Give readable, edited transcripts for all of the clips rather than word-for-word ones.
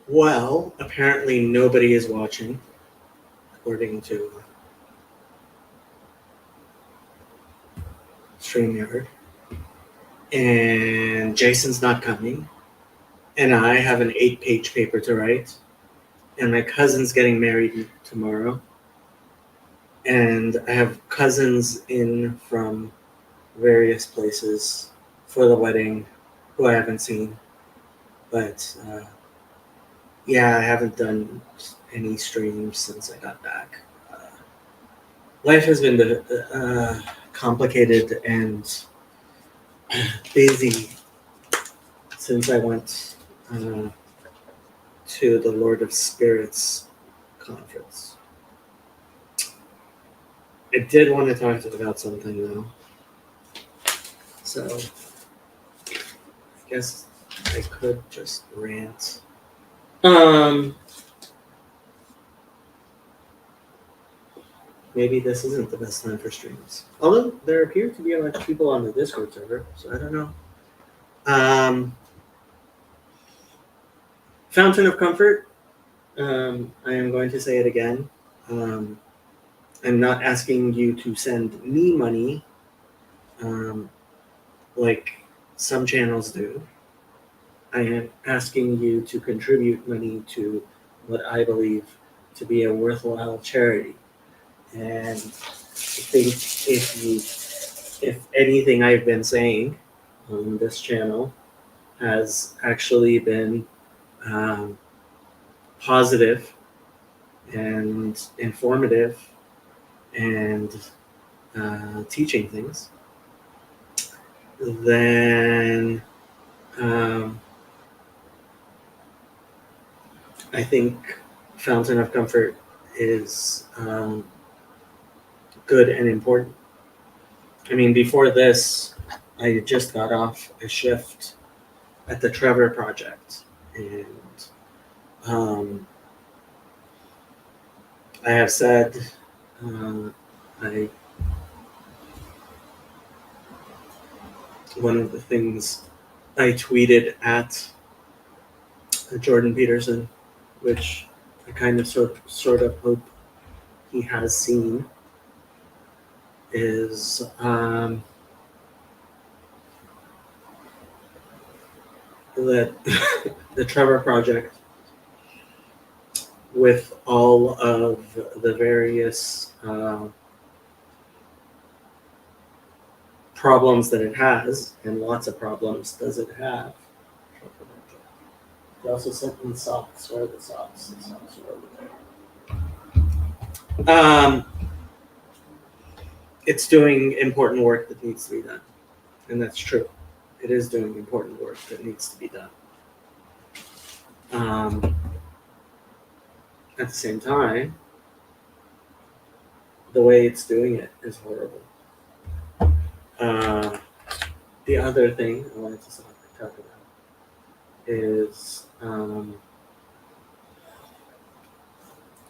Well, apparently nobody is watching, according to StreamYard. And Jason's not coming. And I have an 8-page paper to write. And my cousin's getting married tomorrow. And I have cousins in from various places for the wedding who I haven't seen. But yeah, I haven't done any streams since I got back. Life has been complicated and busy since I went to the Lord of Spirits conference. I did want to talk about something though. So I guess I could just rant. Maybe this isn't the best time for streams. Although there appear to be a bunch of people on the Discord server, so I don't know. Fountain of Comfort. I am going to say it again. I'm not asking you to send me money like some channels do. I am asking you to contribute money to what I believe to be a worthwhile charity. And I think if anything I've been saying on this channel has actually been positive and informative and teaching things, then I think Fountain of Comfort is good and important. I mean, before this, I just got off a shift at the Trevor Project, and I have said one of the things I tweeted at Jordan Peterson, which I kind of sort of hope he has seen, is that the Trevor Project, with all of the various problems that it has, and lots of problems does it have. He also sent me socks. Where are the socks? The socks are over there. It's doing important work that needs to be done. And that's true. It is doing important work that needs to be done. At the same time, the way it's doing it is horrible. The other thing I wanted to talk about is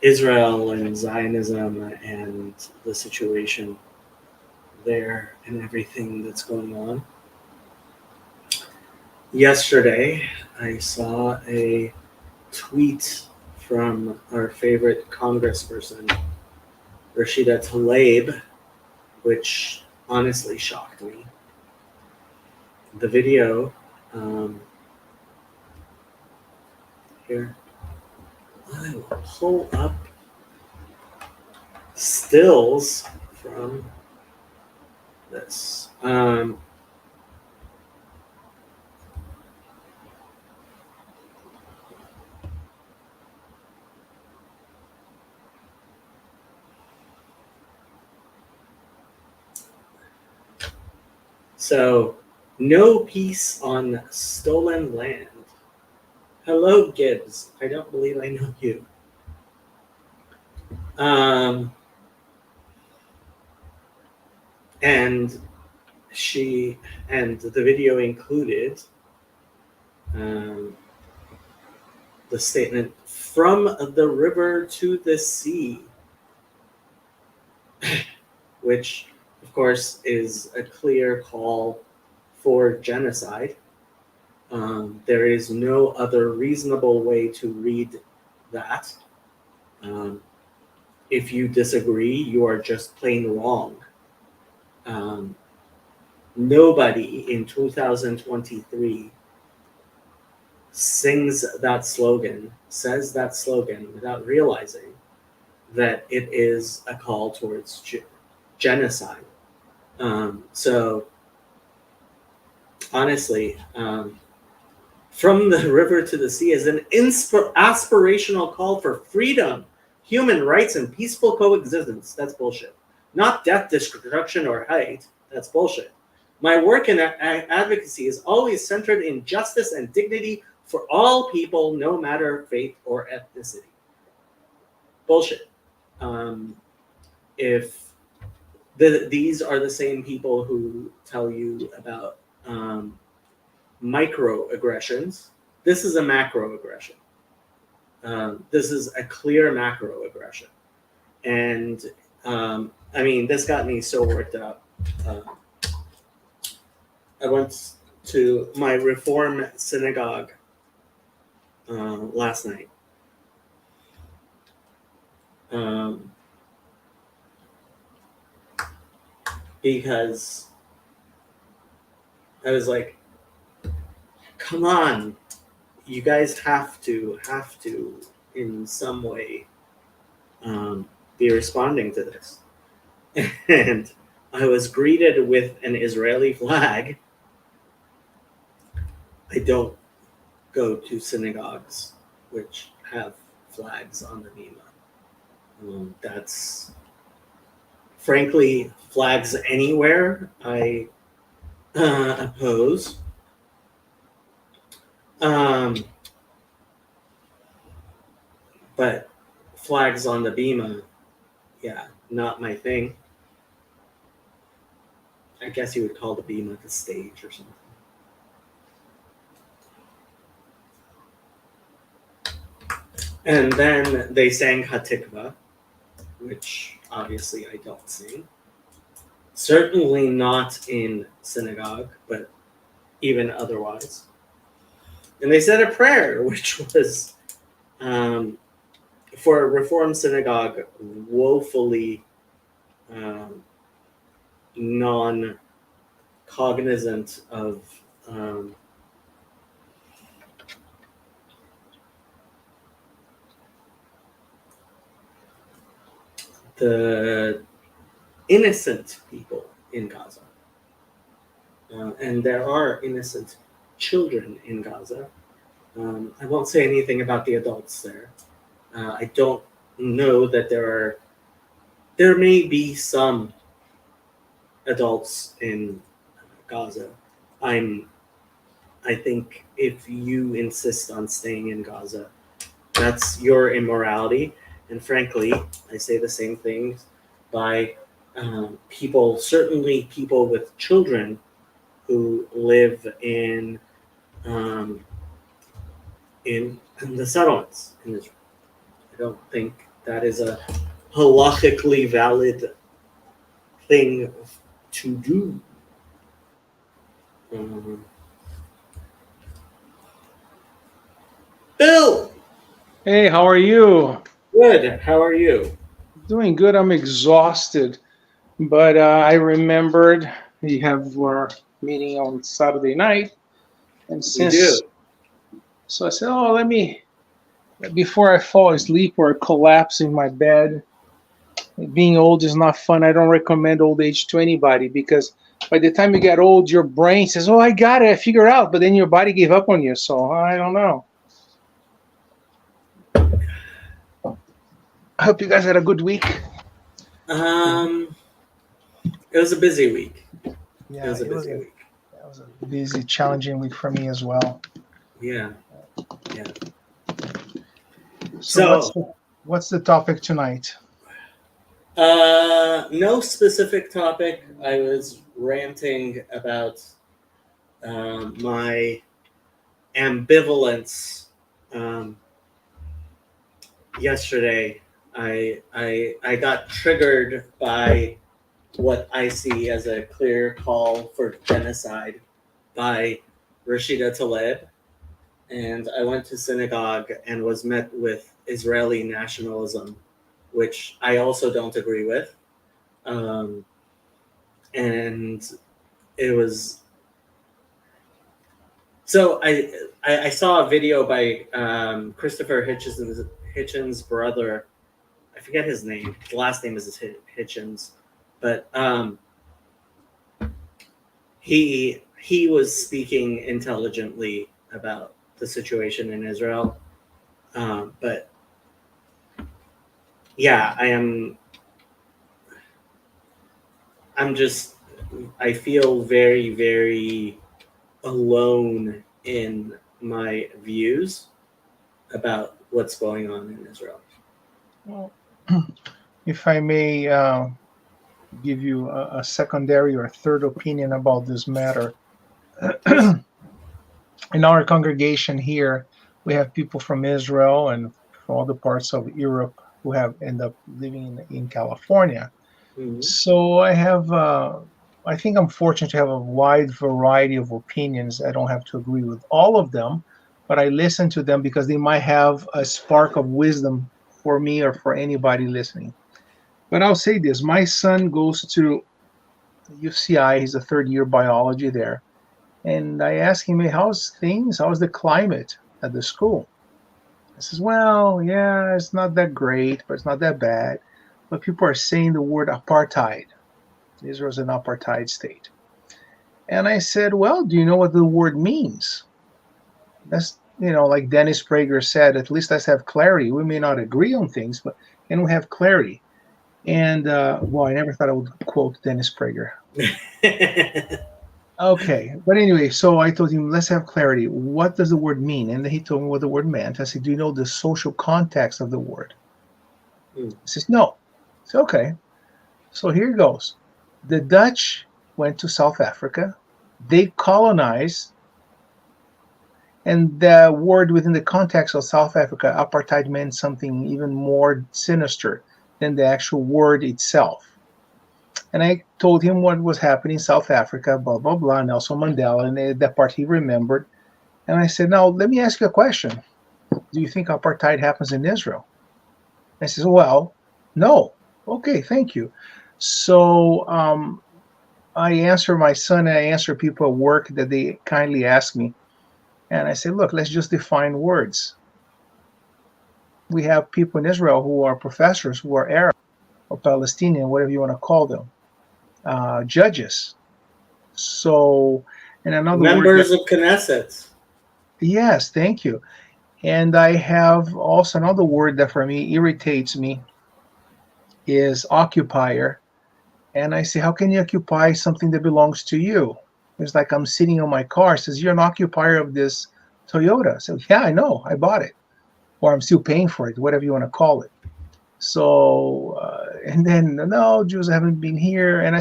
Israel and Zionism and the situation there and everything that's going on. Yesterday, I saw a tweet from our favorite congressperson, Rashida Tlaib, which honestly shocked me. The video here, I will pull up stills from this. So, no peace on stolen land. Hello, Gibbs. I don't believe I know you. And the video included the statement, "From the river to the sea," which, of course, is a clear call for genocide. There is no other reasonable way to read that. If you disagree, you are just plain wrong. Nobody in 2023 sings that slogan, says that slogan without realizing that it is a call towards genocide. So honestly, from the river to the sea is an aspirational call for freedom, human rights, and peaceful coexistence. That's bullshit. Not death, destruction, or hate. That's bullshit. My work in advocacy is always centered in justice and dignity for all people, no matter faith or ethnicity. Bullshit. If these are the same people who tell you about microaggressions, this is a macroaggression. This is a clear macroaggression. And I mean, this got me so worked up. I went to my Reform synagogue last night. Because I was like, come on, you guys have to in some way be responding to this. And I was greeted with an Israeli flag. I don't go to synagogues which have flags on the bima. That's frankly, flags anywhere I oppose. But flags on the bima, yeah, not my thing. I guess you would call the bima the stage or something. And then they sang Hatikva, which obviously I don't sing. Certainly not in synagogue, but even otherwise. And they said a prayer, which was, for a Reform synagogue, woefully non-cognizant of the innocent people in Gaza. And there are innocent children in Gaza. I won't say anything about the adults there. I don't know that there may be some adults in Gaza. I think if you insist on staying in Gaza, that's your immorality. And frankly, I say the same things by people, certainly people with children who live in the settlements in Israel. I don't think that is a halachically valid thing to do. Bill! Hey, how are you? Good. How are you? Doing good. I'm exhausted, but I remembered we have our meeting on Saturday night, and We do. so I said, oh, let me before I fall asleep or collapse in my bed. Being old is not fun. I don't recommend old age to anybody because by the time you get old, your brain says, "Oh, I got it, I figure out," but then your body gave up on you. So I don't know. I hope you guys had a good week. It was a busy week. Yeah, it was a busy, challenging week for me as well. Yeah. So what's the topic tonight? No specific topic. I was ranting about my ambivalence yesterday. I got triggered by what I see as a clear call for genocide by Rashida Tlaib, and I went to synagogue and was met with Israeli nationalism, which I also don't agree with. And it was so I saw a video by Christopher Hitchens' brother. I forget his name. The last name is Hitchens, but he was speaking intelligently about the situation in Israel. But yeah, I feel very, very alone in my views about what's going on in Israel. Well, if I may give you a secondary or third opinion about this matter, in our congregation here, we have people from Israel and from other parts of Europe who have ended up living in California. Mhm. So I think I'm fortunate to have a wide variety of opinions. I don't have to agree with all of them, but I listen to them because they might have a spark of wisdom for me or for anybody listening. But I'll say this: my son goes to UCI. He's a third year biology there, and I asked him, "Hey, how's things? How's the climate at the school?" He says, "Well, yeah, it's not that great, but it's not that bad. But people are saying the word apartheid. Israel's an apartheid state." And I said, "Well, do you know what the word means?" That's, like Dennis Prager said, at least let's have clarity. We may not agree on things, but can we have clarity? And well, I never thought I would quote Dennis Prager. Okay, but anyway, so I told him, let's have clarity. What does the word mean? And then he told me what the word meant. I said, do you know the social context of the word? Hmm. He says, no. I said, okay. So here it goes. The Dutch went to South Africa. They colonized. And the word within the context of South Africa, apartheid, meant something even more sinister than the actual word itself. And I told him what was happening in South Africa, blah, blah, blah, Nelson Mandela, and that part he remembered. And I said, now, let me ask you a question. Do you think apartheid happens in Israel? I says, well, no. Okay, thank you. So I answer my son, and I answer people at work that they kindly ask me. And I say, look, let's just define words. We have people in Israel who are professors, who are Arab or Palestinian, whatever you want to call them, judges. So, and another Members word of Knesset. yes, thank you. And I have also another word that for me irritates me is occupier. And I say, how can you occupy something that belongs to you? It's like I'm sitting on my car. It says, you're an occupier of this Toyota. So, yeah, I know, I bought it. Or I'm still paying for it, whatever you want to call it. So, and then, no, Jews haven't been here. And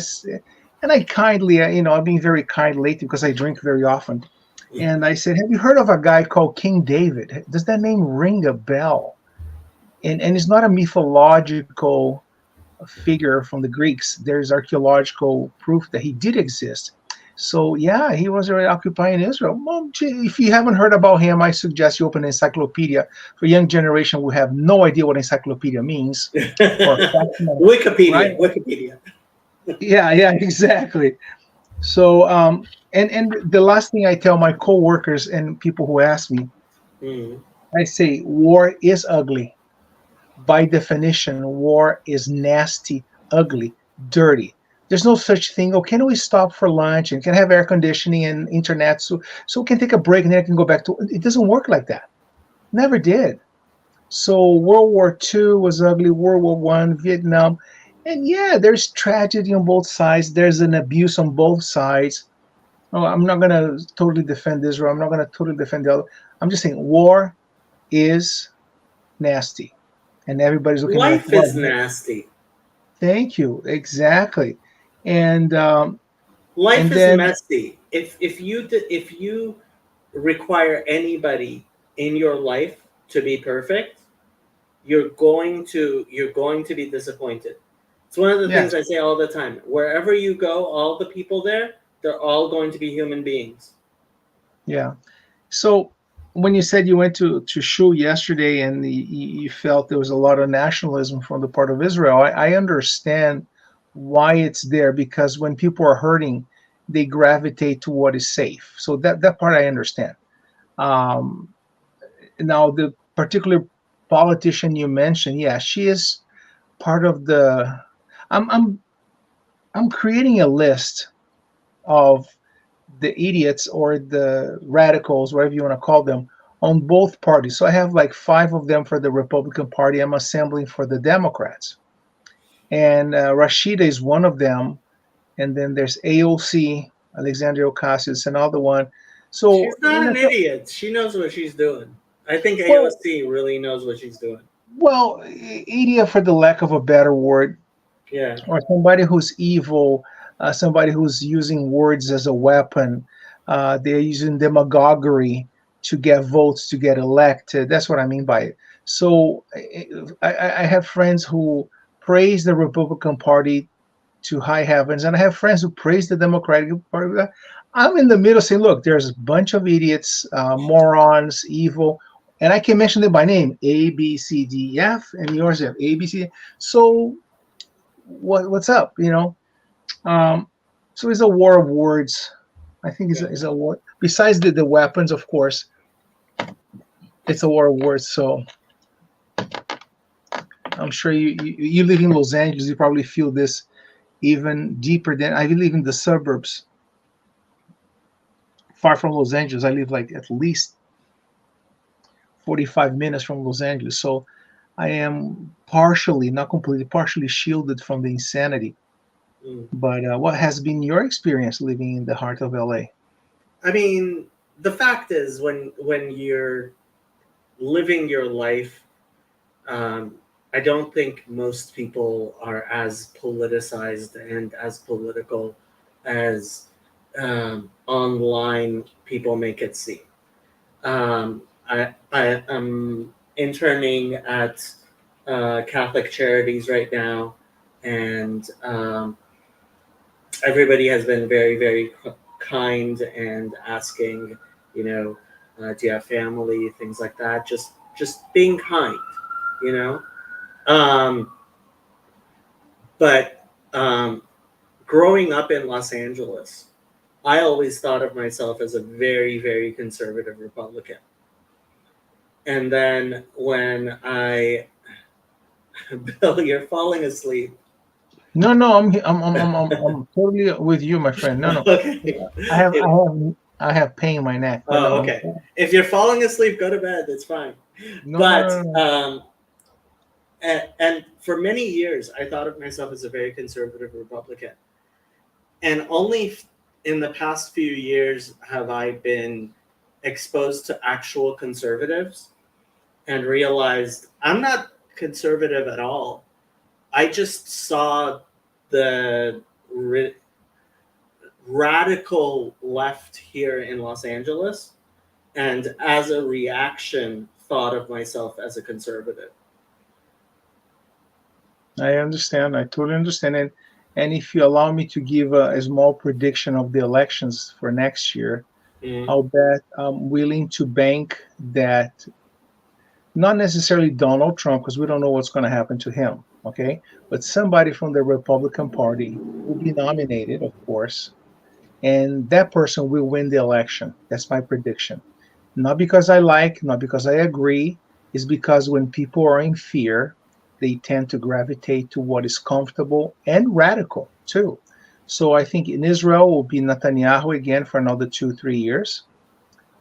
I kindly, I'm being very kind lately because I drink very often. And I said, have you heard of a guy called King David? Does that name ring a bell? And it's not a mythological figure from the Greeks. There's archaeological proof that he did exist. So yeah, he was already occupying Israel. Well, if you haven't heard about him, I suggest you open an encyclopedia. For young generation who have no idea what encyclopedia means. Wikipedia. Right? Wikipedia. Yeah, exactly. So and the last thing I tell my coworkers and people who ask me, I say war is ugly. By definition, war is nasty, ugly, dirty. There's no such thing. Oh, can we stop for lunch and can have air conditioning and internet so we can take a break and then I can go back to it? Doesn't work like that. Never did. So World War II was ugly. World War One, Vietnam, and yeah, there's tragedy on both sides. There's an abuse on both sides. Oh, I'm not gonna totally defend Israel. I'm not gonna totally defend the other. I'm just saying war is nasty. And everybody's looking at me like, Life is nasty. thank you, exactly. And Life is then messy. If you require anybody in your life to be perfect, you're going to be disappointed. It's one of the things yes, I say all the time. Wherever you go, all the people there, they're all going to be human beings. Yeah. So when you said you went to shul yesterday and you felt there was a lot of nationalism from the part of Israel, I understand why it's there, because when people are hurting, they gravitate to what is safe. So that part I understand. Um, Now the particular politician you mentioned, yeah, she is part of the. I'm I'm I'm creating a list of the idiots or the radicals, whatever you want to call them, on both parties. So I have like five of them for the Republican Party. I'm assembling for the Democrats, and Rashida is one of them. And then there's AOC, Alexandria Ocasio, is another one. So She's not an idiot. She knows what she's doing. I think well, AOC really knows what she's doing. idiot for the lack of a better word, Yeah. or somebody who's evil, somebody who's using words as a weapon. They're using demagoguery to get votes to get elected. That's what I mean by it. So I have friends who praise the Republican Party to high heavens, and I have friends who praise the Democratic Party. I'm in the middle saying, look, there's a bunch of idiots, morons, evil, and I can mention them by name: A, B, C, D, F, and yours have A, B, C. So what's up, um so it's a war of words. I think Yeah. it's a war, besides the weapons, of course. It's a war of words. So I'm sure you live in Los Angeles, you probably feel this even deeper. Than I live in the suburbs, far from Los Angeles. I live like at least 45 minutes from Los Angeles, so I am partially, not completely, partially shielded from the insanity. Mm. But what has been your experience living in the heart of LA? I mean, the fact is, when you're living your life, um, I don't think most people are as politicized and as political as online people make it seem. I am interning at Catholic Charities right now, and everybody has been very, very kind and asking, you know, do you have family, things like that. Just being kind, you know. Um, but growing up in Los Angeles, I always thought of myself as a very, very conservative Republican. And then when I, Bill, you're falling asleep. No, I'm totally with you, my friend. No. Okay. I have pain in my neck, but Oh, no, okay. If you're falling asleep, go to bed. It's fine. But no. and for many years, I thought of myself as a very conservative Republican, and only in the past few years have I been exposed to actual conservatives and realized I'm not conservative at all. I just saw the radical left here in Los Angeles, and as a reaction, thought of myself as a conservative. I understand. I totally understand. And if you allow me to give a small prediction of the elections for next year, Mm. I'll bet I'm willing to bank that not necessarily Donald Trump, because we don't know what's going to happen to him, okay? But somebody from the Republican Party will be nominated, of course, and that person will win the election. That's my prediction. Not because I like, not because I agree, is because when people are in fear, they tend to gravitate to what is comfortable and radical too. So I think in Israel will be Netanyahu again for another 2, 3 years.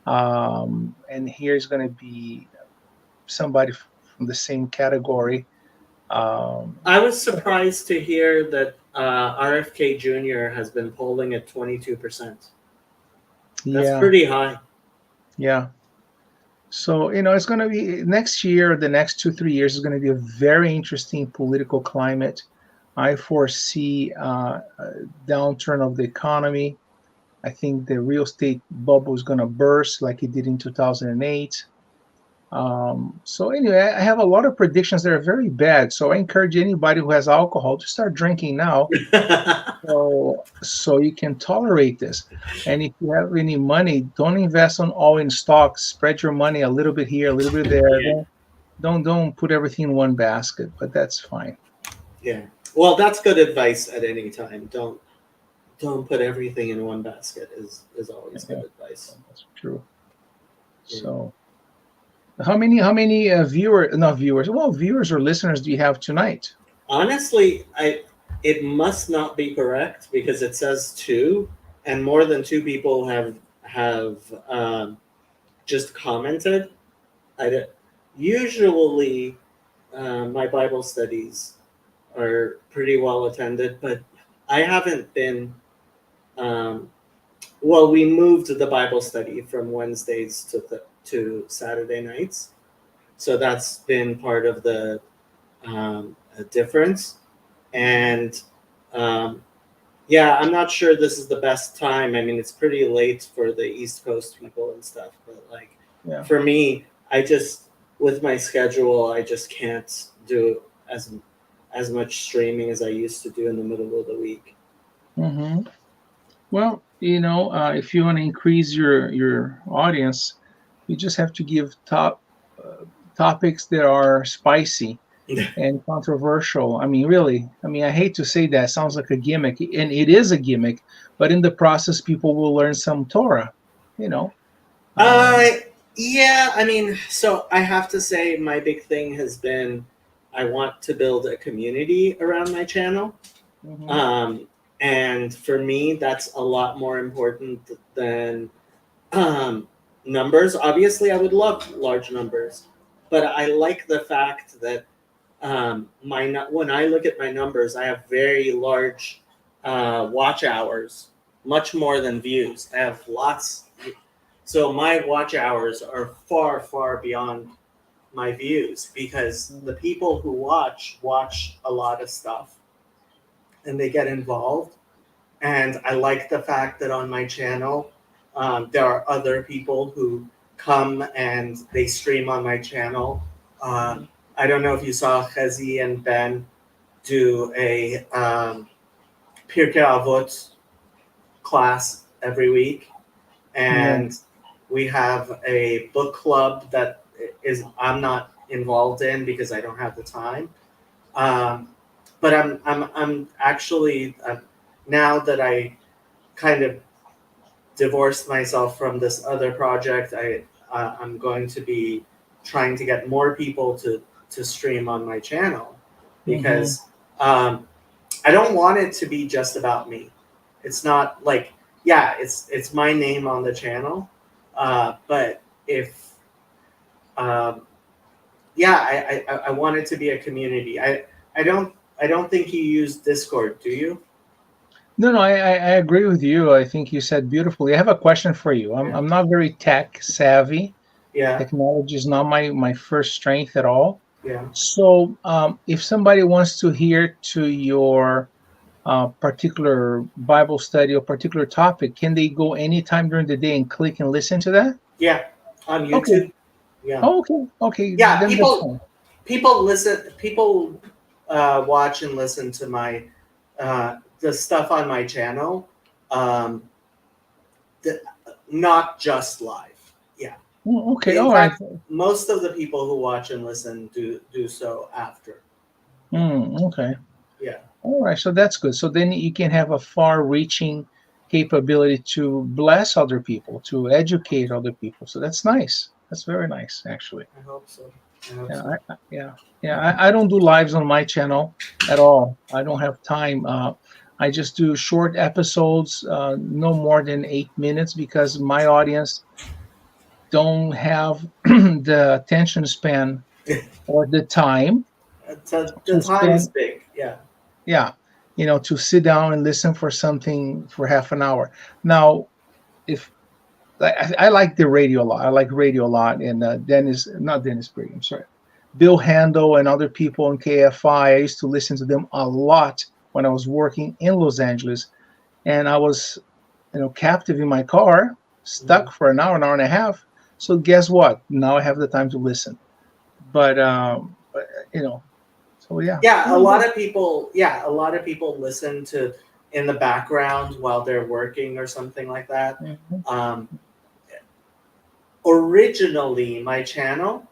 And here's going to be somebody from the same category. Um, I was surprised to hear that RFK Jr. has been polling at 22%. That's yeah, pretty high. yeah. So, it's going to be next year, the next 2, 3 years is going to be a very interesting political climate. I foresee a downturn of the economy. I think the real estate bubble is going to burst like it did in 2008. So anyway, I have a lot of predictions that are very bad. So I encourage anybody who has alcohol to start drinking now, so you can tolerate this. And if you have any money, don't invest on all in stocks. Spread your money a little bit here, a little bit there. Yeah. Don't put everything in one basket. But that's fine. Yeah. Well, that's good advice at any time. Don't put everything in one basket is always good advice. That's true. Yeah. So, how many viewers or listeners do you have tonight? Honestly, it must not be correct because it says 2, and more than 2 people have just commented. Usually, my Bible studies are pretty well attended, but I haven't been. Well, we moved the Bible study from Wednesdays to Saturday nights, so that's been part of the difference. And yeah, I'm not sure this is the best time. I mean, it's pretty late for the East Coast people and stuff, but like for me, with my schedule, I just can't do as much streaming as I used to do in the middle of the week. Mm-hmm. Well, if you want to increase your audience, you just have to give topics that are spicy and controversial. I mean, really. I mean, I hate to say that. It sounds like a gimmick, and it is a gimmick. But in the process, people will learn some Torah. Yeah. I mean, so I have to say, my big thing has been I want to build a community around my channel. Mm-hmm. And for me, that's a lot more important than numbers. Obviously, I would love large numbers, but I like the fact that when I look at my numbers, I have very large watch hours, much more than views. I have lots. So my watch hours are far, far beyond my views because the people who watch a lot of stuff and they get involved. And I like the fact that on my channel, there are other people who come and they stream on my channel. I don't know if you saw Chezi and Ben do a Pirkei Avot class every week. And we have a book club that I'm not involved in because I don't have the time. But I'm actually now that I kind of divorced myself from this other project, I'm going to be trying to get more people to stream on my channel because I don't want it to be just about me. It's not like, yeah, it's my name on the channel, but if I want it to be a community. I don't think you use Discord, do you? No, I agree with you. I think you said beautifully. I have a question for you. I'm not very tech savvy. Yeah. Technology is not my first strength at all. Yeah. So if somebody wants to hear to your particular Bible study or particular topic, can they go anytime during the day and click and listen to that? Yeah, on YouTube. Okay. Yeah. Oh, okay. Yeah, Then people listen. People watch and listen to my the stuff on my channel. Not just live. Yeah. Okay. In All fact, right. most of the people who watch and listen do so after. Okay. Yeah. All right. So that's good. So then you can have a far-reaching capability to bless other people, to educate other people. So that's nice. That's very nice, actually. I hope so. I don't do lives on my channel at all. I don't have time. I just do short episodes, no more than 8 minutes, because my audience don't have the attention span or the time. The time is big. Yeah. Yeah. To sit down and listen for something for half an hour. Now, if I like the radio a lot. I like radio a lot. And not Dennis Briggs, I'm sorry. Bill Handel and other people in KFI. I used to listen to them a lot when I was working in Los Angeles. And I was, captive in my car, stuck for an hour and a half. So guess what? Now I have the time to listen. But so yeah. Yeah, a lot of people. Yeah, a lot of people listen to in the background while they're working or something like that. Mhm. Um, Originally, my channel,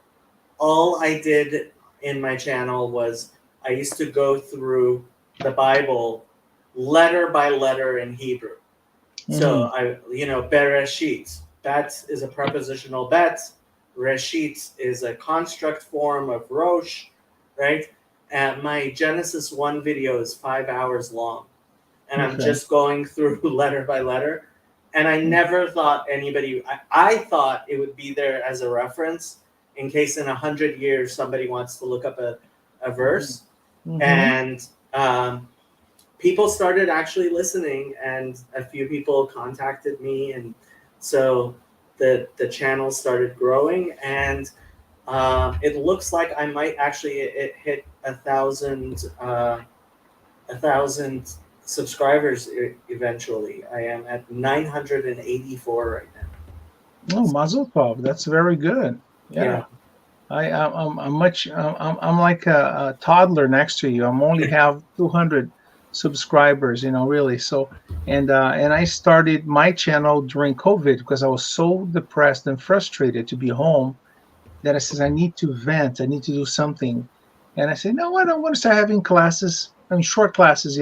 all I did in my channel was I used to go through the Bible letter by letter in Hebrew. So Mhm. Bereshit, bet is a prepositional bet. Reshit is a construct form of Rosh, right? And my Genesis 1 video is 5 hours long. And I'm Okay. just going through letter by letter. And I never thought I thought it would be there as a reference in case in 100 years somebody wants to look up a verse. Mm-hmm. And people started actually listening, and a few people contacted me, and so the channel started growing, and it looks like I might actually it hit 1,000 subscribers eventually. I am at 984 right now. Oh, Mazel Tov. That's very good. Yeah. Yeah. I'm like a toddler next to you. I'm only have 200 subscribers, really. So, and I started my channel during COVID because I was so depressed and frustrated to be home that I says I need to vent. I need to do something. And I said, no, I don't want to start having classes. I mean, short classes,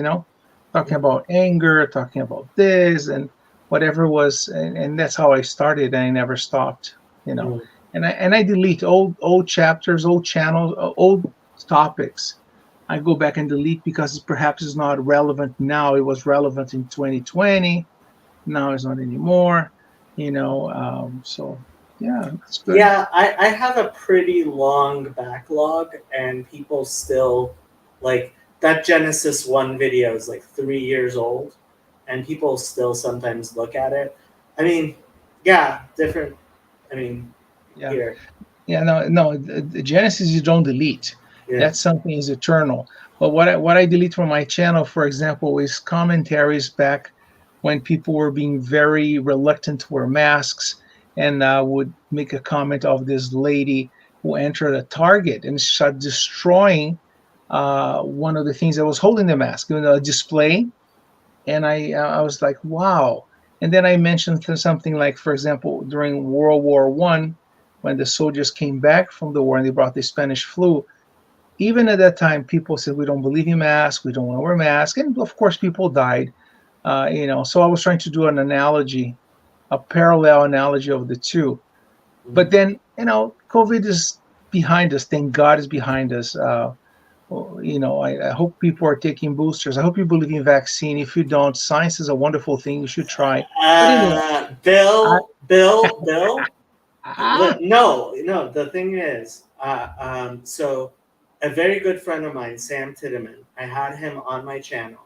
talking about anger, talking about this and whatever was, and that's how I started. And I never stopped, you know. Mm. And I delete old chapters, old channels, old topics. I go back and delete because perhaps it's not relevant now. It was relevant in 2020. Now it's not anymore. So yeah, it's good. Yeah, I have a pretty long backlog, and people still like that Genesis 1 video is like 3 years old, and people still sometimes look at it. I mean, yeah, different. I mean, Yeah. here, Yeah, no. The Genesis you don't delete. yeah. That's something is eternal. But what I delete from my channel, for example, is commentaries back when people were being very reluctant to wear masks, and would make a comment of this lady who entered a Target and started destroying one of the things that was holding the mask, a display. And I was like, wow. And then I mentioned something like, for example, during World War One, when the soldiers came back from the war and they brought the Spanish flu. Even at that time, people said we don't believe in masks, we don't want to wear masks, and of course, people died. So I was trying to do an analogy, a parallel analogy of the two. But Mhm. then, COVID is behind us. Thank God is behind us. I hope people are taking boosters. I hope you believe in vaccine. If you don't, science is a wonderful thing. You should try. But anyway, I, Bill. ah, No, no. The thing is, so a very good friend of mine, Sam Titteman, I had him on my channel.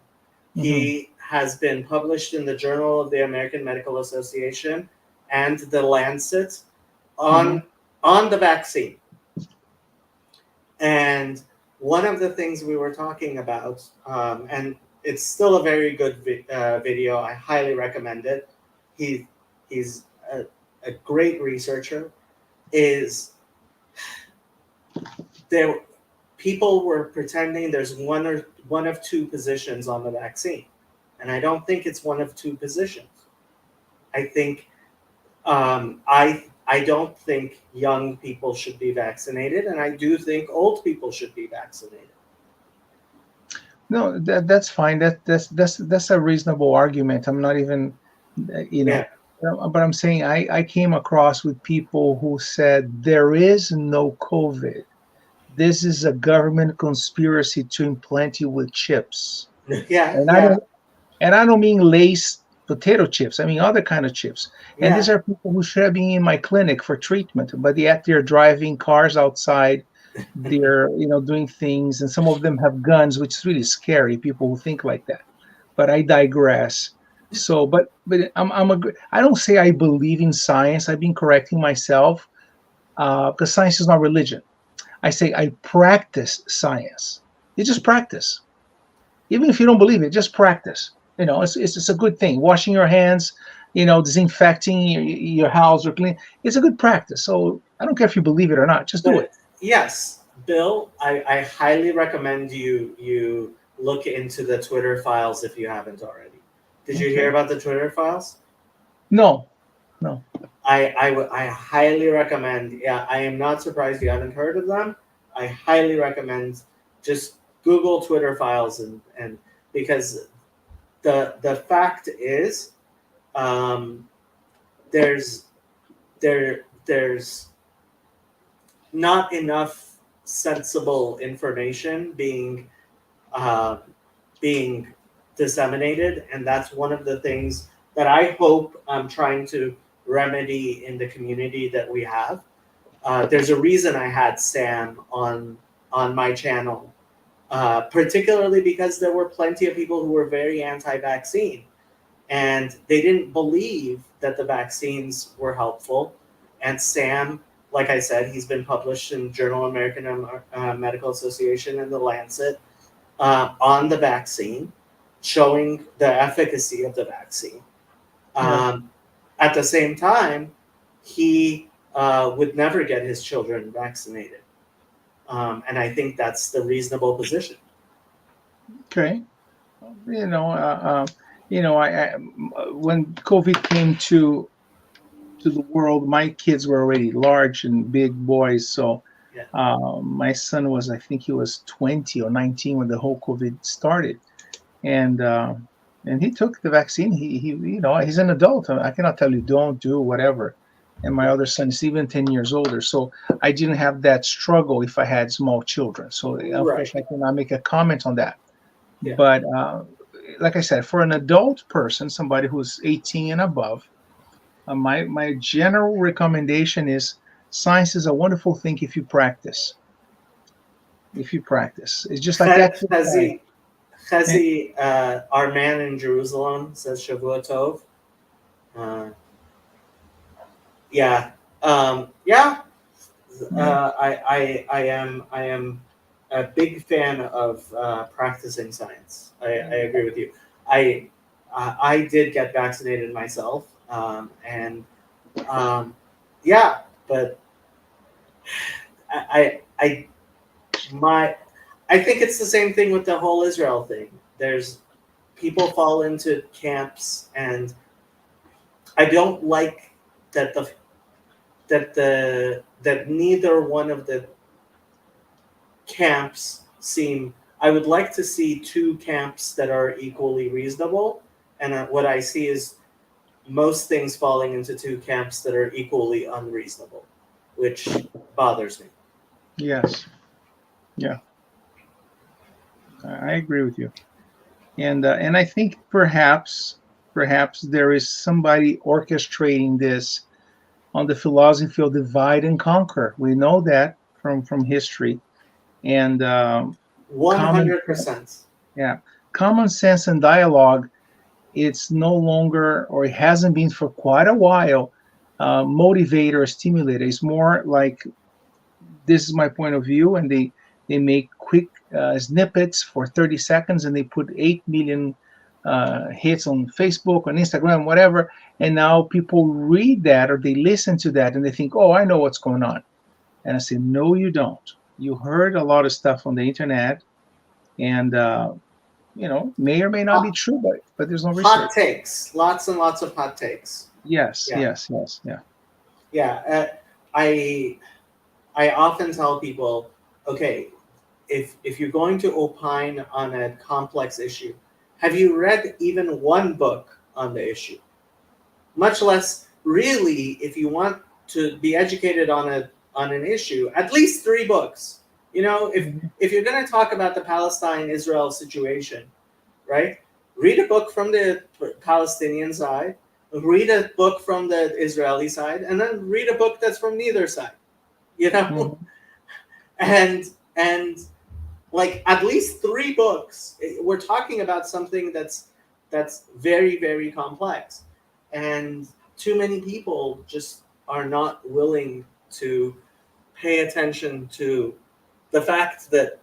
mhm, He has been published in the Journal of the American Medical Association and the Lancet mhm, on the vaccine. And one of the things we were talking about, and it's still a very good video. I highly recommend it. He he's a great researcher. Is there people were pretending there's one of two positions on the vaccine, and I don't think it's one of two positions. I think I don't think young people should be vaccinated, and I do think old people should be vaccinated. no, that's fine. That's a reasonable argument. I'm not even, you Yeah. know, but I'm saying I came across with people who said there is no COVID. This is a government conspiracy to implant you with chips. Yeah, And I yeah, don't and I don't mean Lay's potato chips. I mean other kind of chips. And these yeah. are people who should have been in my clinic for treatment, but yet they're driving cars outside. They're doing things, and some of them have guns, which is really scary. People who think like that. But I digress. So, but I don't say I believe in science. I've been correcting myself because science is not religion. I say I practice science. You just practice. Even if you don't believe it, just practice. It's a good thing. Washing your hands, disinfecting your house or clean. It's a good practice. So I don't care if you believe it or not. Just do But it. yes, Bill, I highly recommend you look into the Twitter files if you haven't already. Did you hear Okay. about the Twitter files? No, no. I highly recommend. Yeah, I am not surprised you haven't heard of them. I highly recommend just Google Twitter files and because the fact is, um, there's there's not enough sensible information uh, being disseminated, and that's one of the things that I hope I'm trying to remedy in the community that we have. There's a reason I had Sam on my channel, particularly because there were plenty of people who were very anti-vaccine, and they didn't believe that the vaccines were helpful. And Sam, like I said, he's been published in Journal of American Medical Association and the Lancet on the vaccine, showing the efficacy of the vaccine. Yeah. At the same time, he would never get his children vaccinated. And I think that's the reasonable position. Okay. You know, when COVID came to the world, my kids were already large and big boys. So Yeah. my son was, I think he was 20 or 19 when the whole COVID started, and he took the vaccine. He's an adult. I cannot tell you don't do whatever. And my other son is even 10 years older, so I didn't have that struggle if I had small children. So Right. unfortunately, I cannot make a comment on that. Yeah. But like I said, for an adult person, somebody who's 18 and above, my general recommendation is science is a wonderful thing if you practice. If you practice, it's just like exercise. Chezi, our man in Jerusalem, says Shavua Tov. Yeah, yeah. I am a big fan of practicing science. I agree with you. I did get vaccinated myself, and yeah, but I my I think it's the same thing with the whole Israel thing. There's people fall into camps, and I don't like that that neither one of the camps seem. I would like to see two camps that are equally reasonable, and what I see is most things falling into two camps that are equally unreasonable, which bothers me. Yes, yeah, I agree with you, and I think perhaps there is somebody orchestrating this on the philosophy of divide and conquer. We know that from history, and common 100%. yeah, common sense and dialogue. It's no longer, or it hasn't been for quite a while, motivator or stimulator. It's more like this is my point of view, and they make quick snippets for 30 seconds, and they put 8 million hits on Facebook, on Instagram, whatever, and now people read that or they listen to that and they think, oh, I know what's going on. And I say, no, you don't. You heard a lot of stuff on the internet, and may or may not be Hot, true, but there's no hot research. takes, lots and lots of hot takes. Yes, Yeah, yes, yes, yeah. yeah. I often tell people, okay, if you're going to opine on a complex issue, have you read even one book on the issue? Much less, really, if you want to be educated on an issue, at least 3 books. Mhm. If you're going to talk about the Palestine-Israel situation, right? Read a book from the Palestinian side, read a book from the Israeli side, and then read a book that's from neither side. Mhm. and and like at least 3 books. We're talking about something that's very, very complex, and too many people just are not willing to pay attention to the fact that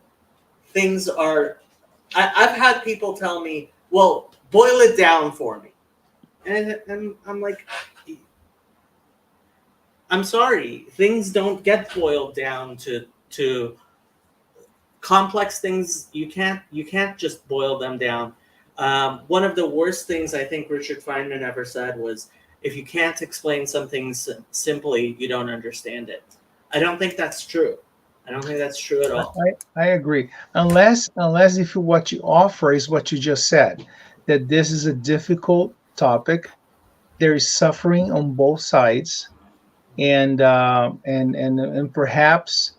things are. I've had people tell me, "Well, boil it down for me." And I'm like, I'm sorry, things don't get boiled down to complex things. You can't just boil them down. One of the worst things I think Richard Feynman ever said was, if you can't explain something simply, you don't understand it. I don't think that's true. I don't think that's true at all. I agree. Unless if what you offer is what you just said, that this is a difficult topic, there is suffering on both sides, and perhaps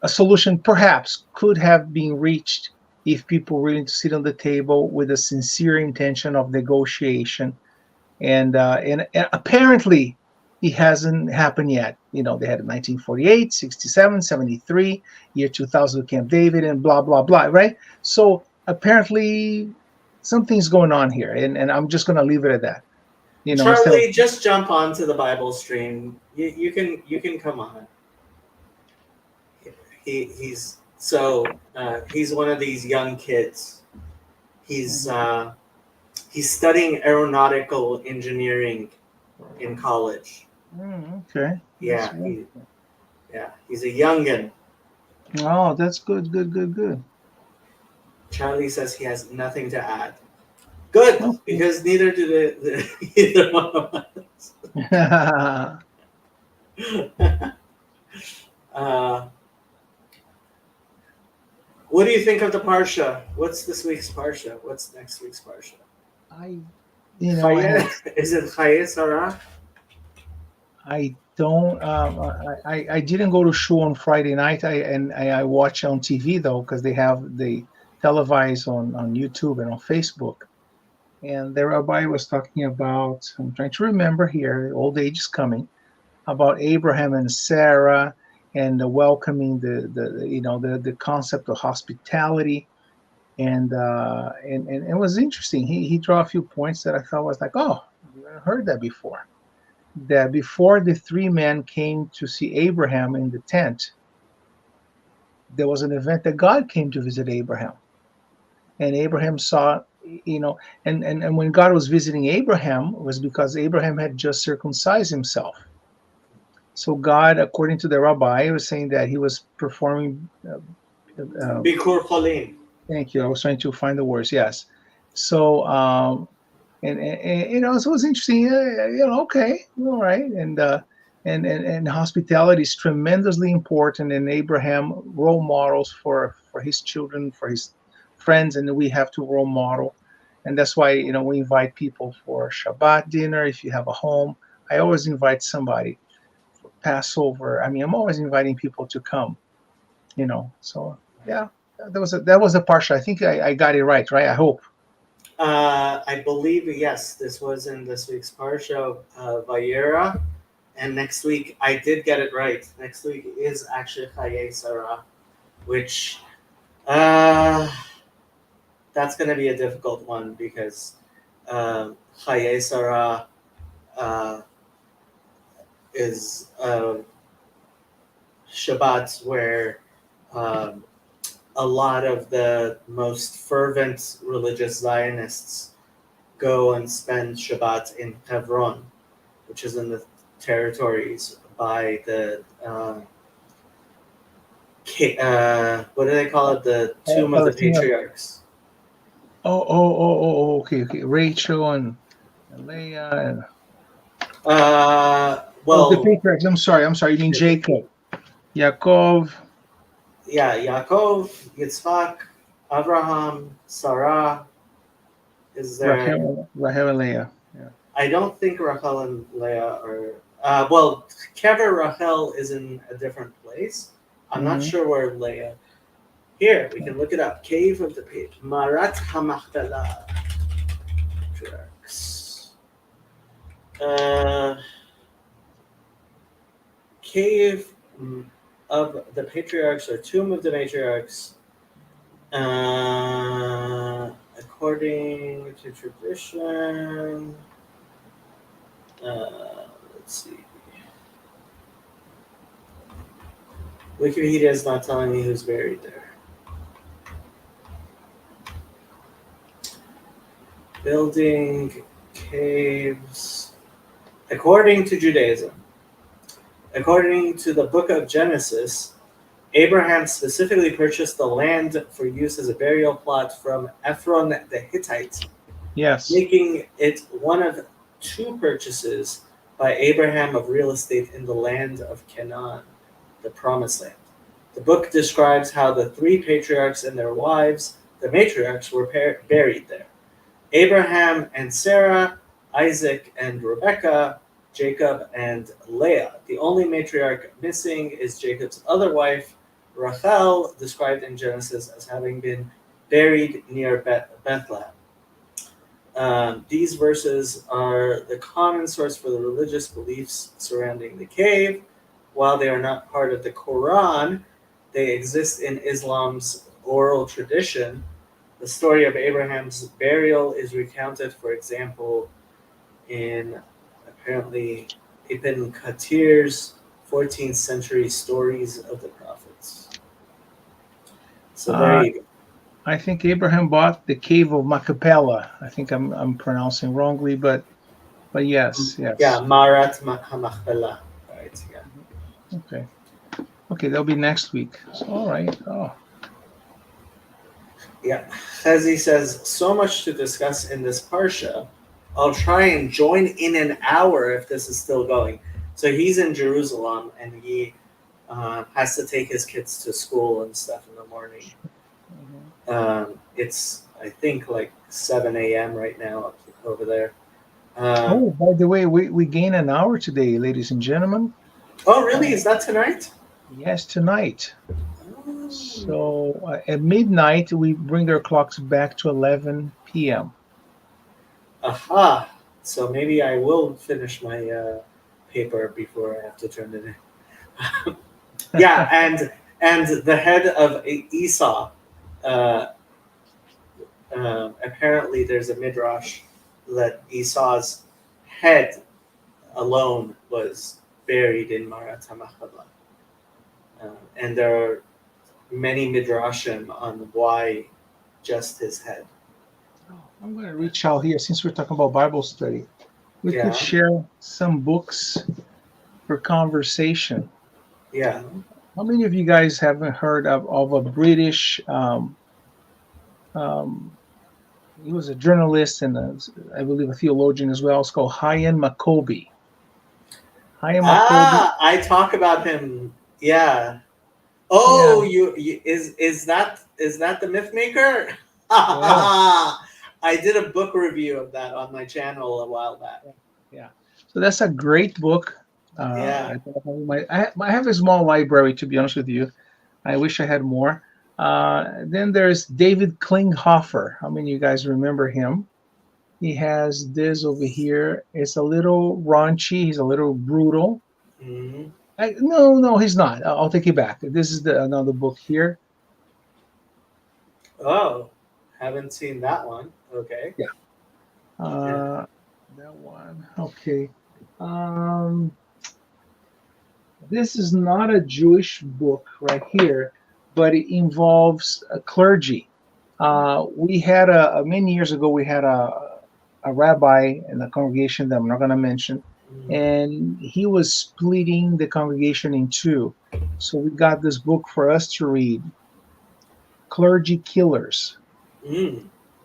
a solution perhaps could have been reached if people were willing to sit on the table with a sincere intention of negotiation. And apparently it hasn't happened yet. They had 1948, 67, 73, year 2000 Camp David, and blah blah blah, right? So apparently something's going on here, and I'm just going to leave it at that. Instead of Charlie, just jump onto the Bible stream. You can come on. He's one of these young kids. He's studying aeronautical engineering in college. Okay. Yeah, That's right. he's a youngin. Oh, that's good, good, good, good. Charlie says he has nothing to add. Good, Okay. because neither do either one of us. What do you think of the Parsha? What's this week's Parsha? What's next week's Parsha? I, you know, Is it Chaye Sarah? I don't. I didn't go to show on Friday night. I watch on TV though, because they televise on YouTube and on Facebook. And the rabbi was talking about. I'm trying to remember here. Old age is coming. About Abraham and Sarah, and the welcoming the concept of hospitality. And it was interesting. He drew a few points that I thought was like, oh, I heard that before. That before the three men came to see Abraham in the tent, there was an event that God came to visit Abraham. And Abraham saw, and when God was visiting Abraham, it was because Abraham had just circumcised himself. So God, according to the rabbi, was saying that he was performing. Bikur Cholim. Thank you. I was trying to find the words. Yes. So, so it was interesting. Okay, all right, and hospitality is tremendously important, and Abraham role models for his children, for his friends, and we have to role model, and that's why we invite people for Shabbat dinner. If you have a home, I always invite somebody for Passover. I mean, I'm always inviting people to come. So yeah, that was a partial. I think I got it right. I hope. I believe, yes, this was in this week's Parsha, Vayera. And next week, I did get it right. Next week is actually Chaye Sarah, which that's going to be a difficult one because Chaye Sarah is Shabbat where a lot of the most fervent religious Zionists go and spend Shabbat in Hebron, which is in the territories by the what do they call it? The Tomb of the Patriarchs. Okay. Rachel and Leah and well, the patriarchs. I'm sorry. You mean Jacob, Yaakov? Yeah, Yaakov, Yitzchak, Abraham, Sarah. Is there? Rachel and Leah. Yeah. I don't think Rachel and Leah are. Well, Kever Rachel is in a different place. I'm not sure where Leah. Here, we can look it up. Cave of the Page. Marat HaMachpelah. Patriarchs. Cave of the Patriarchs or Tomb of the Patriarchs. According to tradition. Let's see. Wikipedia is not telling me who's buried there. building caves. According to Judaism, according to the book of Genesis, Abraham specifically purchased the land for use as a burial plot from Ephron the Hittite, Yes. making it one of two purchases by Abraham of real estate in the land of Canaan, the Promised Land. The book describes how the three patriarchs and their wives, the matriarchs, were buried there. Abraham and Sarah, Isaac and Rebekah, Jacob and Leah. The only matriarch missing is Jacob's other wife, Rachel, described in Genesis as having been buried near Bethlehem. These verses are the common source for the religious beliefs surrounding the cave. While they are not part of the Quran, they exist in Islam's oral tradition. The story of Abraham's burial is recounted, for example, in apparently Ibn Kathir's 14th century Stories of the Prophets. So there you go. I think Abraham bought the cave of Machpelah. I think I'm pronouncing wrongly, but yes. Yeah, Marat HaMachpelah. Right, yeah. Okay, that'll be next week. So, all right. Oh. Yeah, Chazi says, so much to discuss in this Parsha. I'll try and join in an hour if this is still going. So he's in Jerusalem, and he has to take his kids to school and stuff in the morning. It's, I think, like 7 a.m. right now over there. By the way, we gain an hour today, ladies and gentlemen. Oh, really? Is that tonight? Yes, tonight. So at midnight, we bring our clocks back to 11 p.m. Aha! So maybe I will finish my paper before I have to turn it in. Yeah, and the head of Esau, apparently there's a midrash that Esau's head alone was buried in Marat HaMachpelah. And there are many midrashim on why just his head. I'm going to reach out here since we're talking about Bible study. We could share some books for conversation. Yeah. How many of you guys haven't heard of a British? He was a journalist and I believe a theologian as well. It's called Hyam Maccoby. I talk about him. Yeah. Oh, yeah. You is that the Myth Maker? Yeah. I did a book review of that on my channel a while back. Yeah. So that's a great book. Yeah. I have a small library, to be honest with you. I wish I had more. Then there's David Klinghoffer. How many of you guys remember him? He has this over here. It's a little raunchy. He's a little brutal. Mm-hmm. No, he's not. I'll take it back. This is another book here. Oh, haven't seen that one. Okay. Yeah. That one. Okay. This is not a Jewish book right here, but it involves a clergy. We had many years ago, we had a rabbi in the congregation that I'm not going to mention, and he was splitting the congregation in two. So we got this book for us to read, Clergy Killers.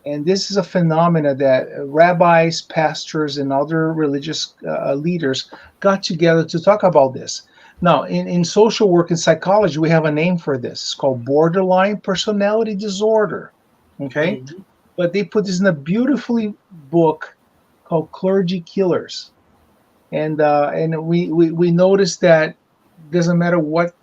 And this is a phenomena that rabbis, pastors, and other religious leaders got together to talk about this. Now, in social work and psychology, we have a name for this. It's called borderline personality disorder. Okay? Mm-hmm. But they put this in a beautifully book called Clergy Killers. And we noticed that it doesn't matter what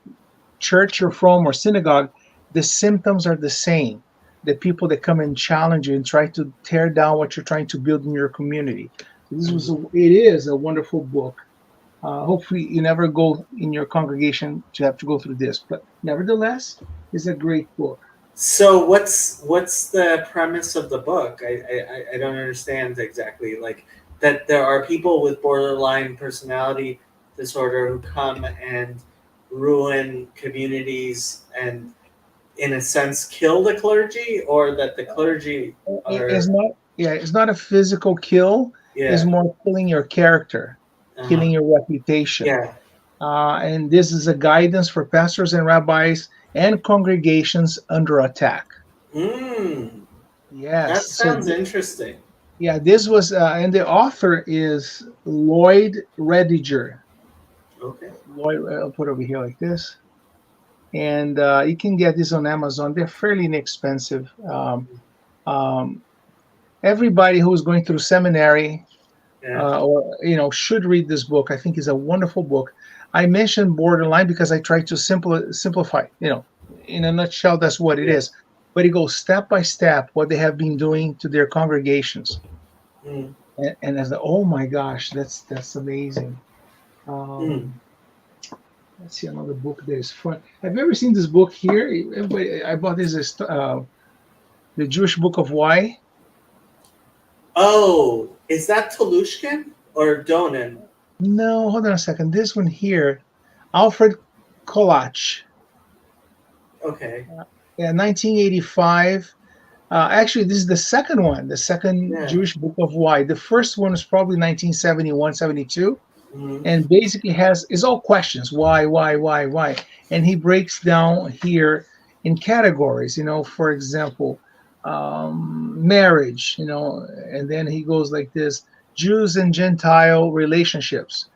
church you're from or synagogue, the symptoms are the same. The people that come and challenge you and try to tear down what you're trying to build in your community. It is a wonderful book. Hopefully you never go in your congregation to have to go through this, but nevertheless, it's a great book. So what's the premise of the book? I don't understand exactly. Like that there are people with borderline personality disorder who come and ruin communities and in a sense kill the clergy, or that the clergy are... yeah, it's not a physical kill. It's Yeah. more killing your character, killing Uh-huh. your reputation. Yeah. And this is a guidance for pastors and rabbis and congregations under attack. Mm. Yes. That So sounds interesting. yeah, this was, and the author is Lloyd Rediger. Okay. Lloyd, I'll put it over here like this, and you can get this on Amazon. They're fairly inexpensive. Um, Everybody who's going through seminary Yeah. or should read this book. I think is a wonderful book. I mentioned borderline because I try to simplify. In a nutshell, that's what it Yeah. is. But it goes step by step what they have been doing to their congregations, Mm. and as oh my gosh, that's amazing. Mm. Um, let's see another book that is fun. Have you ever seen this book here? Everybody, I bought this as the Jewish Book of Why. Oh, is that Tolushkin or Donan? No, hold on a second. This one here, Alfred Kolach. Okay. Yeah, 1985. Actually, this is the second one, the second Yeah. Jewish Book of Why. The first one was probably 1971, 72, Mm. and basically is all questions. Why? And he breaks down here in categories, for example, marriage, and then he goes like this: Jews and Gentile relationships,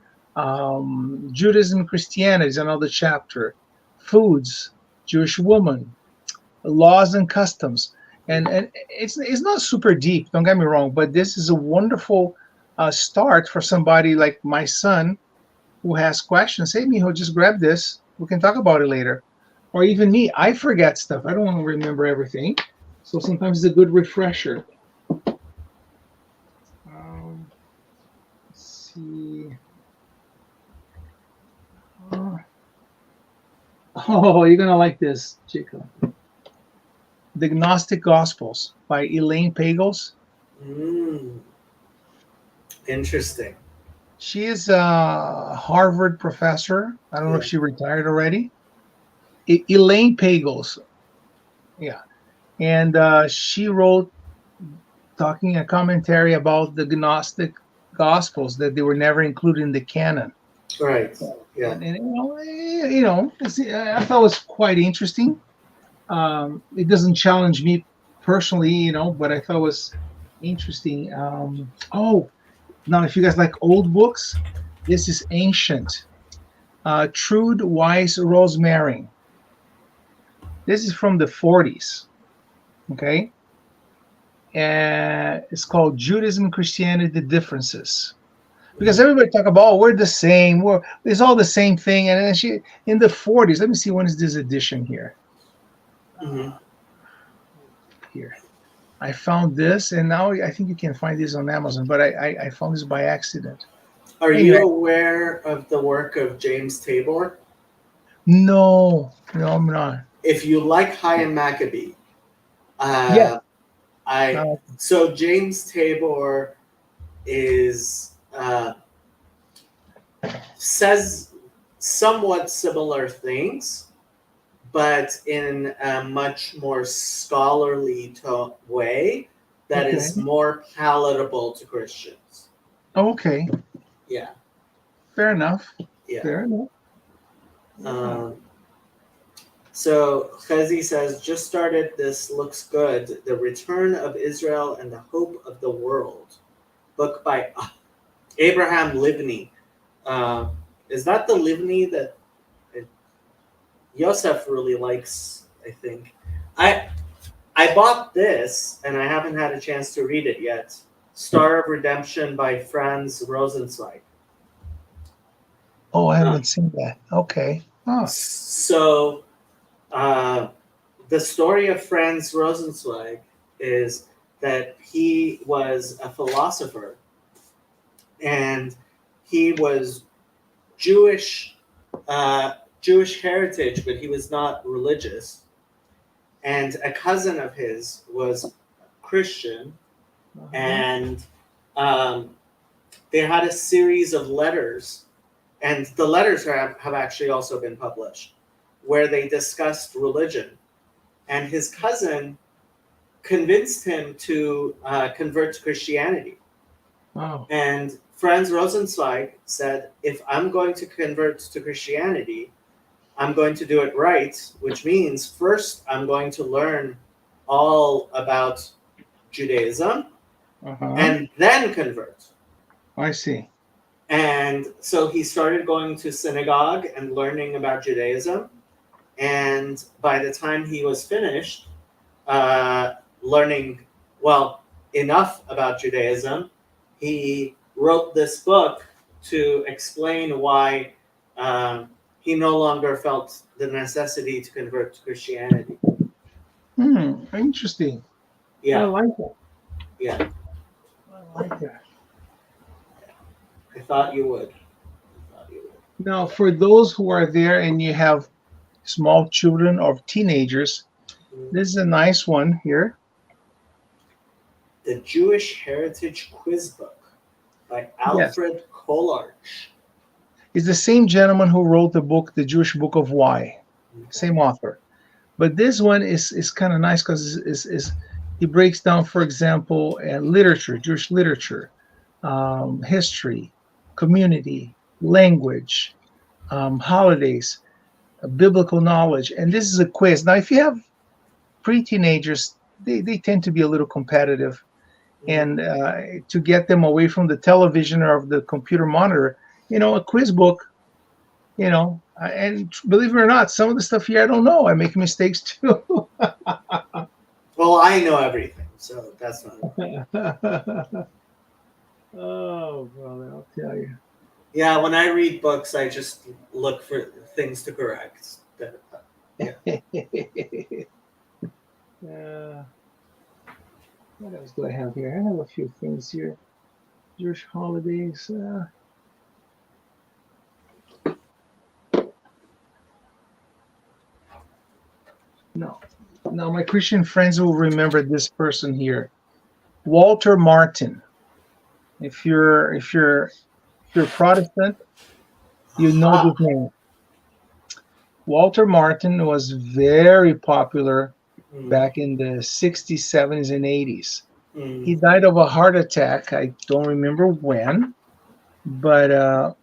Judaism, Christianity is another chapter, foods, Jewish woman, laws and customs, and it's not super deep. Don't get me wrong, but this is a wonderful start for somebody like my son who has questions. Hey, mijo, just grab this. We can talk about it later. Or even me, I forget stuff. I don't want to remember everything, so sometimes it's a good refresher. Let's see. Oh, you're gonna like this, Jacob. The Gnostic Gospels by Elaine Pagels. Mm. Interesting. She is a Harvard professor. I don't know if Yeah. she retired already. Elaine Pagels, yeah, and she wrote talking a commentary about the Gnostic Gospels that they were never included in the canon. Right. Yeah. And I thought it was quite interesting. It doesn't challenge me personally, but I thought it was interesting. Oh, now if you guys like old books, this is ancient. Trude Weiss Rosemary. This is from the 40s. Okay. And it's called Judaism and Christianity, the Differences. Because everybody talk about, we're the same, it's all the same thing. And then she, in the 40s, let me see, when is this edition here? Mm-hmm. Here. I found this, and now I think you can find this on Amazon, but I found this by accident. Are Anyway. you aware of the work of James Tabor? No, I'm not. If you like Chaim Maccabee, Yeah. So James Tabor is says somewhat similar things, but in a much more scholarly way that is more palatable to Christians. Okay. Yeah. Fair enough. Yeah. Fair enough. So Chezi says, just started, this looks good. The Return of Israel and the Hope of the World. Book by Abraham Livni. Is that the Livni that Yosef really likes, I think? I bought this, and I haven't had a chance to read it yet. Star of Redemption by Franz Rosenzweig. Oh, I haven't seen that. Okay. Huh. So, the story of Franz Rosenzweig is that he was a philosopher, and he was Jewish heritage, but he was not religious. And a cousin of his was Christian, and they had a series of letters, and the letters have actually also been published, where they discussed religion. And his cousin convinced him to convert to Christianity. Oh. And Franz Rosenzweig said, if I'm going to convert to Christianity, I'm going to do it right, which means first I'm going to learn all about Judaism and then convert. I see. And so he started going to synagogue and learning about Judaism. And by the time he was finished learning, well, enough about Judaism, he wrote this book to explain why he no longer felt the necessity to convert to Christianity. Interesting. Yeah. I like that. Yeah. I like that. I thought you would. Now, for those who are there and you have small children or teenagers, this is a nice one here. The Jewish Heritage Quiz Book by Alfred Kolarch. It's the same gentleman who wrote the book, The Jewish Book of Why. Same author. But this one is kind of nice because he breaks down, for example, literature, Jewish literature, history, community, language, holidays, biblical knowledge. And this is a quiz. Now, if you have pre-teenagers, they tend to be a little competitive. And to get them away from the television or of the computer monitor, a quiz book, and believe it or not, some of the stuff here I don't know. I make mistakes too. Well, I know everything, so that's not. Oh, brother, I'll tell you. Yeah, when I read books, I just look for things to correct. Yeah. What else do I have here? I have a few things here. Jewish holidays. No, my Christian friends will remember this person here, Walter Martin. If you're Protestant, you know this name. Walter Martin was very popular back in the 60s, 70s, and 80s. He died of a heart attack. I don't remember when, but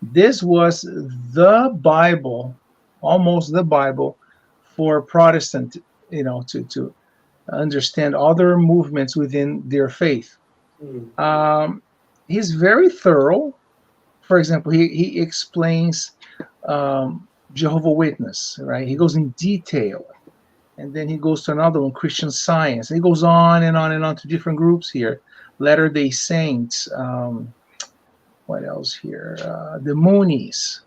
this was the Bible, almost the Bible, for Protestant, to understand other movements within their faith. He's very thorough. For example, he explains Jehovah's Witness, right? He goes in detail. And then he goes to another one, Christian Science. He goes on and on and on to different groups here. Latter-day Saints. What else here? The Moonies.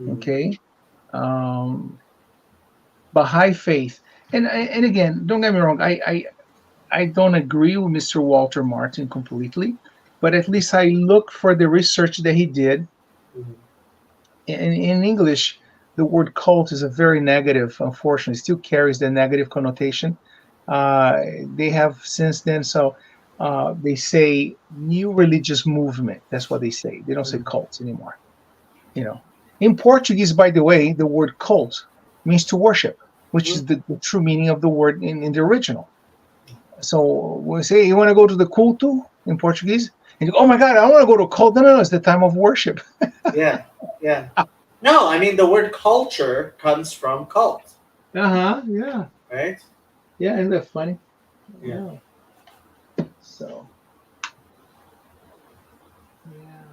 Okay. Baha'i Faith. And again, don't get me wrong. I don't agree with Mr. Walter Martin completely, but at least I look for the research that he did. In English, the word cult is a very negative, unfortunately, still carries the negative connotation. They have since then, so they say new religious movement. That's what they say. They don't say cults anymore. In Portuguese, by the way, the word cult means to worship, which is the true meaning of the word in the original. So we say, you want to go to the culto in Portuguese? And you go, oh my God, I want to go to a cult. No, it's the time of worship. Yeah. No, I mean, the word culture comes from cult. Yeah. Right? Yeah, isn't that funny? Yeah. So, yeah,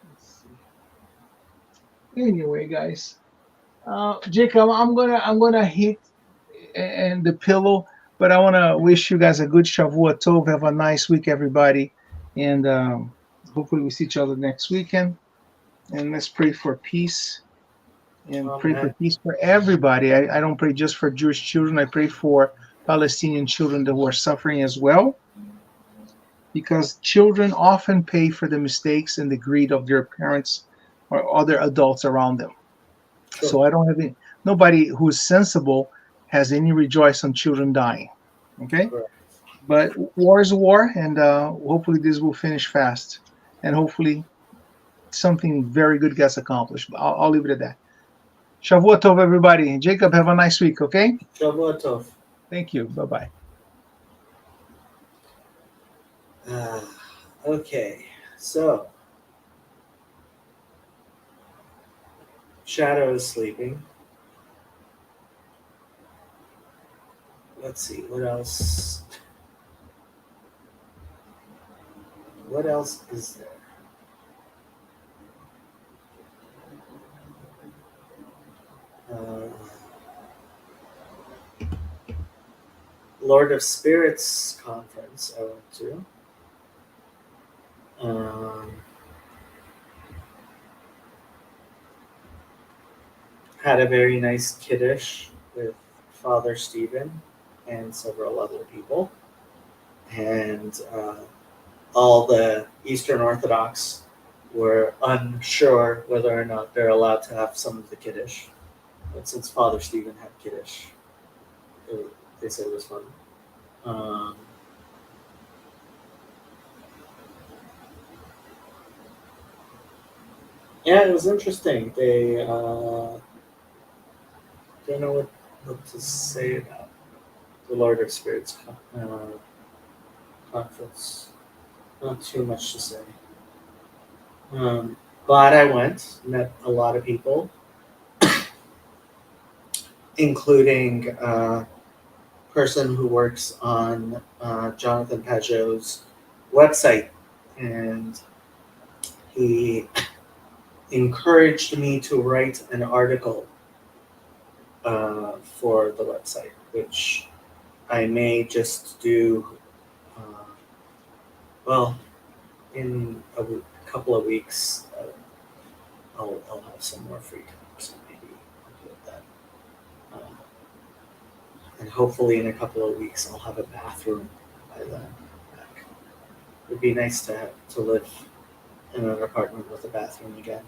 let's see. Anyway, guys, Jacob, I'm gonna hit and the pillow, but I want to wish you guys a good Shavua Tov. Have a nice week, everybody, and hopefully we see each other next weekend. And let's pray for peace. And pray for peace for everybody. I don't pray just for Jewish children. I pray for Palestinian children who are suffering as well. Because children often pay for the mistakes and the greed of their parents or other adults around them. Sure. So I don't have nobody who is sensible has any rejoice on children dying. Okay? Sure. But war is a war, and hopefully this will finish fast. And hopefully something very good gets accomplished. But I'll leave it at that. Shavua Tov, everybody. Jacob, have a nice week, okay? Shavua Tov. Thank you. Bye-bye. Uh, okay, so Shadow is sleeping. Let's see, what else? What else is there? Uh, Lord of Spirits conference I went to. Um, had a very nice kiddush with Father Stephen and several other people. And all the Eastern Orthodox were unsure whether or not they're allowed to have some of the kiddush. But since Father Stephen had kiddush, it, they said it was fun. Um, yeah, it was interesting. They don't know what to say about the Lord of Spirits conference. Not too much to say. Glad I went. Met a lot of people, including a person who works on Jonathan Pajot's website, and he encouraged me to write an article for the website, which I may just do. Uh, well, in a couple of weeks, I'll have some more free time, so maybe I'll do that. Um, and hopefully, in a couple of weeks, I'll have a bathroom by then. Back. It'd be nice to live in an apartment with a bathroom again.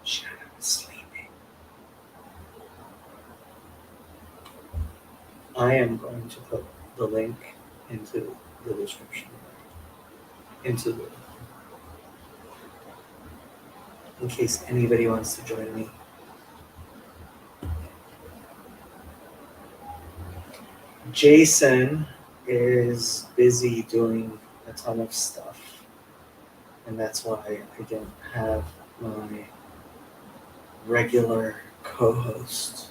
Shadow is sleeping. I am going to put the link into the description, into the, in case anybody wants to join me. Jason is busy doing a ton of stuff, and that's why I don't have my regular co-host.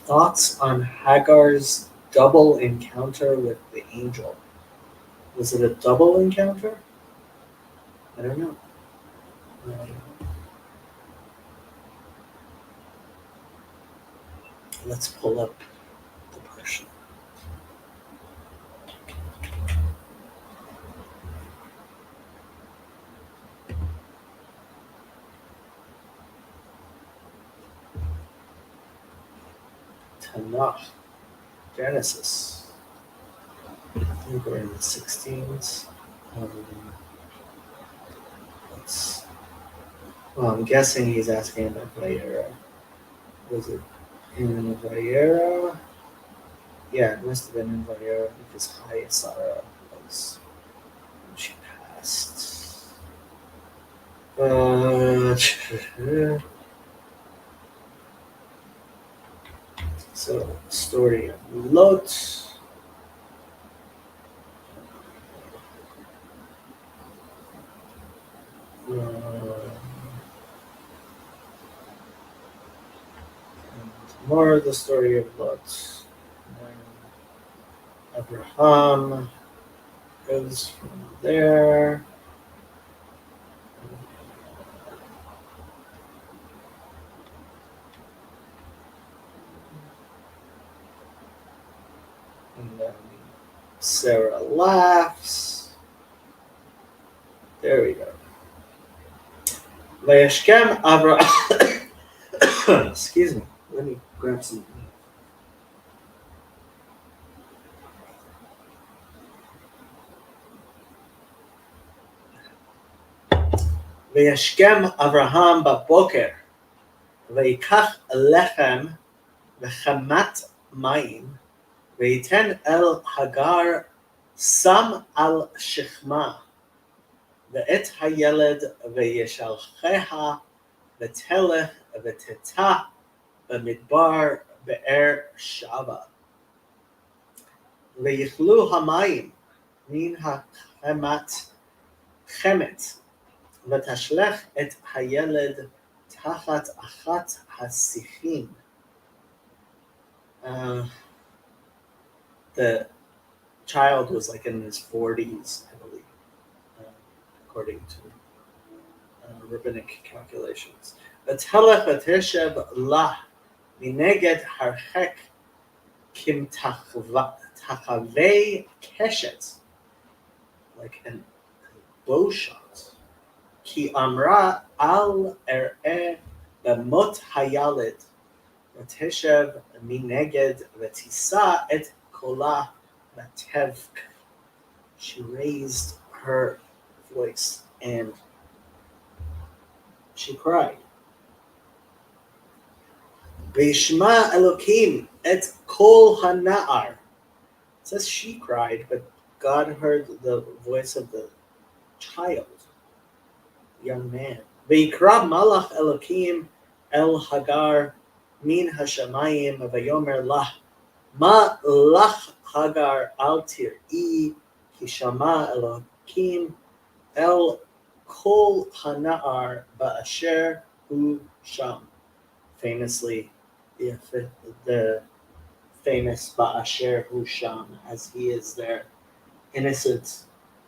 Thoughts on Hagar's double encounter with the angel? Was it a double encounter? I don't know. Let's pull up the person. Tanakh, Genesis. I think we're in the 16s. Um, well, I'm guessing he's asking about Vayera. Was it in Vayera? Yeah, it must have been in Vayera because Chaya Sarah was when she passed. So story of Lot. More of the story of Lot. Abraham goes from there. And then Sarah laughs. There we go. Vayashkem Abraham. Excuse me. Let me grab some. וישכם אברהם בבוקר, ויקח לחם וחמת מים, ויתן אל הגר שם על שכמה, ואת הילד וישלחיה ותלך ותטע במדבר באר שבה. ויכלו המים מן החמת, ותשלח את הילד תחת אחת השיחים. The child was like in his 40s, I believe, according to rabbinic calculations. ותלך ותשב לה מנגד הרחק כמתחווה קשת, like a bow shot. כי אמרה אל אראה במות הילד, ותשב מנגד ותישא את קולה ותבך. She raised her voice and she cried. וישמע אלוקים את קול הנער. It says she cried, but God heard the voice of the child, young man. ויקרא מלאך אלוקים אל הגר מן השמיים ויאמר לה, מה לך הגר אל תראי, כי שמע אלוקים אל קול הנער באשר הוא שם. Famously, the famous Ba'asher Hu Sham, as he is there, innocent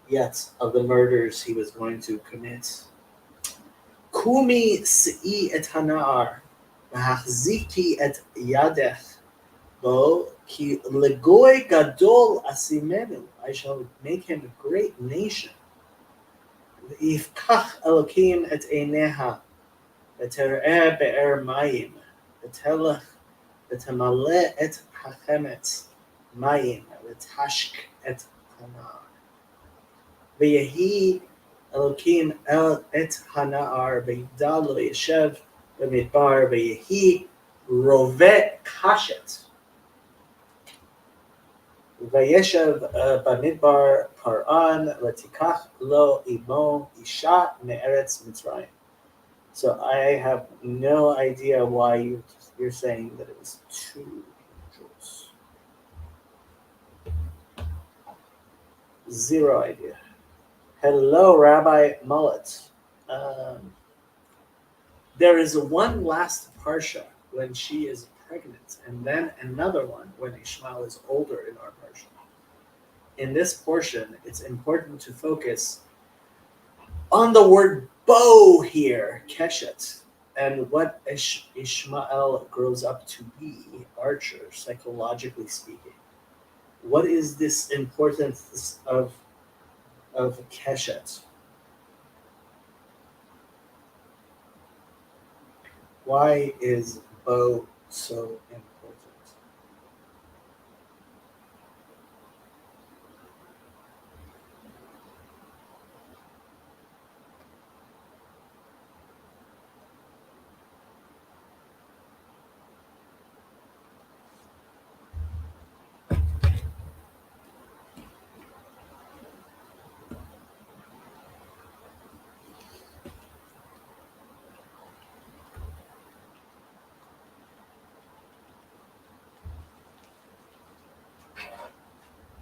yet of the murders he was going to commit. Kumi si'i et hana'ar, v'hachziki et yadech, bo ki legoy gadol asimenu, I shall make him a great nation. V'yifkach Elokim et eineha, ותראה באר מים, ותלך ותמלא את החמת מים, ותשק את הנער. ויהי אלוקים את הנער, ויגדל וישב במדבר, ויהי רובה קשת. וישב במדבר פרען, ותיקח לו עמו אישה מארץ מצרים. So I have no idea why you're saying that it was 2 angels. Zero idea. Hello, Rabbi Mullet. There is one last parsha when she is pregnant, and then another one when Ishmael is older in our parsha. In this portion, it's important to focus on the word bow here, keshet, and what Ishmael grows up to be, archer, psychologically speaking. What is this importance of keshet? Why is bow so important?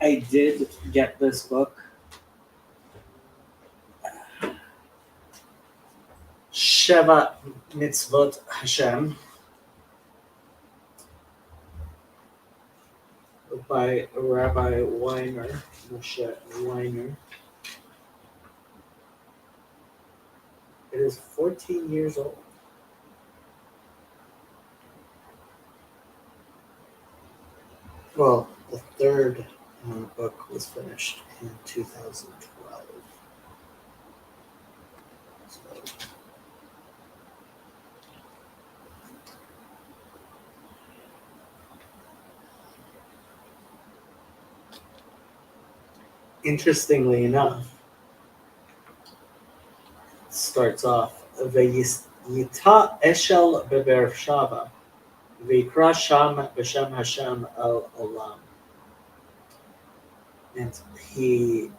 I did get this book. Sheva Mitzvot Hashem by Rabbi Weiner, Moshe Weiner. It is 14 years old. Well, the third book was finished in 2012. So, interestingly enough, it starts off, Vayita Eshel Beber Shava, Vayikra Sham B'Shem Hashem El Olam. And he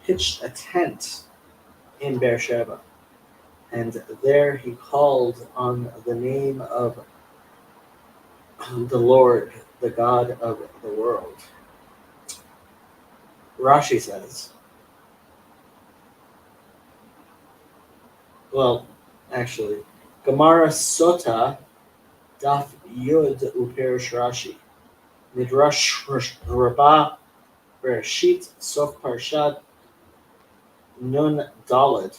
pitched a tent in Beersheba, and there he called on the name of the Lord, the God of the world. Rashi says, well, actually, Gemara Sota Daf Yud Uperish Rashi Midrash Rabbah Bereshit Sof Parshat Nun Daled.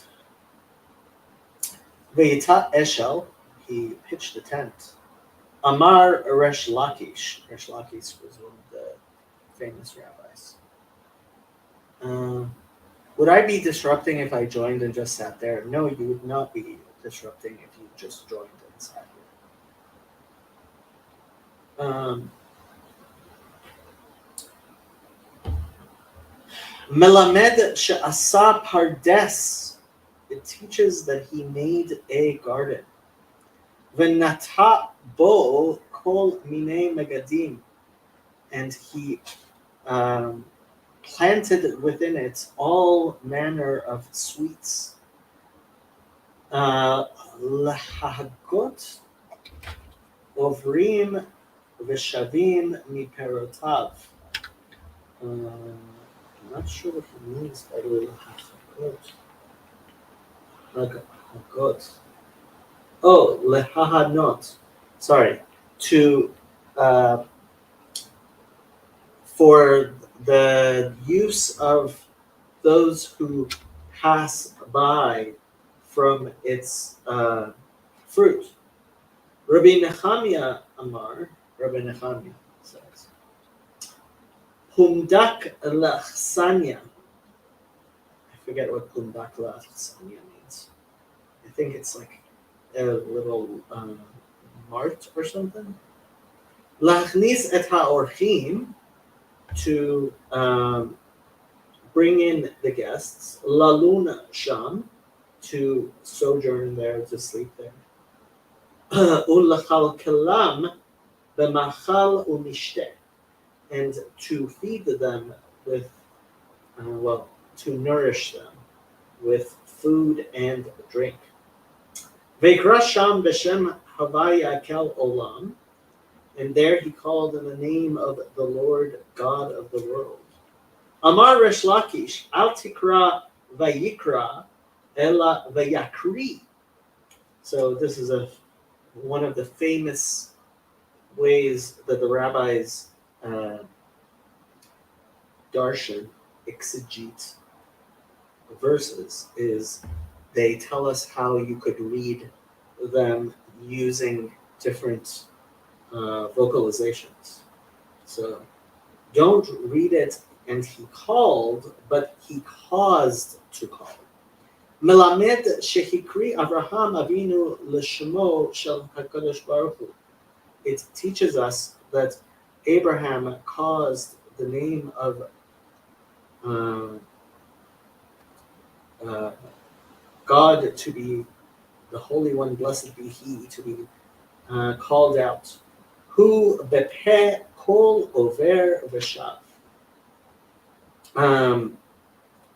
Vayita Eshel, he pitched the tent. Amar Resh Lakish. Resh Lakish was one of the famous rabbis. Would I be disrupting if I joined and just sat there? No, you would not be disrupting if you just joined and sat here. Melamed she'asa pardes. It teaches that he made a garden. V'nata bo kol minei megadim. And he planted within it all manner of sweets. Lahagot ovrim v'shavim miperotav. I'm not sure what he means by the way. Lahagot. Oh, lehahanot. Sorry. To for the use of those who pass by from its fruit. Rabbi Nechemia Amar, Rabbi Nechemia says, Humdak lachsanya. I forget what Humdak lachsanya means. I think it's like a little mart or something. Lachnis et haorchim, to bring in the guests. Laluna sham, to sojourn there, to sleep there. Ulachal kelam b'machal umishteh, and to feed them with, to nourish them with food and drink. Veikra sham b'shem havaya kel olam, and there he called in the name of the Lord God of the world. Amar Resh Lakish, al tikra vayikra ela vayakri. So this is one of the famous ways that the rabbis darshan, exegete verses, is they tell us how you could read them using different vocalizations. So don't read it and he called, but he caused to call. Melamed shehikri Avraham Avinu l'shmo shel HaKadosh Baruch Hu. It teaches us that Abraham caused the name of God to be the Holy One, blessed be He, to be called out. Hu bepeh kol over v'shav.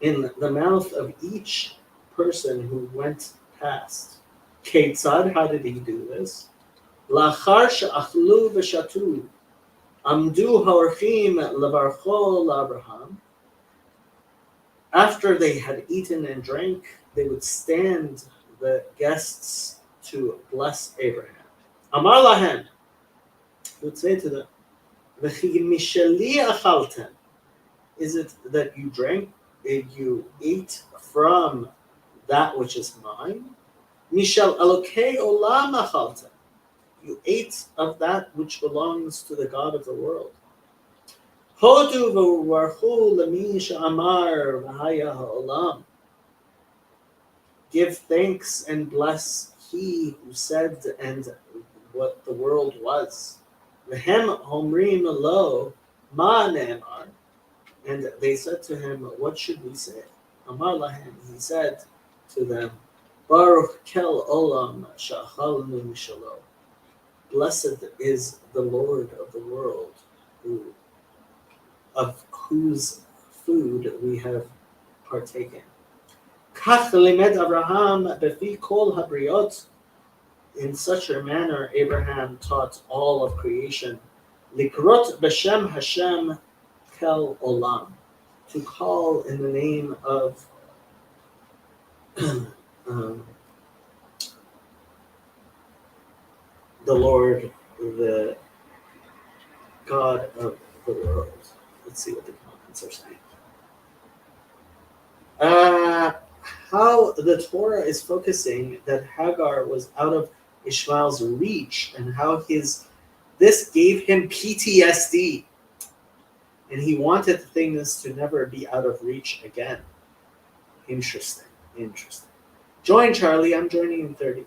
In the mouth of each person who went past. Ketzad, how did he do this? Lachar she'achlu v'shatu. Amdu Haorchim Levarcho Labraham. After they had eaten and drank, they would stand the guests to bless Abraham. Amar lahem, he would say to them, V'chi mishali achaltem. Is it that you drank, you ate from that which is mine? Mishal Elokei olam achaltem. You ate of that which belongs to the God of the world. Hodu v'varchu l'mi she'amar v'haya ha'olam. Give thanks and bless he who said and what the world was. V'hem homrim lo ma ne'emar. And they said to him, what should we say? Amar lahem, he said to them, Baruch kel olam sha'achalnu mishalo. Blessed is the Lord of the world, of whose food we have partaken. Kach limed Abraham befi kol habriot. In such a manner, Abraham taught all of creation. Likrot b'shem Hashem kel olam. To call in the name of the Lord, the God of the world. Let's see what the comments are saying. How the Torah is focusing that Hagar was out of Ishmael's reach, and how this gave him PTSD, and he wanted things to never be out of reach again. Interesting. Join Charlie. I'm joining in 30.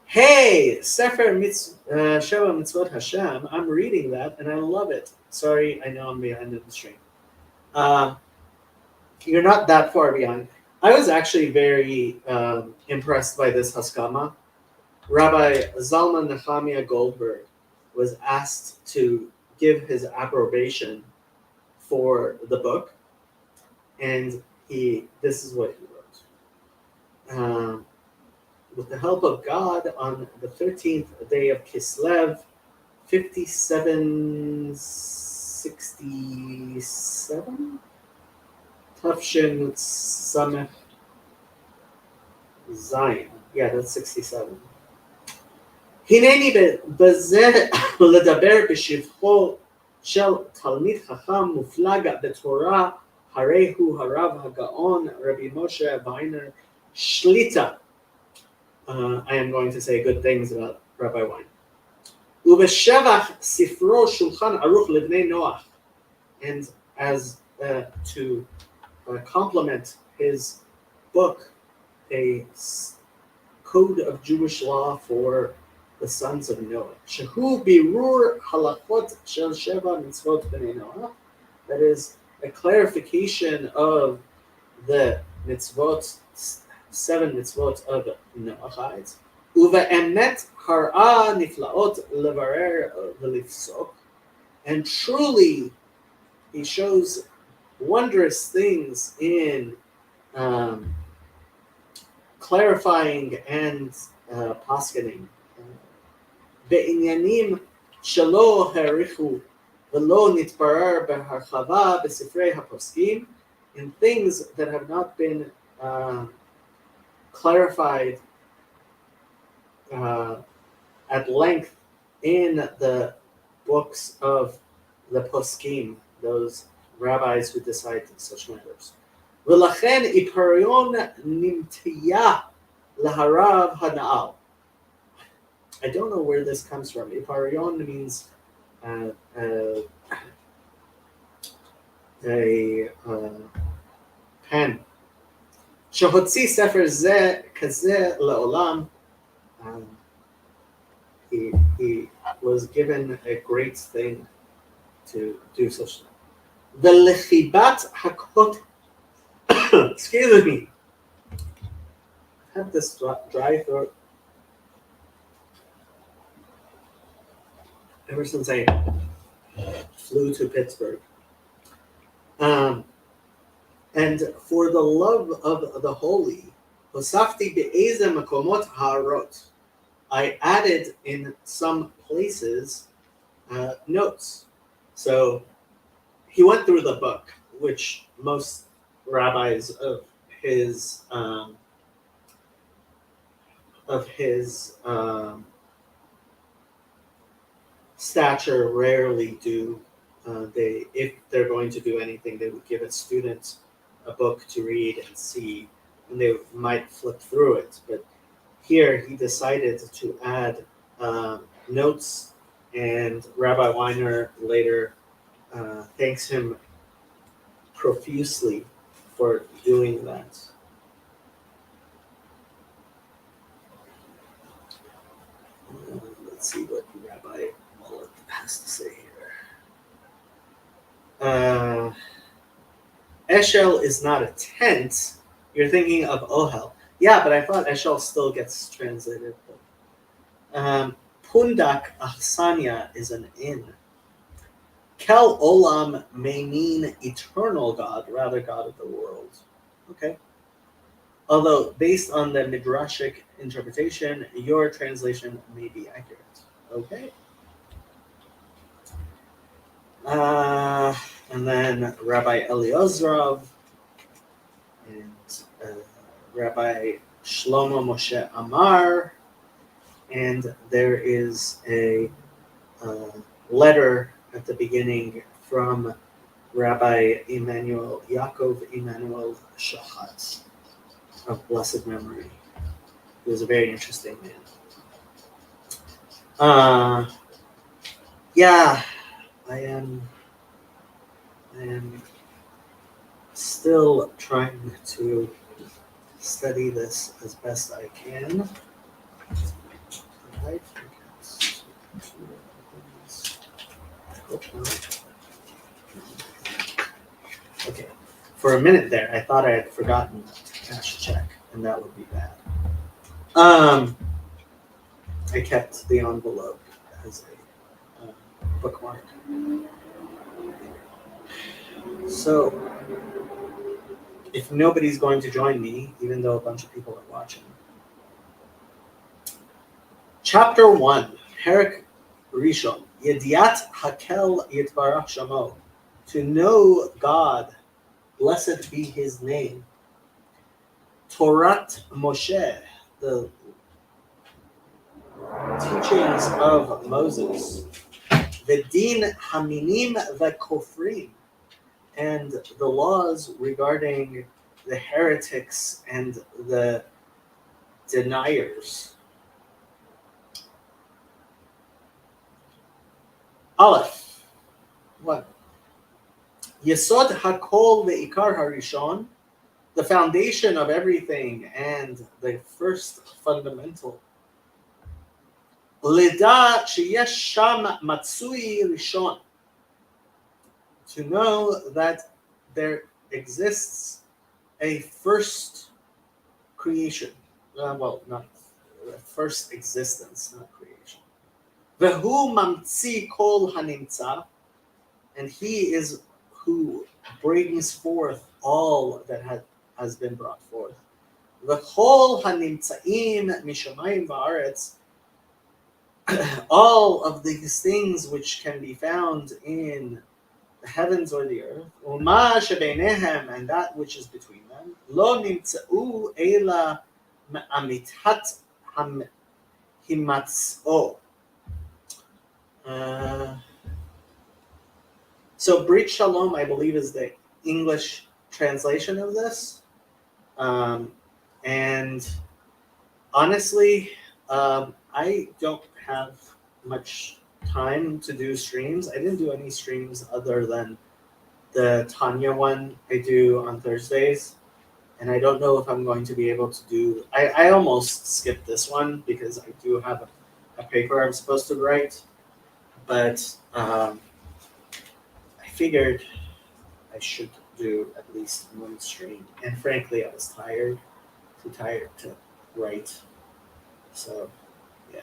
Hey, Sefer Sheva Mitzvot Hashem. I'm reading that and I love it. Sorry, I know I'm behind in the stream. You're not that far behind. I was actually very impressed by this Haskama. Rabbi Zalman Nehemiah Goldberg was asked to give his approbation for the book, and this is what he wrote. With the help of God, on the 13th day of Kislev, 5767, Tafshin Samech Zion. Yeah, that's 67. הנני בזה לדבר בשבחו של תלמיד חכם מופלג בתורה, הרי הוא הרב הגאון רבי משה ויינר שליטה. I am going to say good things about Rabbi Wein. ובשבח ספרו שולחן ערוך לבני נוח. And as to compliment his book, a code of Jewish law for the sons of Noah. Shehu birur halachot shel sheva mitzvot bnei Noah. That is a clarification of the mitzvot, 7 mitzvot of Noachites. Uve'emet hara niflaot levarer v'lifsok. And truly, he shows wondrous things in clarifying and poskening. בעניינים שלא העריכו ולא נתברר בהרחבה בספרי הפוסקים, in things that have not been clarified at length in the books of the poskim, those rabbis who decide such matters. ולכן עיפריון נמתיה להרב הנעל. I don't know where this comes from. Iparion means a pen. Shehotzi sefer ze kazeh leolam. He was given a great thing to do such thing. The lechibat hakot. Excuse me. I have this dry throat ever since I flew to Pittsburgh. And for the love of the holy, hosafti be'eze makomot ha'arot. I added in some places notes. So he went through the book, which most rabbis of his stature rarely do. If they're going to do anything, they would give a student a book to read and see, and they might flip through it. But here he decided to add notes, and Rabbi Weiner later thanks him profusely for doing that. Let's see what Rabbi Mullet has to say here. Eshel is not a tent. You're thinking of Ohel. Yeah, but I thought Eshel still gets translated. Pundak Achsania is an inn. Kel Olam may mean eternal God, rather God of the world. Okay. Although, based on the Midrashic interpretation, your translation may be accurate. Okay. And then Rabbi Eliozrov and Rabbi Shlomo Moshe Amar, and there is a letter at the beginning from Rabbi Yaakov Emanuel Shahat of blessed memory. He was a very interesting man. Yeah, I am still trying to study this as best I can. Right? Okay. For a minute there, I thought I had forgotten to cash a check, and that would be bad. I kept the envelope as a bookmark. So, if nobody's going to join me, even though a bunch of people are watching, Chapter 1, Perak Rishon, Yediat Hakel Yitbarach Shamo, to know God, blessed be His name. Torat Moshe, the teachings of Moses. Vedin Haminim Vekofrim, and the laws regarding the heretics and the deniers. Aleph. What? Yesod Hakol Ve'ikar Harishon, the foundation of everything and the first fundamental. Lida Sheyesh Sham Matsui Rishon, to know that there exists a first creation. Well, not first existence, not creation. Vehu Mamtzi Kol Hanimtza, and He is who brings forth all that has been brought forth. V'chol hanimtzaim mishamayim va'aretz, all of these things which can be found in the heavens or the earth, Uma shebeinehem, and that which is between them, lo nimtza'u ela amitat himatz'o. So Brit Shalom, I believe, is the English translation of this. And honestly, I don't have much time to do streams. I didn't do any streams other than the Tanya one I do on Thursdays. And I don't know if I'm going to be able to do... I almost skipped this one because I do have a paper I'm supposed to write. But I figured I should do at least one stream. And frankly, I was too tired to write. So, yeah.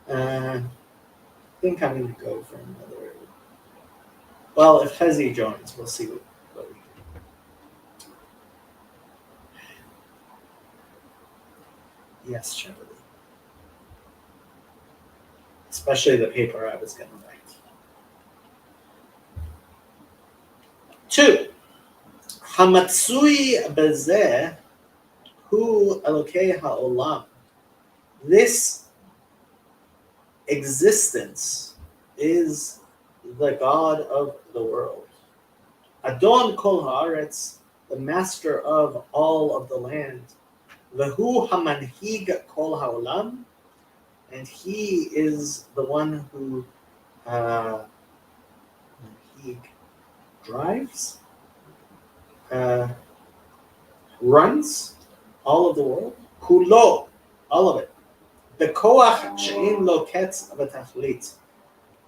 I think I'm going to go for another... Well, if Hezi joins, we'll see what we do. Yes, Charlie. It's especially the paper I was going to write. 2. Hamatsui bezeh hu Elokei ha'olam. This existence is the God of the world. Adon kol haaretz, the master of all of the land. Vehu hamanhig kol ha'olam, and he is the one who he drives, runs all of the world. Kulo, all of it. Bekoach she'in lo ketz v'tachlit,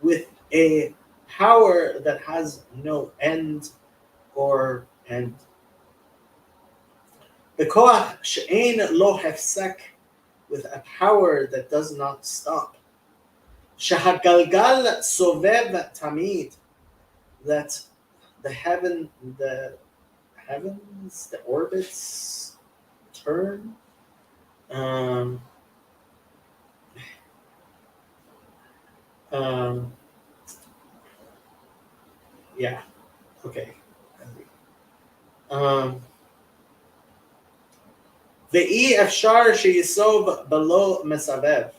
with a power that has no end or end. Bekoach she'in lo hefsek, with a power that does not stop. Shahagalgal sovev tamid, that the heavens, the orbits turn. Yeah, okay. Ve'i efshar sheyisov below mesavev,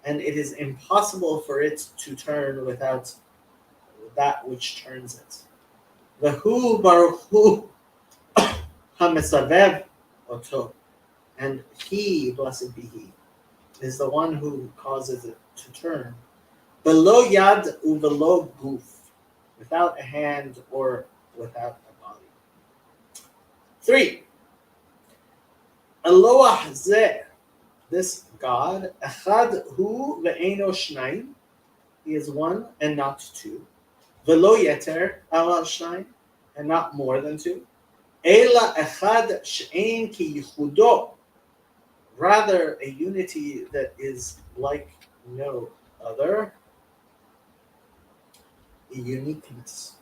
and it is impossible for it to turn without that which turns it. Vehu baruch hu hamesavev oto, and he, blessed be he, is the one who causes it to turn. Below yad uvelo guf, without a hand or without a body. 3. Eloah zeh, this God, echad hu ve'eno shnayim, he is one and not two. Velo yeter ala shnayim, and not more than two. Ela echad she'en ki yichudo, rather a unity that is like no other. A uniqueness.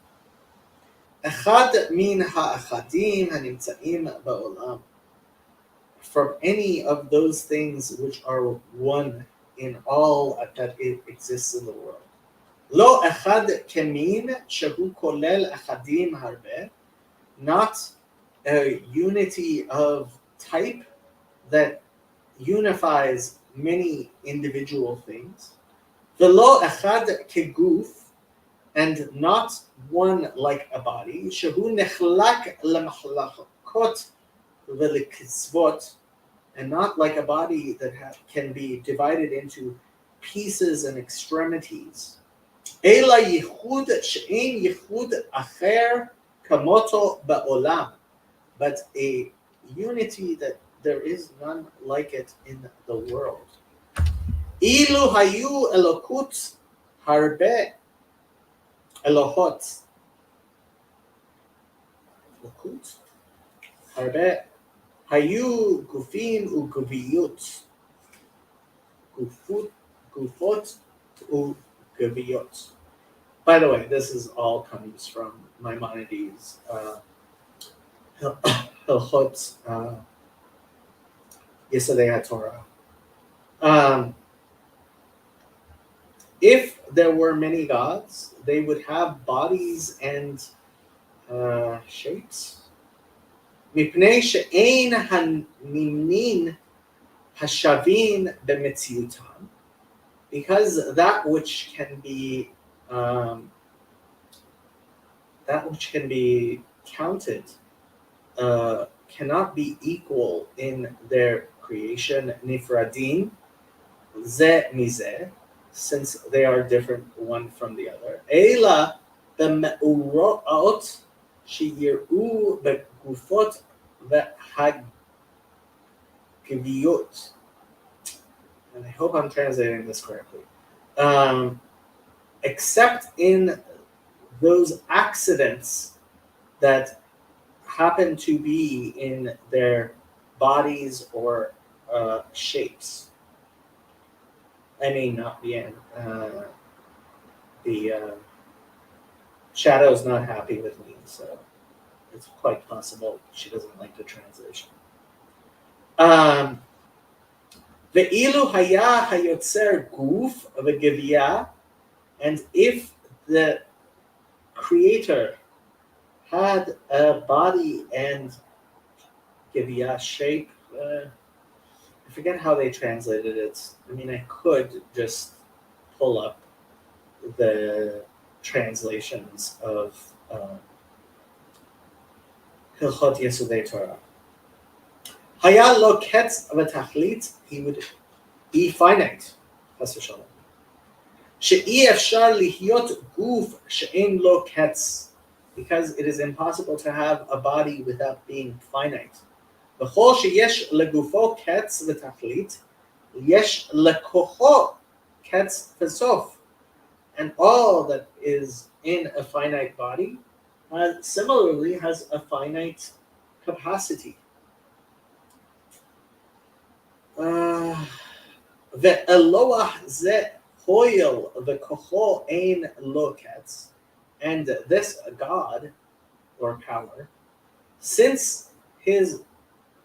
Echad min ha'achadim hanimtzaim ba'olam, from any of those things which are one in all that it exists in the world. Lo echad kemin shehu kolel achadim harbe, not a unity of type that unifies many individual things. Velo echad keguf, and not one like a body. Shehu nechlak lemachlakot velikisvot, and not like a body that can be divided into pieces and extremities. Ela yichud she'en yichud acher kamoto ba'olam, but a unity that there is none like it in the world. Ilu hayu elokut harbe elohot. Elokut harbe hayu gufim uguviyot. Gufot uguviyot. By the way, this is all comes from Maimonides' Hilchot Yesodei HaTorah. If there were many gods, they would have bodies and shapes. Mipnei she'ein hanimnin hashavin b'metziutam, because that which can be counted cannot be equal in their creation. Nifradim ze mizeh, since they are different one from the other. Ela b'me'urot sheyiru begufot ve'hagviyot. And I hope I'm translating this correctly. Except in those accidents that happen to be in their bodies or shapes. I may not be in. The Shadow's not happy with me, so it's quite possible she doesn't like the translation. Ve'ilu haya hayotzer guf v'geviya, and if the creator had a body and geviya shape, I forget how they translated it. I mean, I could just pull up the translations of Hilchot Yesodei Torah. Haya lo ketz v'tachlit, he would be finite. Chas v'shalom. She'i efshar lihyot guf she'en lo ketz, because it is impossible to have a body without being finite. V'chol sheyesh legufo ketz v'tachlit, yesh lekocho ketz v'sof. And all that is in a finite body similarly has a finite capacity. Ve'eloah ze hoil v'kocho ein lo ketz, and this God or power, since his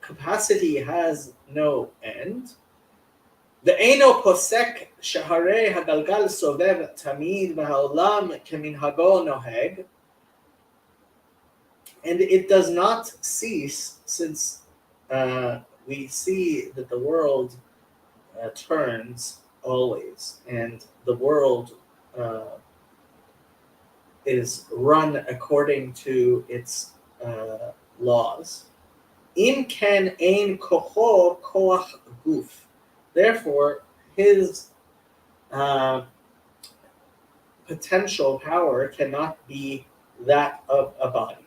capacity has no end, ואינו פוסק שהרי הגלגל סובב תמיד והעולם כמנהגו נוהג, and it does not cease, since we see that the world turns always, and the world is run according to its laws. Im ken ein kocho koach guf. Therefore, his potential power cannot be that of a body.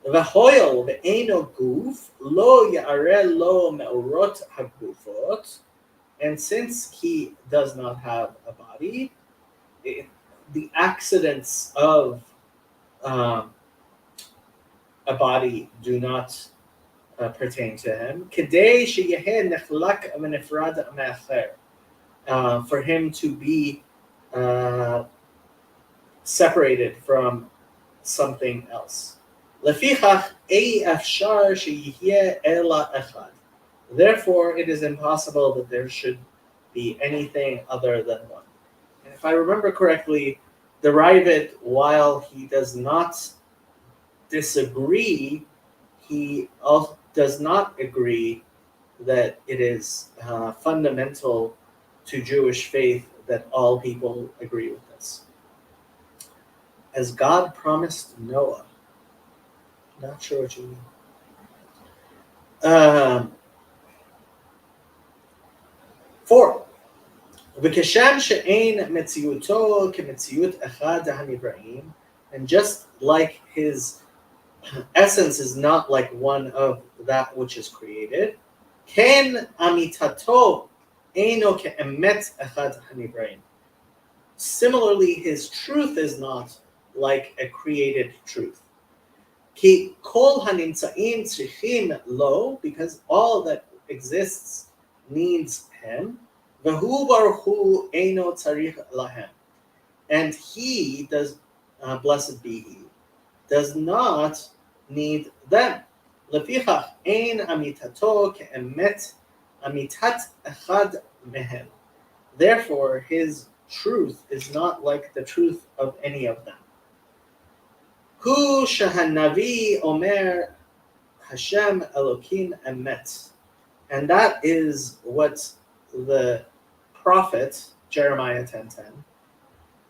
V'hoil ve'eno guf lo ya'areh lo me'orot hagufot, and since he does not have a body, the accidents of a body do not pertain to him. Kedei sheyeh nechlak v'nefrad me'acher, for him to be separated from something else. Lefichach ei afshar sheyeh ela echad. Therefore, it is impossible that there should be anything other than one. And if I remember correctly, the Ravid, while he does not disagree, he also does not agree that it is fundamental to Jewish faith that all people agree with this. As God promised Noah, not sure what you mean. 4. וכשם שאין מציאותו כמציאות אחד הנבראים, and just like his essence is not like one of that which is created, כן אמיתתו אינו כאמת אחד הנבראים. Similarly, his truth is not like a created truth. כי כל הנמצאים צריכים לו, because all that exists needs him, והוא ברוך הוא אינו צריך להם, and he does, blessed be he, does not need them. לפיכך אין אמיתתו כאמת אמיתת אחד מהם. Therefore, his truth is not like the truth of any of them. הוא שהנביא אומר Hashem Elokim emet, and that is what the prophet Jeremiah 10:10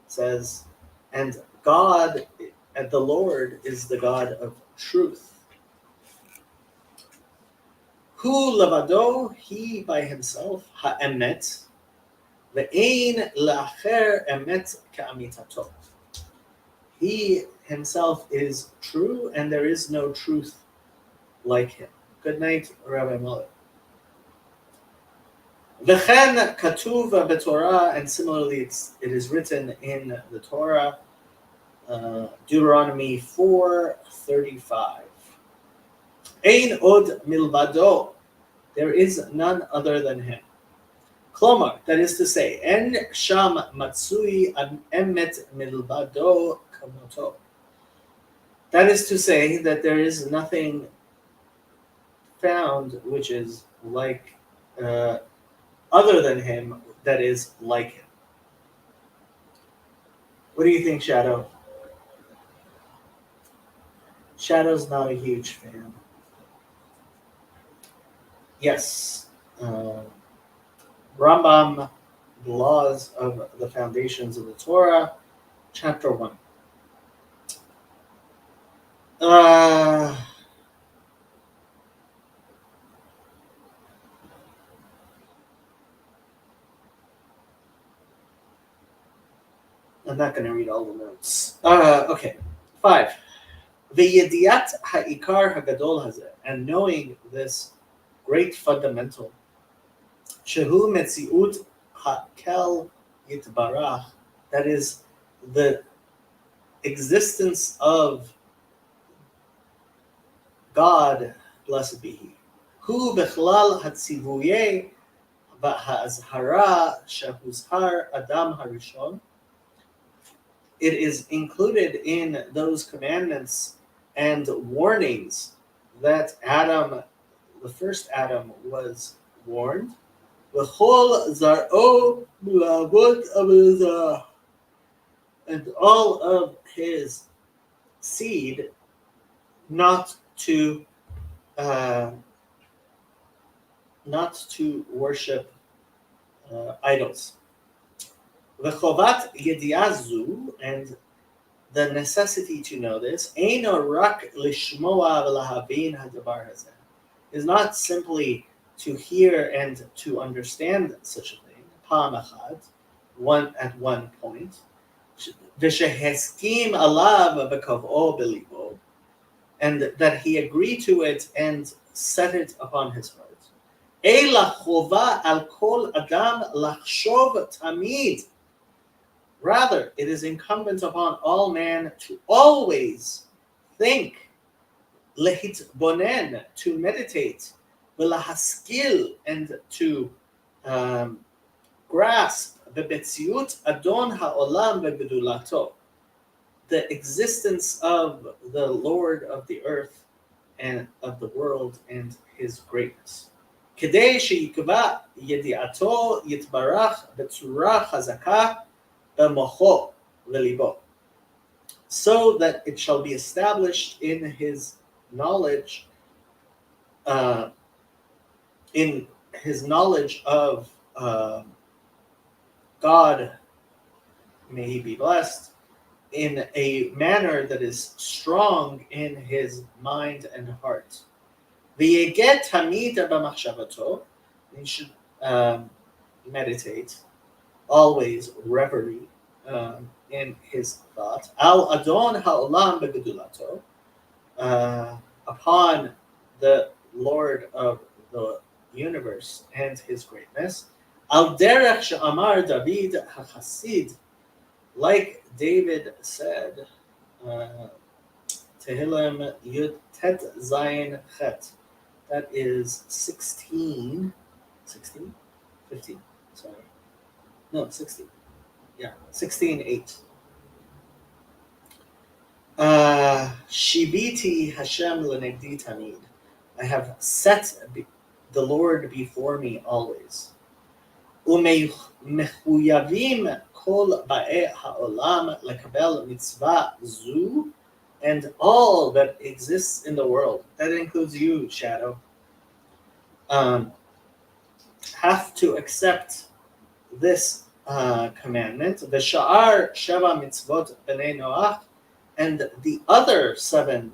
says, and God, and the Lord is the God of truth. Hu levado, he by himself, ha'emet, ve'ein la'acher emet ka'amitato. He himself is true, and there is no truth like him. Good night, Rabbi Muller. V'chen katuv b'Torah, and similarly it is written in the Torah, Deuteronomy 4:35. Ein od milvado, there is none other than him. Klomar, that is to say, en sham matsui emet milvado kamoto. That is to say that there is nothing found which is like other than him that is like him. What do you think, Shadow? Shadow's not a huge fan. Yes. Rambam, the laws of the foundations of the Torah, chapter 1. I'm not going to read all the notes. Okay. 5. V'yediat ha'ikar hagadol hazeh, and knowing this great fundamental, shehu metziut ha'kel yitbarach, that is the existence of God, blessed be He. Hu bechlal hatzivuye v'ha'azhara shehuzhar Adam harishon. It is included in those commandments and warnings that Adam, the first Adam, was warned. V'chol zar'o m'lavot avizah, and all of his seed not to worship idols. V'chovat yediazu, and the necessity to know this, eino rak lishmoa v'lahavin hadavar hazeh, is not simply to hear and to understand such a thing, pam achad, at one point, v'sheheskim alav v'kav'o belibo, and that he agreed to it and set it upon his heart. Ela chova al kol adam lachshov tamid. Rather, it is incumbent upon all man to always think, lehitbonen, to meditate, v'lahaskil, and to grasp, bebetziut adon ha'olam v'gedulato, the existence of the Lord of the earth and of the world and his greatness. Kedei sheyikva yediato yitbarach betzura chazaka b'mocho v'libo, so that it shall be established in his knowledge, of God, may he be blessed, in a manner that is strong in his mind and heart. V'yeget tamid b'machshavato, he should meditate, always reverie in his thought. Al adon ha'olam b'gedulato, upon the Lord of the universe and his greatness. Al derech she'amar David ha'chasid, like David said, Tehillim Yud Tet Zayin Chet, that is 16, 15, sorry. No, 16. Yeah, 16:8. Shibiti Hashem lenegdi tamid. I have set the Lord before me always. Umechuyavim kol ba'e ha'olam lekabel mitzvah zu, and all that exists in the world, that includes you, Shadow, have to accept this commandment, v'sha'ar sheva mitzvot b'nei Noach, and the other 7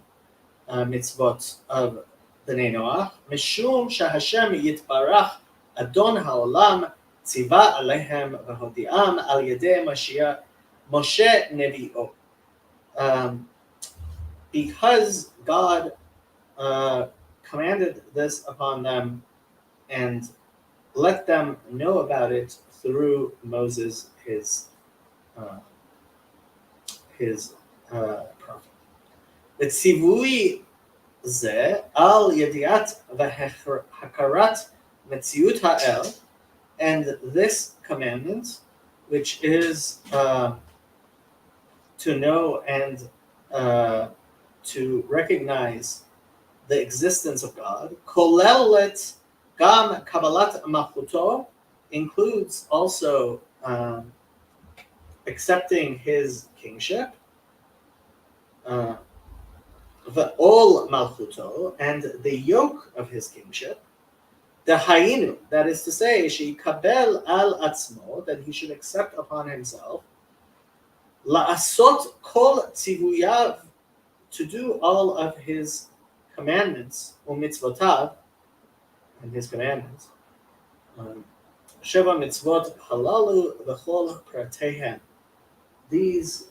mitzvot of b'nei Noach, mishum shahashem yitbarach adon ha'olam tziva alehem v'hodi'am al yedei Moshe nevi'o. Because God commanded this upon them and let them know about it through Moses, his prophet. V'tzivui ze al yediat v'hakarat metziut ha'el, and this commandment, which is to know and to recognize the existence of God, kolelet gam kabbalat malchuto, includes also accepting his kingship, Ve'ol Malchuto, and the yoke of his kingship, the Hayinu, that is to say, Sheikabel al Atzmo, that he should accept upon himself, La'asot kol tzivuyav, to do all of his commandments, u'mitzvotav, and his commandments, Sheva mitzvot halalu v'chol prateihem. These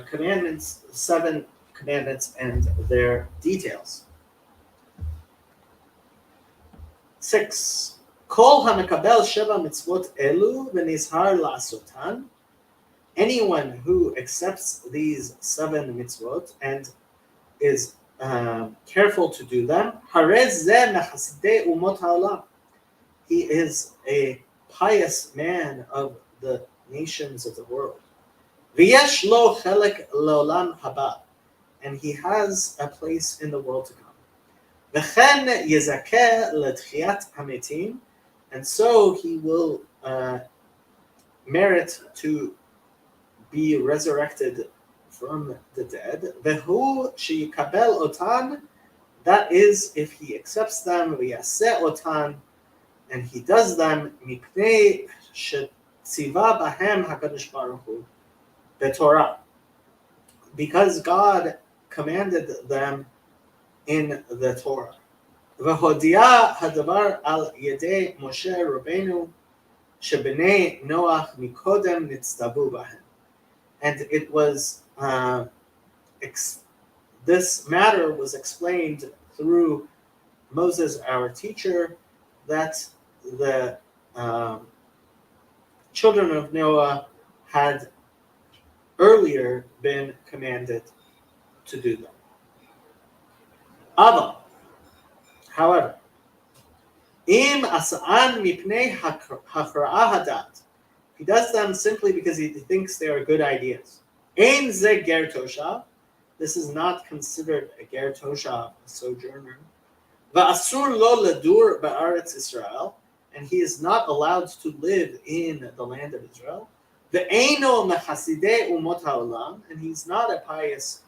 commandments, 7 commandments and their details. 6. Kol hamekabel sheva mitzvot elu v'nizhar la'asotan. Anyone who accepts these 7 mitzvot and is careful to do them, harez zeh mechasidei umot ha'olam. He is a pious man of the nations of the world. V'yesh lo chelek le'olam haba, and he has a place in the world to come. V'chen yezakeh letchiyat hametim, and so he will merit to be resurrected from the dead. V'hu sheyikabel otan, that is, if he accepts them, v'yaseh otan, and he does them, mipnei shetziva bahem hakadosh baruch hu b'torah, because God commanded them in the Torah. V'hodia hadavar al yedei Moshe Rabbeinu shebnei Noach mikodem nitztavu bahem. And it was this matter was explained through Moses, our teacher, that the children of Noah had earlier been commanded to do them. However, im asa'an mipnei hachra'ah hadat, he does them simply because he thinks they are good ideas. Ein ze ger toshav, this is not considered a ger toshav, a sojourner. Va'asur lo ledur ba'aretz Israel, and he is not allowed to live in the land of Israel. Ve'eino mechasidei umot ha'olam, and he's not a pious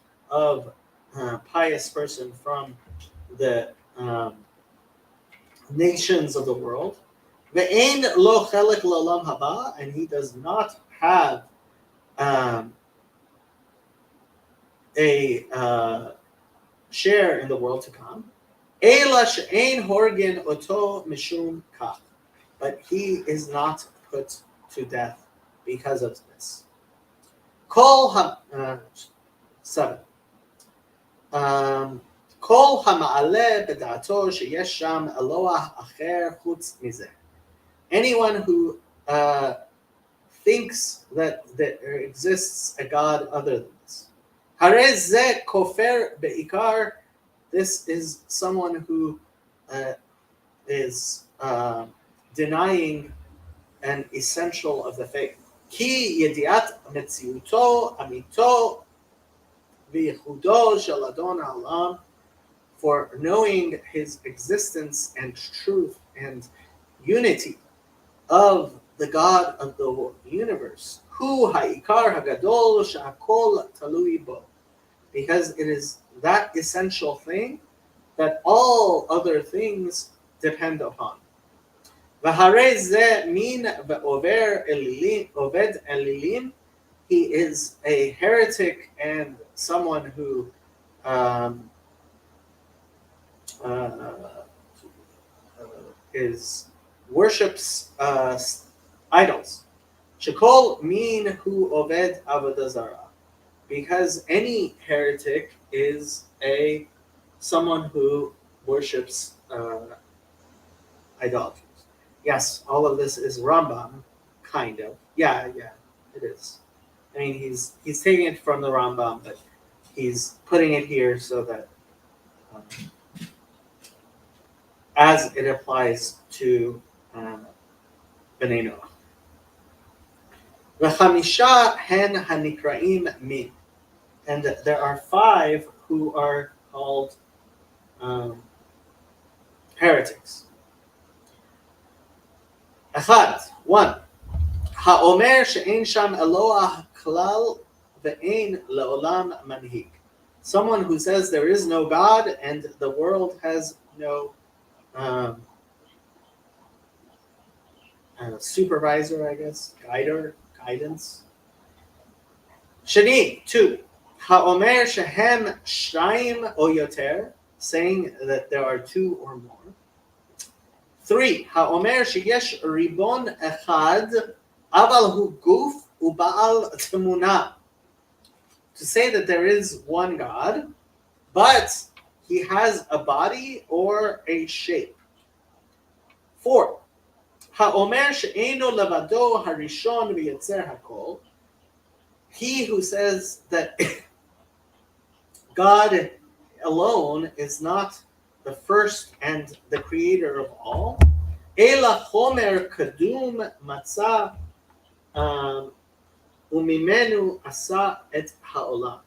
person from the nations of the world. Ve'ein lo chelek le'olam haba, and he does not have a share in the world to come. Ela she'ein horgin oto mishum kach, but he is not put to death because of this. Kol 7. Kol hama'aleh b'da'ato sheyesh sham Eloah acher chutz mizeh. Anyone who thinks that there exists a God other than this. Harez zeh kofer be'ikar. This is someone who is denying an essential of the faith. Ki yediat metziuto amito v'yichudo shel Adon ha'olam, for knowing his existence and truth and unity of the God of the universe. Hu ha'ikar hagadol she'akol talui bo, because it is that essential thing that all other things depend upon. V'harei zeh min ve'over oved elilim, he is a heretic and someone who worships idols. Shekol min hu oved avodah zarah, because any heretic is someone who worships idolaters. Yes, all of this is Rambam, kind of. Yeah, it is. I mean, he's taking it from the Rambam, but he's putting it here so that as it applies to Bnei Noach. V'chamisha hen hanikraim min, and there are 5 who are called heretics. אחד, one. האומר שאין שם אלוה כלל ואין לעולם מנהיג. Someone who says there is no God and the world has no supervisor, I guess, guidance. שני, two. האומר שהם שניים או יותר, saying that there are two or more. Three, האומר שיש ריבון אחד, אבל הוא גוף ובעל תמונה. To say that there is one God, but he has a body or a shape. Four, האומר שאינו לבדו הראשון ויצר הכל, he who says that God alone is not the first and the creator of all, אלא חומר קדום מצא וממנו עשה את העולם.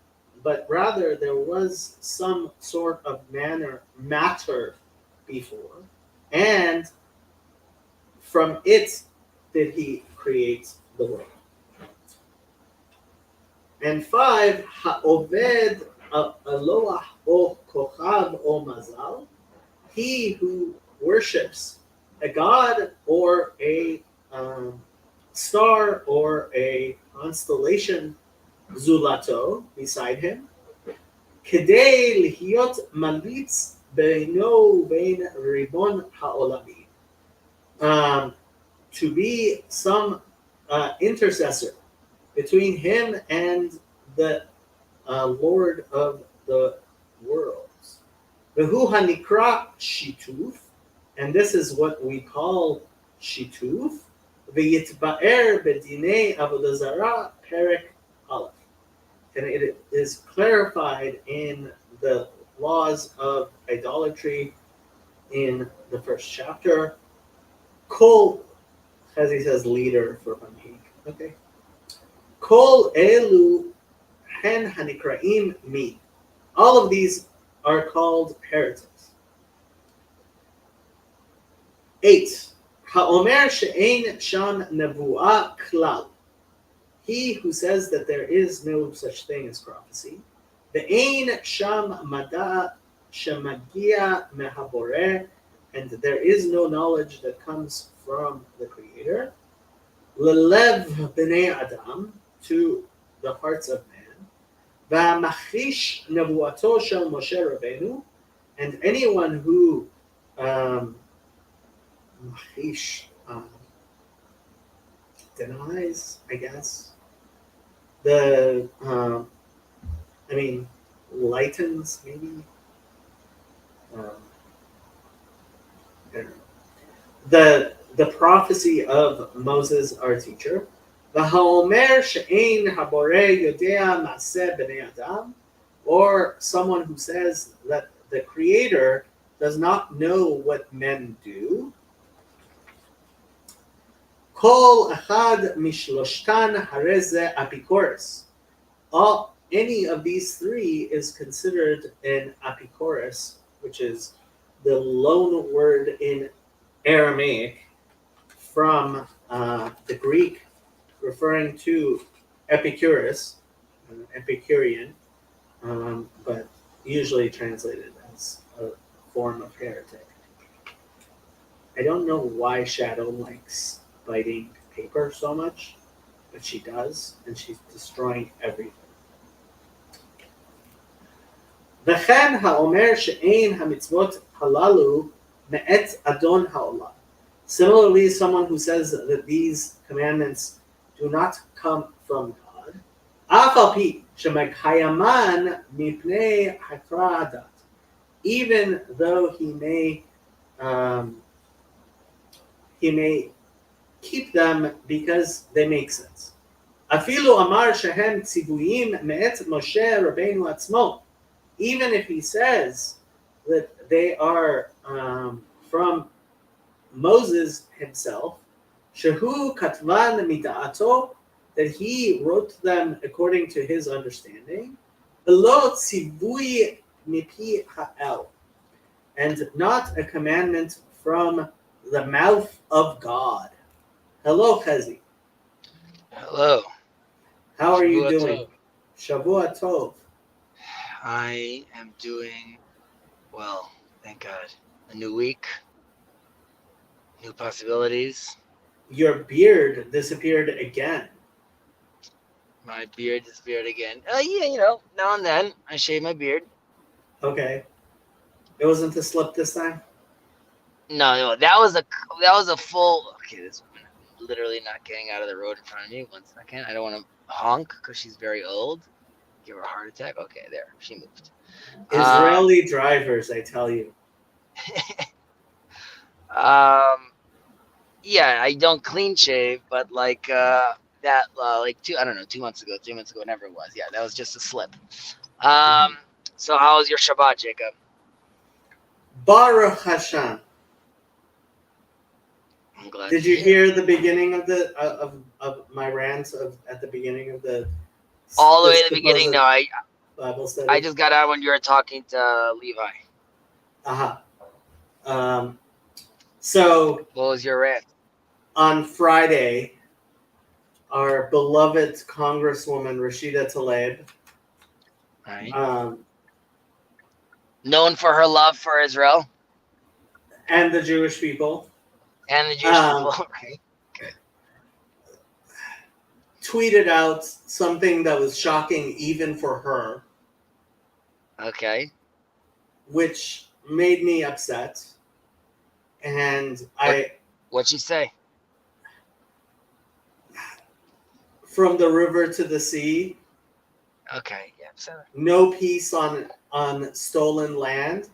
But rather there was some sort of matter before, and from it did he create the world. And five, ha'oved aloah o kochav o mazal, he who worships a god or a star or a constellation zulato beside him, kedei lihyot malitz beino bein ribon ha'olami, to be some intercessor between him and the Lord of the worlds. Vehu hanikra shituf, and this is what we call shituf. V'yitba'er bedinei avodah zarah perek aleph, and it is clarified in the laws of idolatry in the first chapter. Kol, as he says, leader for manhig. Okay. Kol elu hen hanikraim mi. All of these are called heretics. 8. Ha'omer she'ein sham nevuah klal. He who says that there is no such thing as prophecy. Ve'ein sham mada shemagia mehaboreh, and there is no knowledge that comes from the Creator. Lelev b'nei adam, to the hearts of man. Va'machish nevuato shel Moshe Rabbeinu, and anyone who denies, I guess, the lightens maybe. I don't know. The prophecy of Moses, our teacher, V'ha'omer she'ein haboreh yodea ma'aseh b'nei adam, or someone who says that the Creator does not know what men do. Kol echad mishloshtan hareze apikoros. Any of these three is considered an apikoros, which is the loan word in Aramaic from the Greek, referring to Epicurus, Epicurean, but usually translated as a form of heretic. I don't know why Shadow likes biting paper so much, but she does, and she's destroying everything. וכן האומר שאין המצוות הללו מאת אדון העולם. Similarly, someone who says that these commandments do not come from God, אף על פי שמקיימן מפני הכרע הדת, even though he may keep them because they make sense. אפילו אמר שהם ציוויים מאת משה רבינו עצמו, even if he says that they are from Moses himself, shehu katvan mida'ato, that he wrote them according to his understanding, lo tzivui mipi ha'el, and not a commandment from the mouth of God. Hello, Chazi. Hello. How are you Shavua doing? tov. Shavua Tov. I am doing well, thank God. A new week, new possibilities. Your beard disappeared again. My beard disappeared again. Yeah, now and then I shave my beard. Okay. It wasn't a slip this time? No, that was a full. Okay, this woman literally not getting out of the road in front of me. 1 second. I don't want to honk because she's very old. Give her a heart attack. Okay, there, she moved. Israeli drivers, I tell you. Yeah, I don't clean shave, but like that, like 2 months ago, 3 months ago, whenever it was. Yeah, that was just a slip. So how was your Shabbat, Jacob? Baruch Hashem. I'm glad Did to you hear. hear the beginning of the of my rant at the beginning of the All the way this to the beginning? supposed No, Bible study? I just got out when you were talking to Levi. So What was your rant? on Friday, our beloved Congresswoman Rashida Tlaib, Right. Known for her love for Israel and the Jewish people, and the Jewish people, right? tweeted out something that was shocking even for her, Okay. which made me upset. And What'd she say? from the river to the sea, Okay, yeah. So, no peace on stolen land.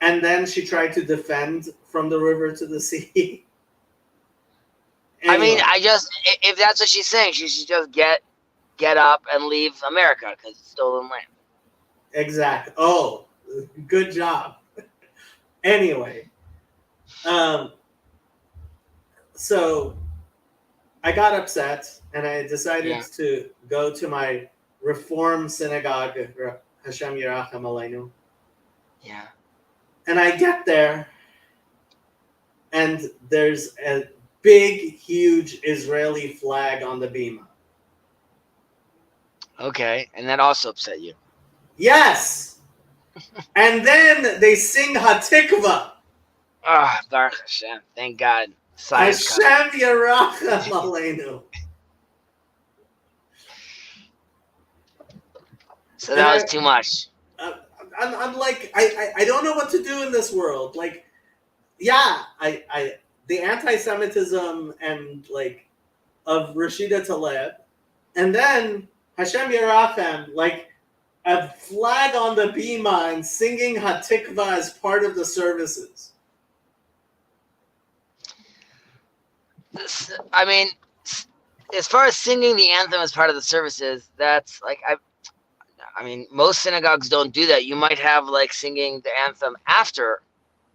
And then she tried to defend from the river to the sea. Anyway, I mean, if that's what she's saying, she should just get up and leave America because it's stolen land. exactly. Oh, good job. Anyway, so I got upset and I decided to go to my Reform synagogue, Hashem Yerachem Aleinu. Yeah. And I get there, and there's a big, huge Israeli flag on the bima. Okay, and that also upset you. Yes! And then they sing Hatikva. Ah, Baruch Hashem. Thank God. Hashem Yerachem Aleinu. So that was too much. I'm like, I don't know what to do in this world. Like, yeah, the anti-Semitism and like of Rashida Tlaib, and then Hashem Yerachem, like a flag on the bima and singing Hatikva as part of the services. I mean, as far as singing the anthem as part of the services, that's like I mean, most synagogues don't do that. You might have like singing the anthem after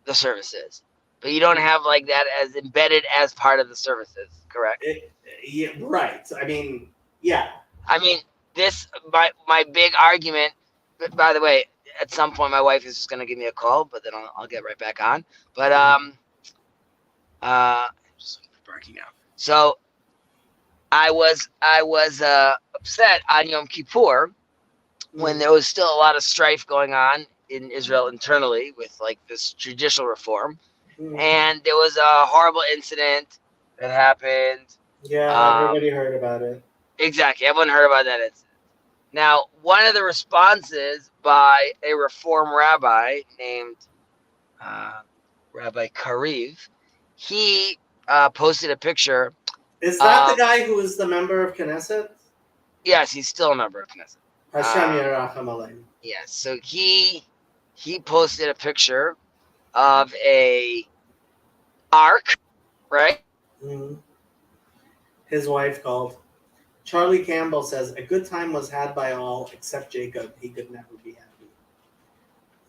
the services, but you don't have like that as embedded as part of the services, correct? Yeah, right. I mean, yeah. I mean, my big argument. By the way, at some point my wife is just gonna give me a call, but then I'll get right back on. But just barking out. So I was upset on Yom Kippur when there was still a lot of strife going on in Israel internally with like this judicial reform, and there was a horrible incident that happened. Yeah, everybody heard about it. Exactly, everyone heard about that incident. Now, one of the responses by a reform rabbi named Rabbi Kariv, he posted a picture. Is that the guy who was the member of Knesset? Yes, he's still a member of Knesset. Hashem Yerachem Aleinu. Yes, so he posted a picture of a ark, right? Mm-hmm. His wife called. Charlie Campbell says, a good time was had by all except Jacob. He could never be happy.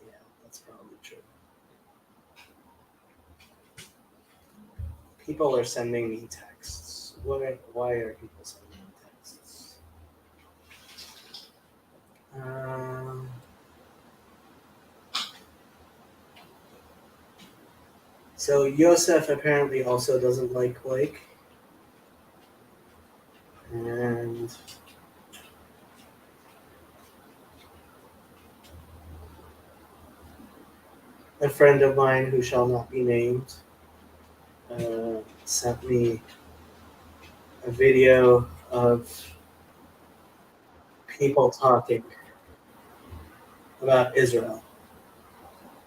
Yeah, that's probably true. People are sending me texts. Why are people sending me texts? So Yosef apparently also doesn't like Blake. And a friend of mine who shall not be named sent me a video of people talking about Israel.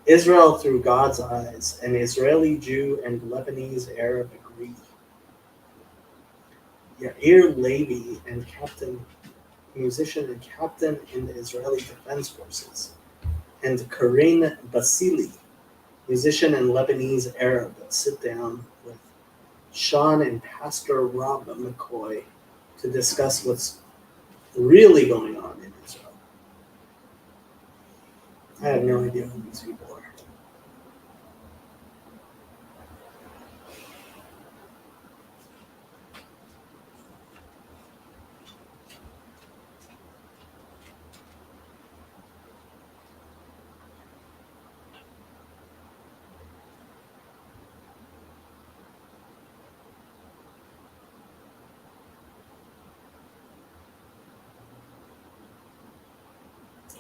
Israel through God's eyes, an Israeli Jew and Lebanese Arab agree. Yair Levy, and musician and captain in the Israeli Defense Forces, and Karin Basili, musician and Lebanese Arab, sit down with Sean and Pastor Rob McCoy to discuss what's really going on in Israel. I have no idea who these people are.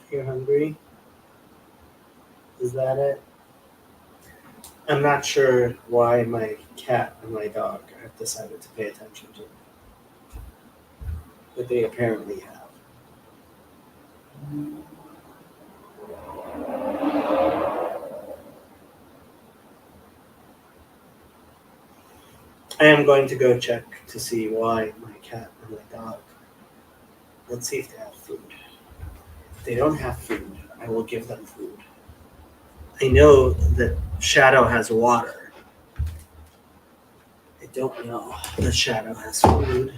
You're hungry? Is that it? I'm not sure why my cat and my dog have decided to pay attention to me, but they apparently have. I am going to go check to see why my cat and my dog. Let's see if they have food. If they don't have food, I will give them food. I know that Shadow has water. I don't know that Shadow has food.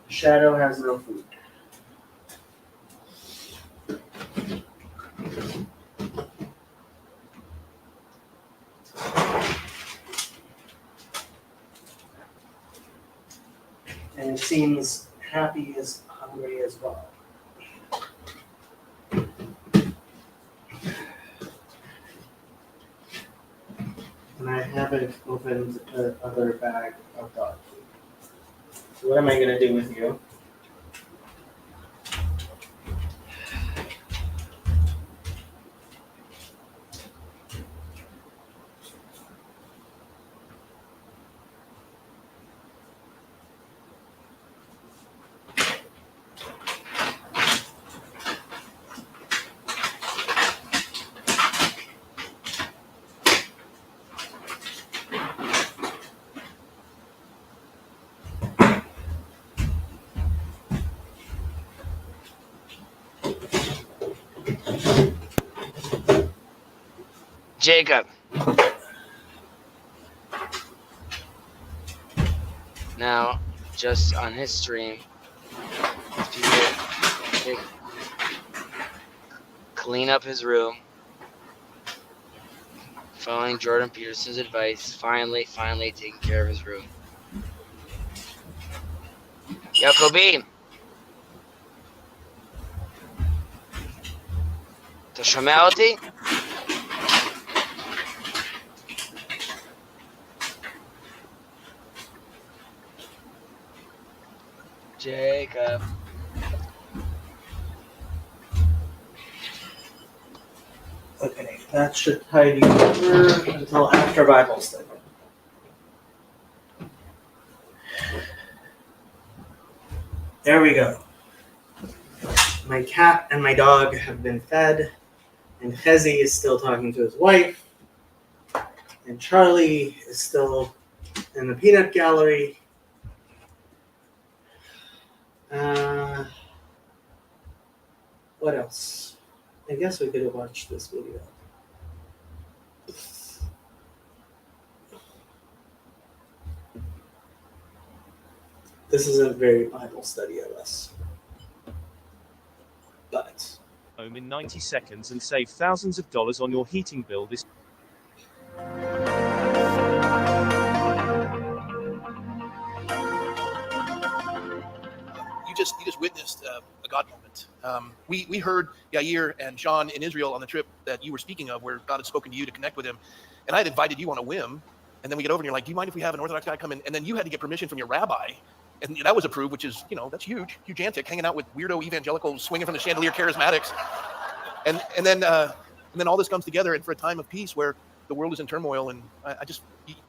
Shadow has no food. And it seems Happy is hungry as well. And I haven't opened the other bag of dog food. So what am I going to do with you? Jacob. Now, just on his stream, people clean up his room, following Jordan Peterson's advice, finally taking care of his room. Jacobi, אתה שומע אותי? Jacob. Okay, that should tide you over until after Bible study. There we go. My cat and my dog have been fed, and Chezi is still talking to his wife, and Charlie is still in the peanut gallery. What else? I guess we could have watched this video. This isn't very Bible study of us. But home in 90 seconds and save thousands of dollars on your heating bill this You just witnessed a God moment. We heard Yair and Sean in Israel on the trip that you were speaking of, where God had spoken to you to connect with him, and I had invited you on a whim. And then we get over and you're like, do you mind if we have an Orthodox guy come in? And then you had to get permission from your rabbi. And that was approved, which is, that's huge, gigantic, hanging out with weirdo evangelicals swinging from the chandelier charismatics. And then all this comes together, and for a time of peace where the world is in turmoil. And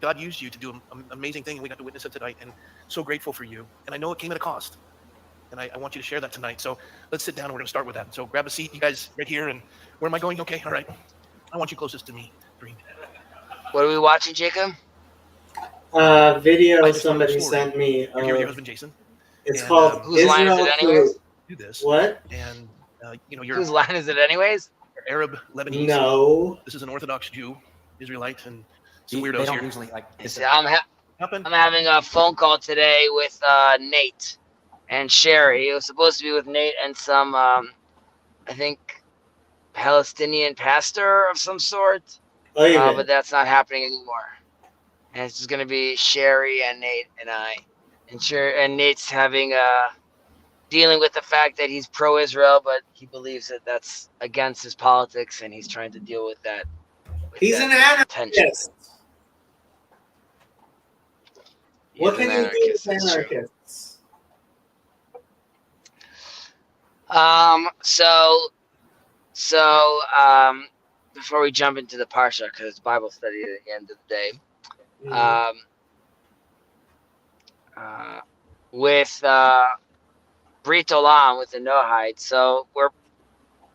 God used you to do an amazing thing, and we got to witness it tonight. And so grateful for you. And I know it came at a cost. And I want you to share that tonight. So let's sit down and we're going to start with that. So grab a seat, you guys, right here. And where am I going? Okay, all right. I want you closest to me. Green. What are we watching, Jacob? Video I just somebody wanted a story. sent me. You're here with your husband, Jason. It's And, called Whose line is Israel it anyways? Through- Do this. What? And, you're Whose line is it anyways? Arab, Lebanese. No. This is an Orthodox Jew, Israelite, and some They weirdos don't here. usually like. I'm having a phone call today with Nate and Sherry. It was supposed to be with Nate and some, I think, Palestinian pastor of some sort. But that's not happening anymore. And it's just going to be Sherry and Nate and I. And Nate's having dealing with the fact that he's pro-Israel, but he believes that that's against his politics, and he's trying to deal with that. He's an tension. anarchist. What He's can an you do with anarchist, that's true. anarchists? Before we jump into the Parsha, because it's Bible study at the end of the day, with Brit Olam, with the Noahide. So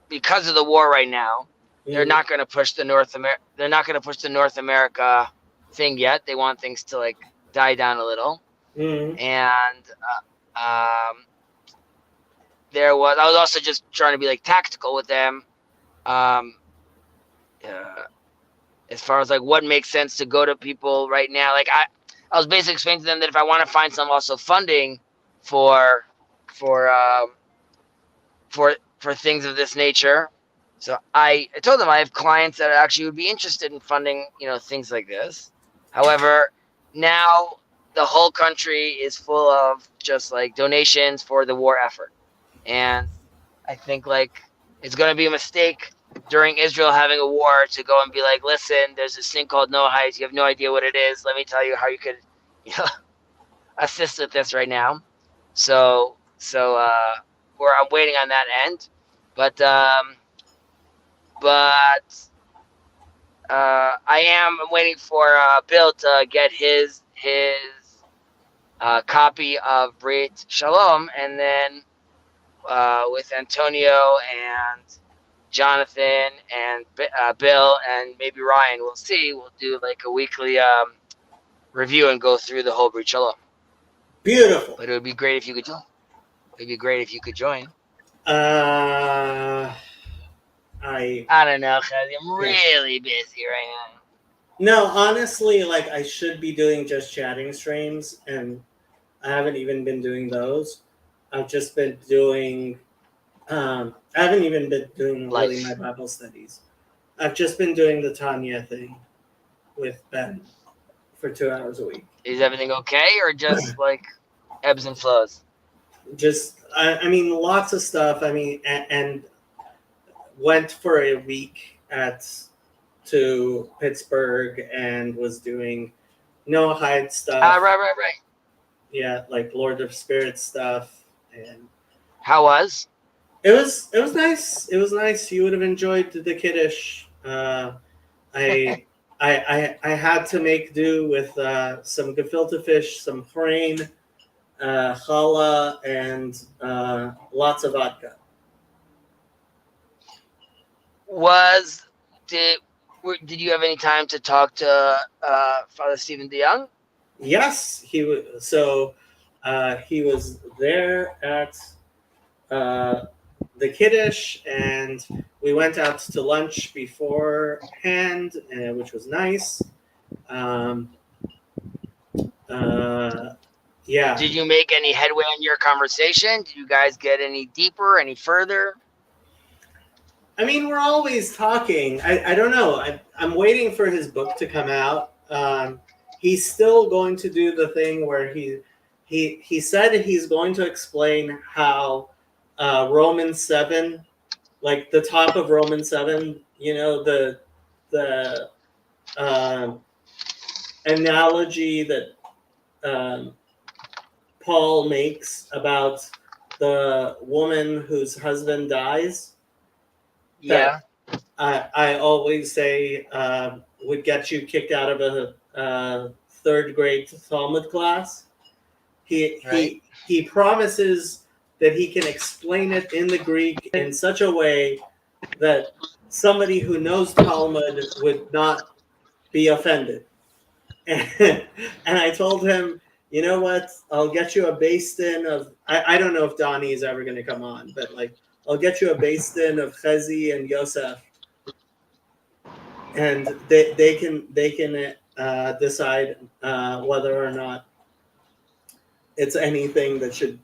because of the war right now, they're not going to push the North America thing yet. They want things to die down a little. And I was also just trying to be tactical with them. As far as what makes sense to go to people right now, I was basically explaining to them that if I want to find some also funding for things of this nature, so I told them I have clients that actually would be interested in funding things like this. However, now the whole country is full of just donations for the war effort, and I think it's going to be a mistake during Israel having a war to go and be listen, there's this thing called Noahide. You have no idea what it is. Let me tell you how you could assist with this right now. So I'm waiting on that end, but I am waiting for Bill to get his copy of Brit Shalom, and then with Antonio and Jonathan and Bill and maybe Ryan, we'll see. We'll do a weekly review and go through the whole Brit Shalom. Beautiful. But it would be great if you could join. It'd be great if you could join. I don't know, Chazi. I'm really busy right now. No, honestly, I should be doing just chatting streams, and I haven't even been doing those. I've just been doing. I haven't even been doing really my Bible studies. I've just been doing the Tanya thing with Ben for 2 hours a week. Is everything okay, or just ebbs and flows? Just, I mean, lots of stuff. I mean, and went for a week to Pittsburgh and was doing Noahide stuff. Right. Yeah, Lord of Spirits stuff. And how was? It was nice. It was nice. You would have enjoyed the Kiddush. I had to make do with some gefilte fish, some hrein, challah, and lots of vodka. Did you have any time to talk to Father Stephen DeYoung? Yes, he was. So he was there at the Kiddush, and we went out to lunch beforehand, which was nice. Yeah. Did you make any headway in your conversation? Did you guys get any deeper, any further? I mean, we're always talking. I don't know. I'm waiting for his book to come out. He's still going to do the thing where he said he's going to explain how Romans 7, like the top of Romans 7, you know, the analogy that Paul makes about the woman whose husband dies. Yeah. I always say would get you kicked out of a third grade Talmud class. Right. He promises that he can explain it in the Greek in such a way that somebody who knows Talmud would not be offended. And I told him, you know what? I'll get you a bastin of. I don't know if Donnie is ever going to come on, but like I'll get you a bastin of Chezi and Yosef, and they can decide whether or not it's anything that should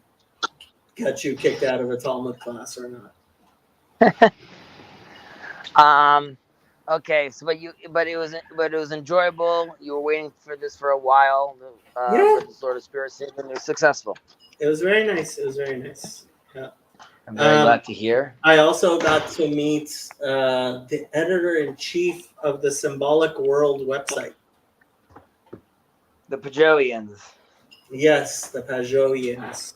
get you kicked out of a Talmud class or not. Okay. So, but it was enjoyable. You were waiting for this for a while. Yeah. For the Lord of Spirit statement, it was successful. It was very nice. It was very nice. Yeah. I'm very glad to hear. I also got to meet the editor-in-chief of the Symbolic World website. The Pajoians. Yes, the Pajoians.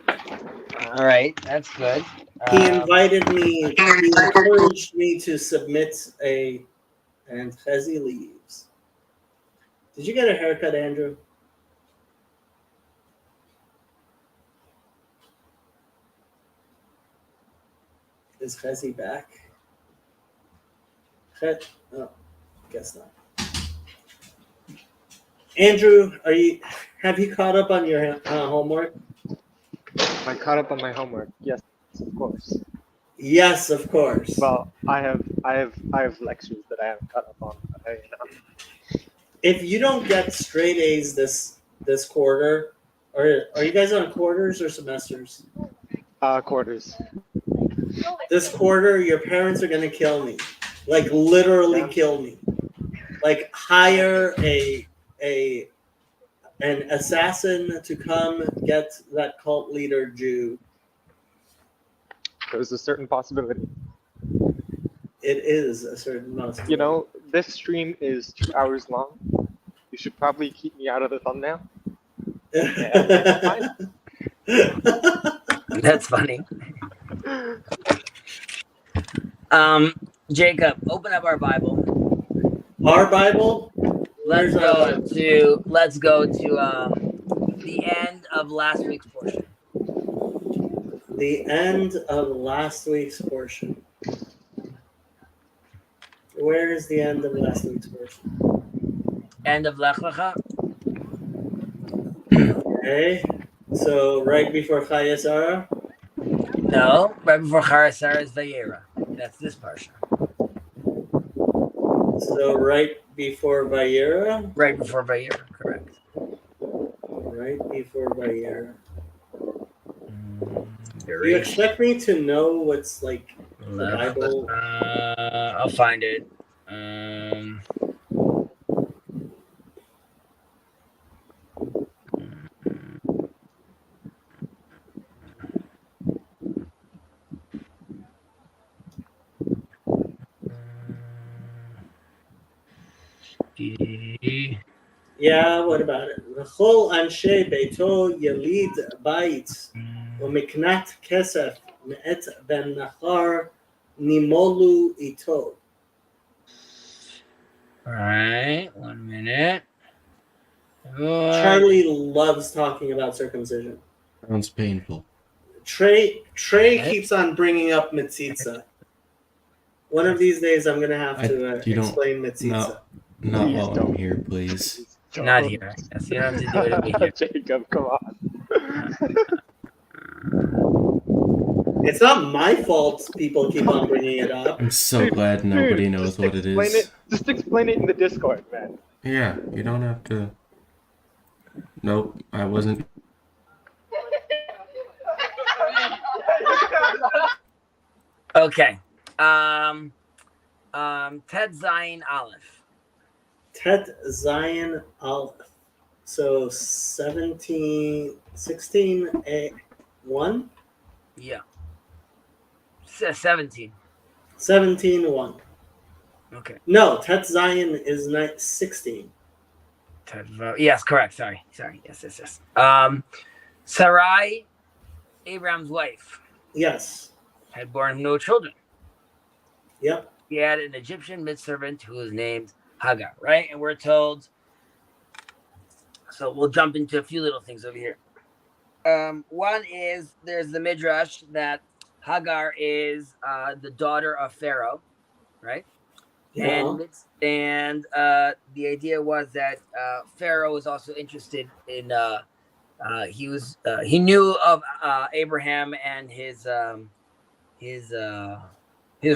All right, that's good. He invited me. He encouraged me to submit and Chezi leaves. Did you get a haircut, Andrew? Is Chezi back? Oh, guess not. Andrew, have you caught up on your homework? I caught up on my homework. Yes, of course. Yes, of course. Well, I have lectures that I haven't caught up on. If you don't get straight A's this quarter, or are you guys on quarters or semesters? Quarters. This quarter, your parents are gonna kill me, like literally kill me. Like hire an assassin to come get that cult leader Jew. There's a certain possibility. It is a certain possibility. You know, this stream is 2 hours long. You should probably keep me out of the thumbnail. That's funny. Jacob, open up our Bible. Our Bible. Let's go to the end of last week's portion. The end of last week's portion. Where is the end of last week's portion? End of Lech Lecha. Okay. So right before Chayei Sarah? No, right before Chayei Sarah is Vayera. That's this parsha. So right before Vayera? Right before Vayera, correct. Right before Vayera. Do you expect me to know what's like the Bible? I'll find it. Yeah, what about it? V'chol anshe beito yelid bait u'miknat kesef me'et ben nachar nimolu ito. All right, 1 minute. Charlie loves talking about circumcision. Sounds painful. Trey keeps on bringing up mitzitza. One of these days, I'm gonna have to explain mitzitza. Not while I'm here, please. Not here. Yes, you don't have to do it over here. Jacob, come on. It's not my fault people keep on bringing it up. I'm so glad nobody knows what it is. Just explain it in the Discord, man. Yeah, you don't have to. Nope, I wasn't. Okay. Tet Zion Aleph. Tet Zion Aleph. So 16 A 1. Yeah. 17. 17-1. Okay. No, Tet Zion is 16. Yes, correct. Sorry. Yes. Sarai, Abraham's wife, Yes. had born no children. Yep. He had an Egyptian maidservant who was named Hagar, right? And we're told, so we'll jump into a few little things over here. One is there's the Midrash that Hagar is the daughter of Pharaoh, right? Yeah. And the idea was that Pharaoh was also interested in he knew of Abraham and his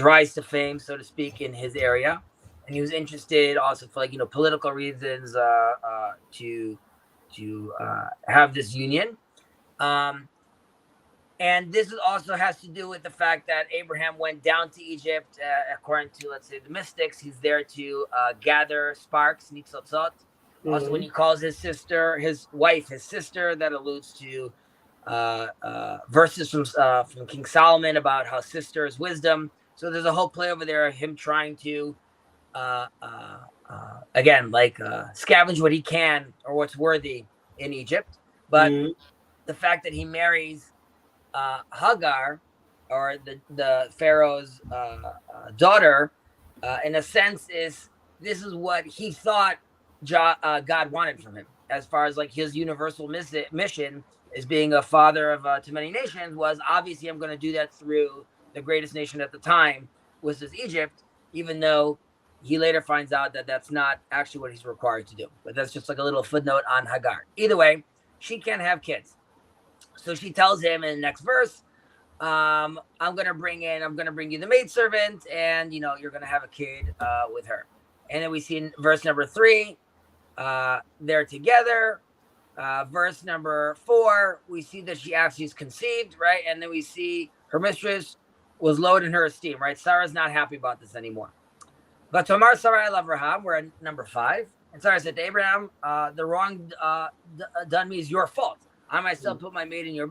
rise to fame, so to speak, in his area, and he was interested also for political reasons to have this union. And this also has to do with the fact that Abraham went down to Egypt, according to, let's say, the mystics. He's there to gather sparks, nitzotzot. Also, when he calls his wife, his sister, that alludes to verses from King Solomon about how sister is wisdom. So there's a whole play over there of him trying to, scavenge what he can or what's worthy in Egypt. But the fact that he marries Hagar, or the Pharaoh's daughter, in a sense, this is what he thought God wanted from him, as far as like his universal mission as being a father of to many nations, was obviously I'm going to do that through the greatest nation at the time, which is Egypt, even though he later finds out that that's not actually what he's required to do. But that's just like a little footnote on Hagar. Either way, she can't have kids. So she tells him in the next verse, I'm going to bring you the maidservant, and, you're going to have a kid with her. And then we see in verse number 3, they're together. Verse number 4, we see that she actually is conceived, right? And then we see her mistress was low in her esteem, right? Sarah's not happy about this anymore. But Tamar Sarai Avraham, we're at number 5. And Sarah said to Abraham, the wrong done me is your fault. I myself put my maid in your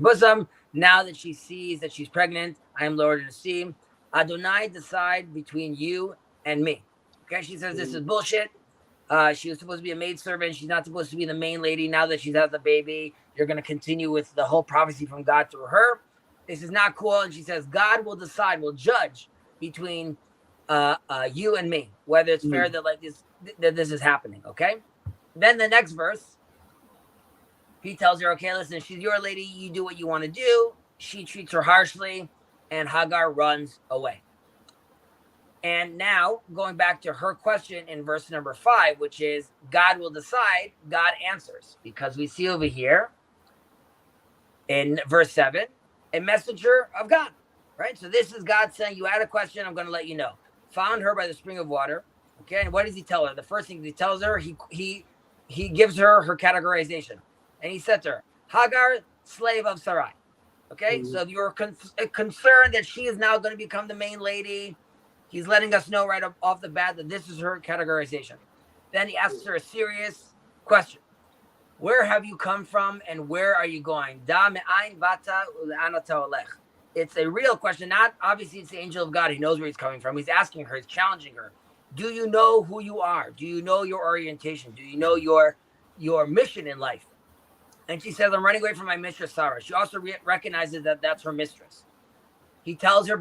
bosom. Now that she sees that she's pregnant, I am lowered in esteem. Adonai decide between you and me. Okay, she says this is bullshit. She was supposed to be a maidservant. She's not supposed to be the main lady. Now that she's had the baby, you're going to continue with the whole prophecy from God through her. This is not cool. And she says, God will decide, will judge between you and me, whether it's fair that this is happening. Okay. Then the next verse, he tells her, okay, listen, she's your lady. You do what you want to do. She treats her harshly, and Hagar runs away. And now, going back to her question in verse number 5, which is, God will decide, God answers. Because we see over here in verse 7, a messenger of God, right? So this is God saying, you had a question, I'm going to let you know. Found her by the spring of water. Okay, and what does he tell her? The first thing he tells her, he gives her categorization. And he said to her, Hagar, slave of Sarai. Okay, so if you're concerned that she is now going to become the main lady, he's letting us know right off the bat that this is her categorization. Then he asks her a serious question. Where have you come from and where are you going? It's a real question. Not obviously it's the angel of God. He knows where he's coming from. He's asking her, he's challenging her. Do you know who you are? Do you know your orientation? Do you know your mission in life? And she says, I'm running away from my mistress, Sarah. She also recognizes that that's her mistress. He tells her,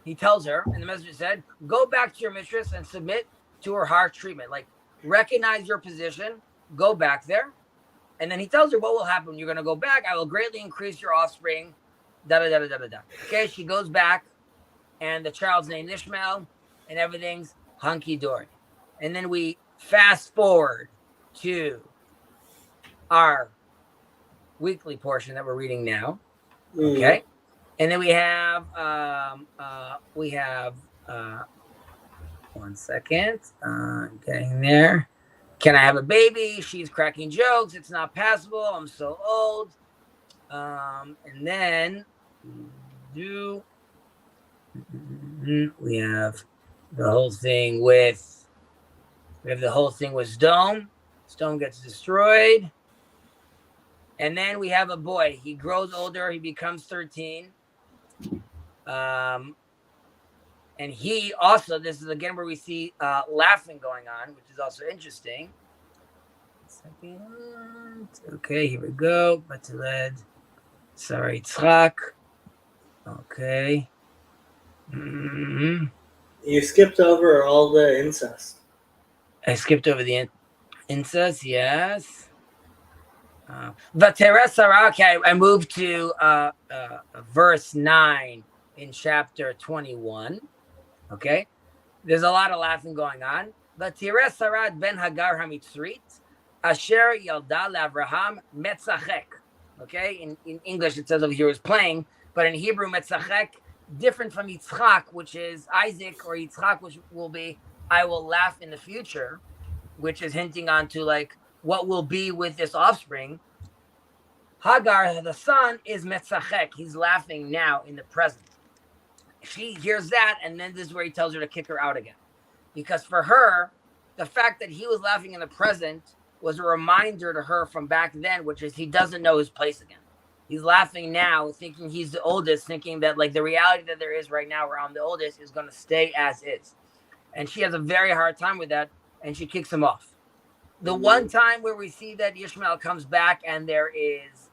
and the messenger said, go back to your mistress and submit to her harsh treatment. Like, recognize your position, go back there. And then he tells her what will happen when you're going to go back. I will greatly increase your offspring, da-da-da-da-da-da. Okay, she goes back, and the child's named Ishmael, and everything's hunky-dory. And then we fast forward to our weekly portion that we're reading now. Okay. And then we have one second. Getting there. Can I have a baby? She's cracking jokes. It's not passable. I'm so old. And then we have the whole thing with Stone. Stone gets destroyed. And then we have a boy. He grows older. He becomes 13. And he also, this is again where we see laughing going on, which is also interesting. Second. Okay, here we go. Batiled. Sorry, Tzchak. Okay. Mm-hmm. You skipped over all the incest. I skipped over the incest, yes. Okay, I moved to verse 9 in chapter 21. Okay, there's a lot of laughing going on. Vatira Sarat ben Hagar Hamitzrit, Asher Yalda Avraham Metzachek. Okay, in English it says over here was playing, but in Hebrew Metzachek, different from Yitzchak, which is Isaac, or Yitzchak, which will be I will laugh in the future, which is hinting on to like what will be with this offspring. Hagar, the son, is Metzachek. He's laughing now in the present. She hears that, and then this is where he tells her to kick her out again. Because for her, the fact that he was laughing in the present was a reminder to her from back then, which is he doesn't know his place again. He's laughing now, thinking he's the oldest, thinking that like the reality that there is right now where I'm the oldest is going to stay as is. And she has a very hard time with that, and she kicks him off. The one time where we see that Ishmael comes back and there is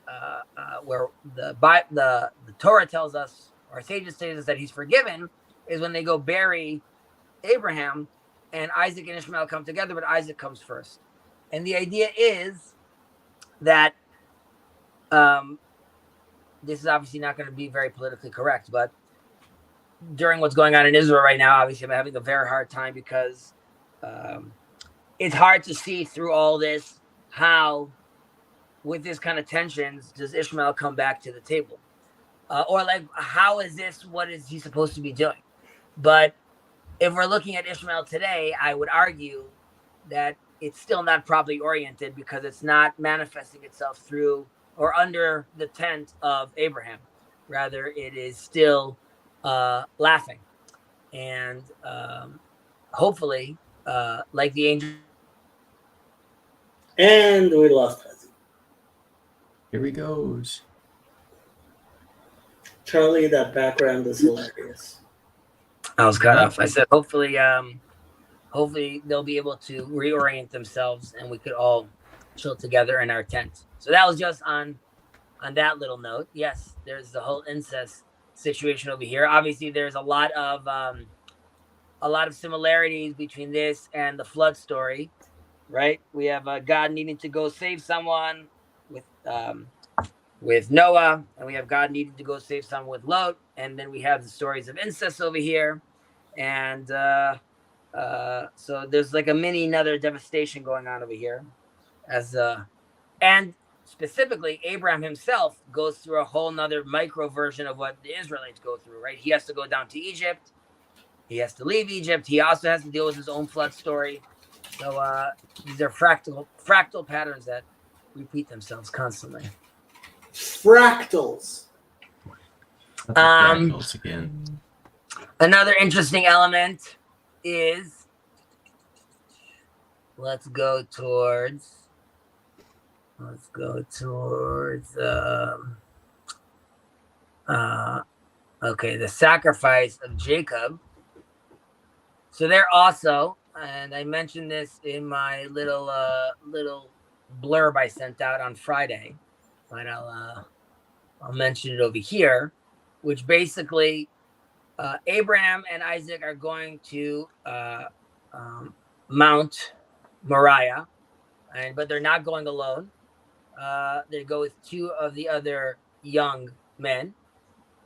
where the Torah tells us, or sages tells us that he's forgiven, is when they go bury Abraham and Isaac and Ishmael come together, but Isaac comes first. And the idea is that this is obviously not going to be very politically correct, but during what's going on in Israel right now, obviously I'm having a very hard time because it's hard to see through all this how, with this kind of tensions, does Ishmael come back to the table? Or like, how is this, what is he supposed to be doing? But if we're looking at Ishmael today, I would argue that it's still not properly oriented because it's not manifesting itself through or under the tent of Abraham. Rather, it is still laughing. And hopefully, like the angel. And we lost Fuzzy. Here he goes. Charlie, that background is hilarious. I was cut off. I said, hopefully they'll be able to reorient themselves and we could all chill together in our tent. So that was just on that little note. Yes, there's the whole incest situation over here. Obviously, there's a lot of similarities between this and the flood story, right? We have God needing to go save someone with Noah, and we have God needing to go save someone with Lot, and then we have the stories of incest over here, and so there's like a mini another devastation going on over here, and specifically Abraham himself goes through a whole nother micro version of what the Israelites go through, right? He has to go down to Egypt, he has to leave Egypt, he also has to deal with his own flood story. So these are fractal patterns that repeat themselves constantly. Fractals. Fractals again. Another interesting element is, let's go towards the sacrifice of Jacob. So they're also, and I mentioned this in my little blurb I sent out on Friday, but I'll mention it over here, which basically Abraham and Isaac are going to Mount Moriah, but they're not going alone. They go with two of the other young men,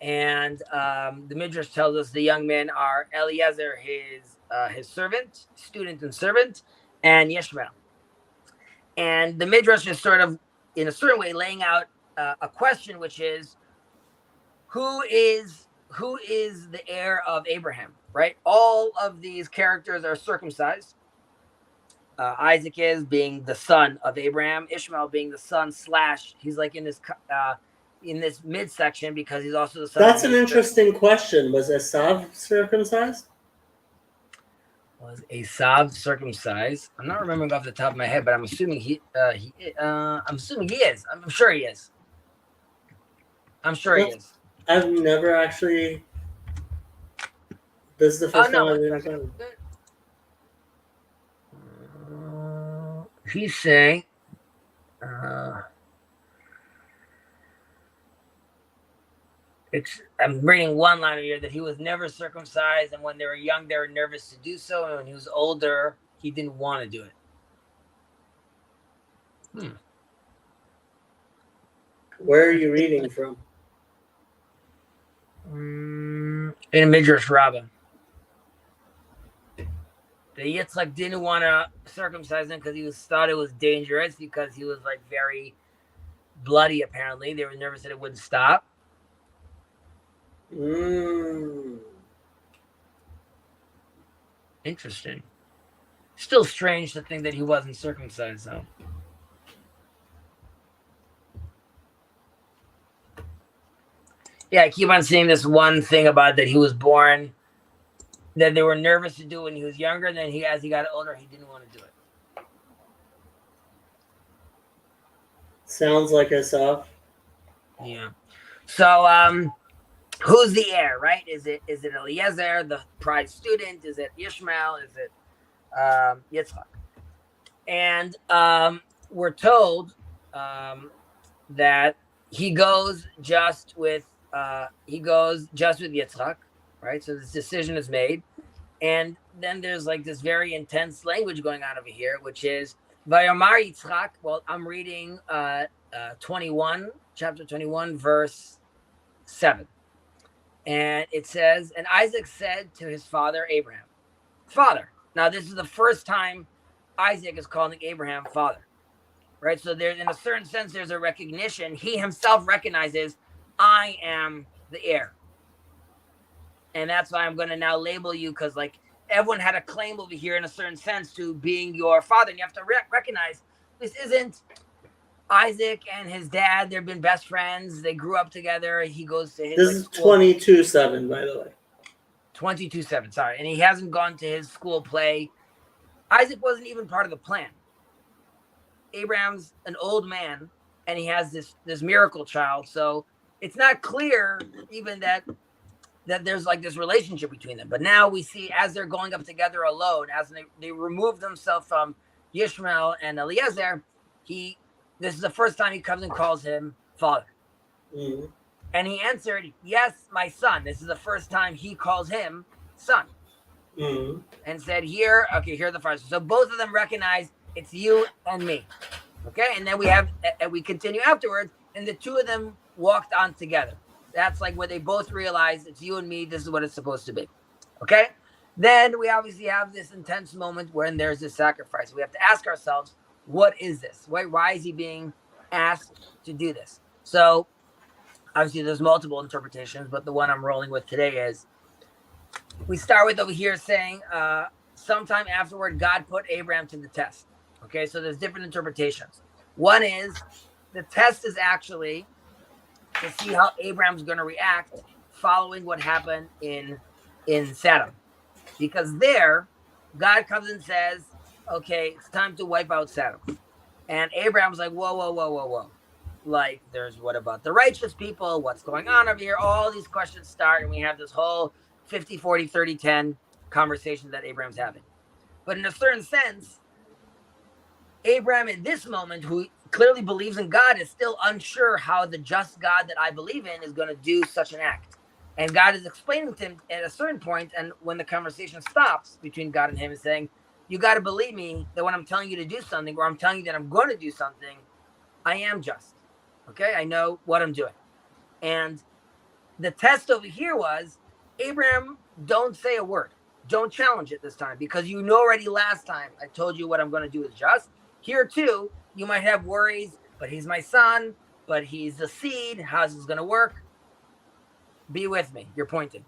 and the Midrash tells us the young men are Eliezer, his student and servant, and Yishmael. And the Midrash is sort of, in a certain way, laying out a question, which is, who is the heir of Abraham, right? All of these characters are circumcised. Isaac is being the son of Abraham, Ishmael being the son / he's like in this midsection because he's also the son. That's an interesting question. Was Esav circumcised? Was Esav circumcised? I'm not remembering off the top of my head, but I'm assuming I'm assuming he is. I'm sure he is. I'm sure he is. I've never actually. This is the first time I've ever done it. He's saying, I'm reading one line here that he was never circumcised, and when they were young, they were nervous to do so, and when he was older, he didn't want to do it. Where are you reading from? In Midrash Rabbah. The Yitzchak didn't want to circumcise him because he thought it was dangerous because he was like very bloody. Apparently, they were nervous that it wouldn't stop. Interesting. Still strange to think that he wasn't circumcised, though. Yeah, I keep on seeing this one thing about that he was born, that they were nervous to do when he was younger, and then as he got older, he didn't want to do it. Sounds like Esav. Yeah. So, who's the heir, right? Is it Eliezer, the prize student? Is it Ishmael? Is it Yitzchak? And we're told that he goes just with Yitzchak, right? So this decision is made, and then there's like this very intense language going on over here, which is Vayomar Yitzchak. Well, I'm reading chapter 21, verse 7. And it says, and Isaac said to his father Abraham, Father. Now, this is the first time Isaac is calling Abraham father, right? So there's, in a certain sense, there's a recognition. He himself recognizes, I am the heir. And that's why I'm going to now label you, because like everyone had a claim over here in a certain sense to being your father. And you have to recognize this isn't Isaac and his dad. They've been best friends. They grew up together. He goes to his. This is 22-7, by the way. 22-7, sorry. And he hasn't gone to his school play. Isaac wasn't even part of the plan. Abraham's an old man, and he has this miracle child. So it's not clear even that there's like this relationship between them. But now we see as they're going up together alone, as they remove themselves from Yishmael and Eliezer, this is the first time he comes and calls him father. Mm-hmm. And he answered, yes, my son. This is the first time he calls him son. Mm-hmm. And said, here are the first. So both of them recognize it's you and me. Okay, and then we continue afterwards, and the two of them walked on together. That's like where they both realize it's you and me. This is what it's supposed to be. Okay, then we obviously have this intense moment when there's this sacrifice. We have to ask ourselves, what is this? Why is he being asked to do this? So obviously there's multiple interpretations, but the one I'm rolling with today is we start with over here saying sometime afterward, God put Abraham to the test. Okay, so there's different interpretations. One is the test is actually to see how Abraham's going to react following what happened in Sodom. Because there, God comes and says, okay, it's time to wipe out Sodom. And Abraham's like, whoa. Like, what about the righteous people? What's going on over here? All these questions start, and we have this whole 50, 40, 30, 10 conversation that Abraham's having. But in a certain sense, Abraham in this moment, who clearly believes in God, is still unsure how the just God that I believe in is going to do such an act. And God is explaining to him at a certain point, and when the conversation stops between God and him, is saying, you got to believe me that when I'm telling you to do something, or I'm telling you that I'm going to do something, I am just. Okay, I know what I'm doing. And the test over here was, Abraham, don't say a word. Don't challenge it this time, because you know already last time I told you what I'm going to do is just. Here too, you might have worries, but he's my son, but he's the seed. How's this going to work? Be with me. You're pointing.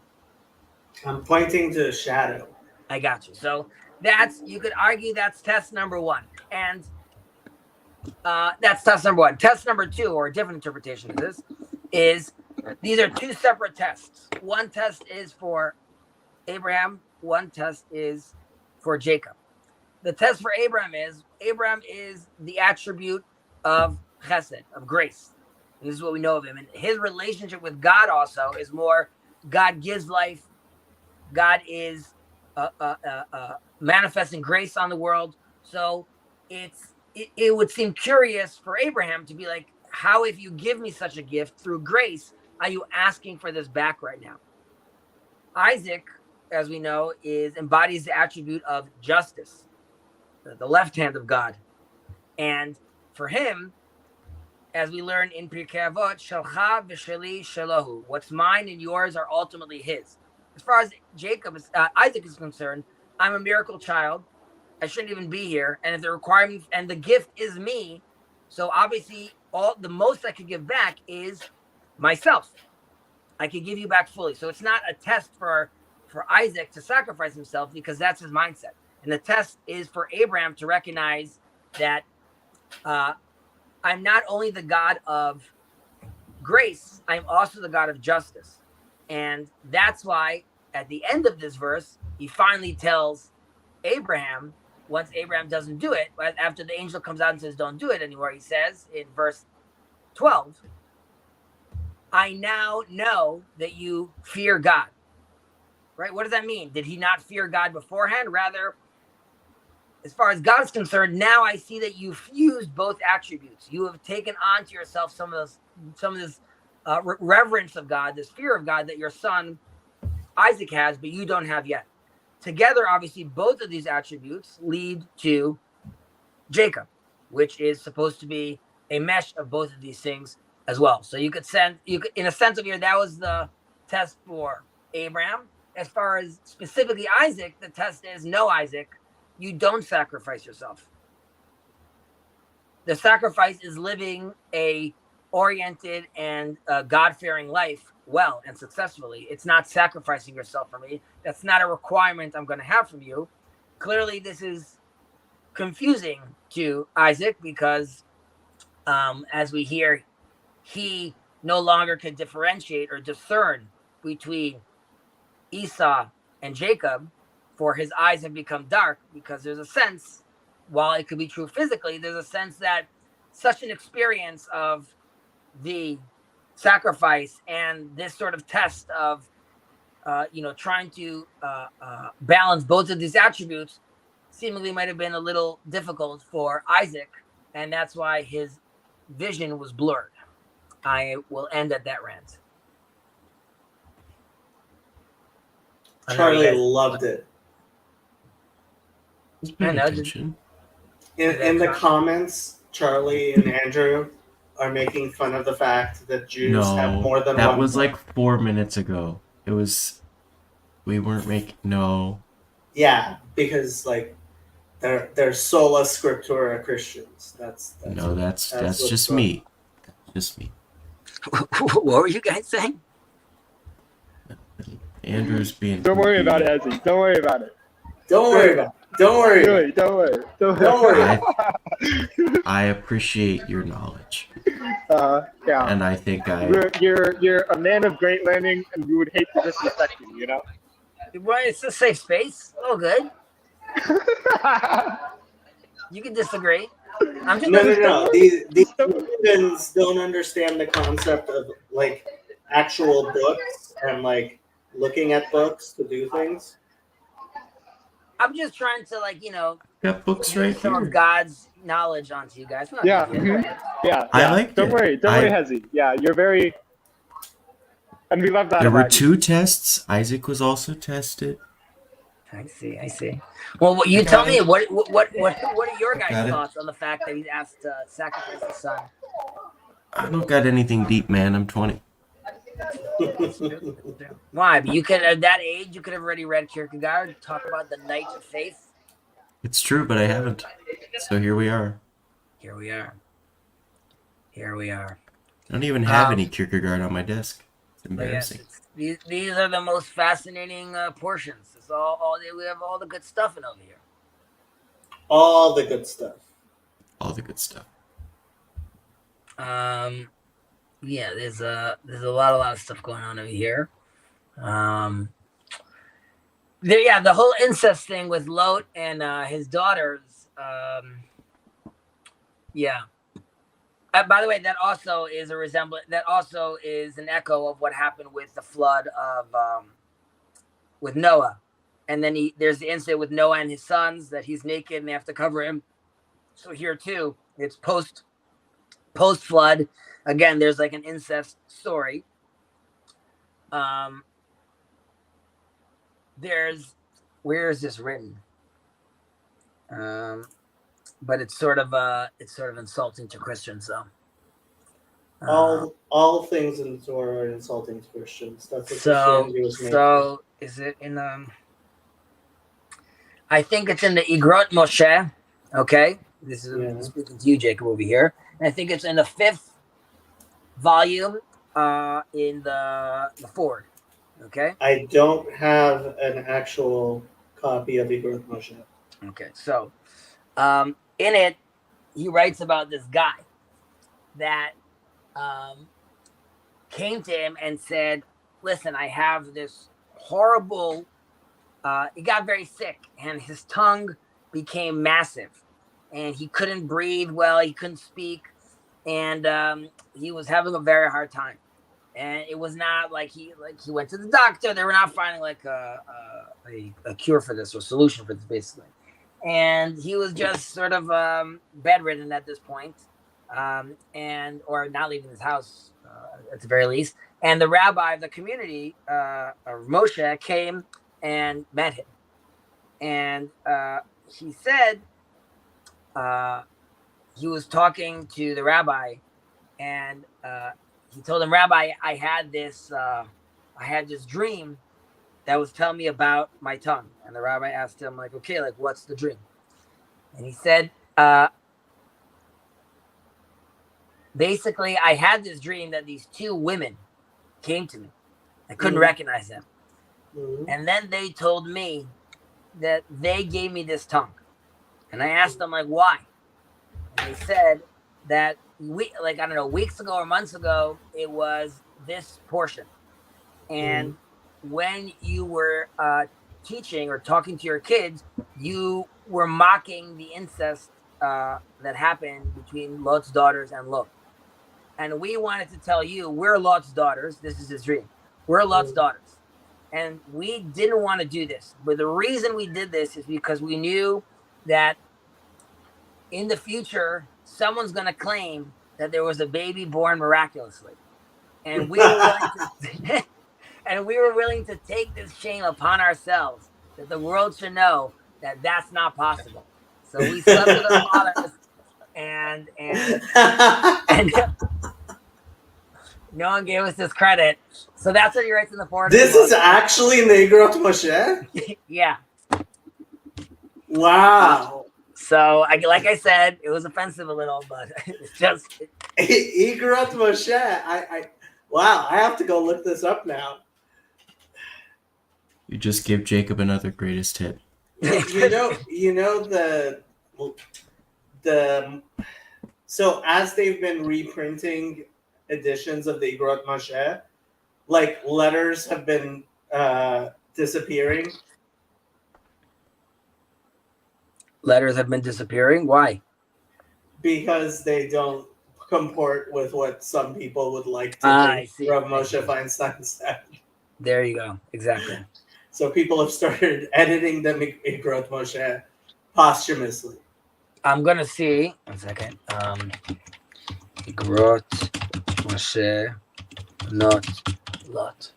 I'm pointing to a shadow. I got you. So you could argue that's test number one. And that's test number one. Test number two, or a different interpretation of this, is these are two separate tests. One test is for Abraham. One test is for Jacob. The test for Abraham is the attribute of chesed, of grace. And this is what we know of him. And his relationship with God also is more God gives life. God is manifesting grace on the world. So it would seem curious for Abraham to be like, how, if you give me such a gift through grace, are you asking for this back right now? Isaac, as we know, embodies the attribute of justice, the left hand of God. And for him, as we learn in Pirkei Avot, Shalcha v'sheli shelahu. What's mine and yours are ultimately his. As far as Isaac is concerned, I'm a miracle child. I shouldn't even be here. And if the requirement and the gift is me, so obviously the most I could give back is myself. I could give you back fully. So it's not a test for Isaac to sacrifice himself, because that's his mindset. And the test is for Abraham to recognize that I'm not only the God of grace, I'm also the God of justice. And that's why at the end of this verse, he finally tells Abraham, once Abraham doesn't do it, after the angel comes out and says, don't do it anymore, he says in verse 12, I now know that you fear God. Right? What does that mean? Did he not fear God beforehand? Rather, as far as God is concerned, now I see that you fused both attributes. You have taken on to yourself some of this reverence of God, this fear of God that your son Isaac has, but you don't have yet. Together, obviously, both of these attributes lead to Jacob, which is supposed to be a mesh of both of these things as well. So you could, in a sense of here, that was the test for Abraham. As far as specifically Isaac, the test is, no, Isaac, you don't sacrifice yourself. The sacrifice is living a oriented and God-fearing life well and successfully. It's not sacrificing yourself for me. That's not a requirement I'm going to have from you. Clearly, this is confusing to Isaac because, as we hear, he no longer can differentiate or discern between Esau and Jacob, for his eyes have become dark, because there's a sense, while it could be true physically, there's a sense that such an experience of the sacrifice and this sort of test of, trying to balance both of these attributes seemingly might have been a little difficult for Isaac, and that's why his vision was blurred. I will end at that rant. Charlie loved it. Just paying I know, attention. In the comments, Charlie and Andrew are making fun of the fact that Jews have more No, than that one. was like 4 minutes ago. We weren't making, no. Yeah, because like they're sola scriptura Christians. That's That's what's just going- me. Just me. What were you guys saying? Andrew's being. Don't worry about it, Ezzy. Don't worry about it. Don't worry about it. Don't worry. Do it. Don't worry. Don't worry. I appreciate your knowledge, Yeah. and I think You're a man of great learning, and we would hate to disrespect you. You know. Well, it's a safe space. Oh, good. You can disagree. I'm just No. These humans don't understand the concept of like actual books and like looking at books to do things. I'm just trying to got books right some here. of God's knowledge onto you guys. Not Yeah. big deal. Yeah. I liked Don't it. worry. Don't worry, Hezzy. Yeah, you're very. And we love that There were about you. 2 tests. Isaac was also tested. I see. Well, what you tell me? What are your Got guys' it. thoughts on the fact that he's asked to sacrifice his son? I don't got anything deep, man. I'm 20. Why? But you could, at that age, you could have already read Kierkegaard, talk about the knight of faith. It's true, but I haven't. So here we are. Here we are. I don't even have any Kierkegaard on my desk. It's But yes, embarrassing. these are the most fascinating portions. It's we have all the good stuff in over here. All the good stuff. All the good stuff. Yeah, there's a lot of stuff going on over here. the whole incest thing with Lot and his daughters. Yeah. By the way, that also is a resemblance. That also is an echo of what happened with the flood of with Noah, and then there's the incident with Noah and his sons that he's naked and they have to cover him. So here too, it's post flood. Again, there's like an incest story. There's where is this written? But it's sort of insulting to Christians, though. All things in the Torah are insulting to Christians. That's what so Christianity was made for. so is it in I think it's in the Igrot Moshe. Okay, this is Yeah. speaking to you, Jacob, over here, and I think it's in the 5th volume, in the Ford. Okay. I don't have an actual copy of Igrot Moshe. Okay, so in it, he writes about this guy that came to him and said, listen, I have this horrible, he got very sick and his tongue became massive and he couldn't breathe well, he couldn't speak, and he was having a very hard time. And it was not like he went to the doctor. They were not finding like a cure for this or solution for this, basically. And he was just sort of bedridden at this point, and or not leaving his house at the very least. And the rabbi of the community, Moshe, came and met him, and he said he was talking to the rabbi, and he told him, Rabbi, I had this dream that was telling me about my tongue. And the rabbi asked him, like, okay, like, what's the dream? And he said, basically, I had this dream that these 2 women came to me. I couldn't recognize them. Mhm. And then they told me that they gave me this tongue. And I asked them, like, why? And they said that weeks ago or months ago, it was this portion. And when you were teaching or talking to your kids, you were mocking the incest that happened between Lot's daughters and Lot. And we wanted to tell you, we're Lot's daughters. This is his dream. We're Lot's daughters. And we didn't want to do this. But the reason we did this is because we knew that in the future, someone's going to claim that there was a baby born miraculously. And we were willing to take this shame upon ourselves, that the world should know that that's not possible. So we slept with our fathers, and no one gave us this credit. So that's what he writes in the forward. This is actually in the Igrot Moshe? Yeah. Wow. So, like I said, it was offensive a little, but it's just... Igrot Moshe. Wow, I have to go look this up now. You just give Jacob another greatest hit. So as they've been reprinting editions of the Igrot Moshe, like letters have been disappearing. Letters have been disappearing? Why? Because they don't comport with what some people would like to I think see. Rav Moshe Feinstein said. There you go. Exactly. So people have started editing the Igrot Moshe posthumously. I'm going to see. 1 second. Igrot Moshe, not Lot.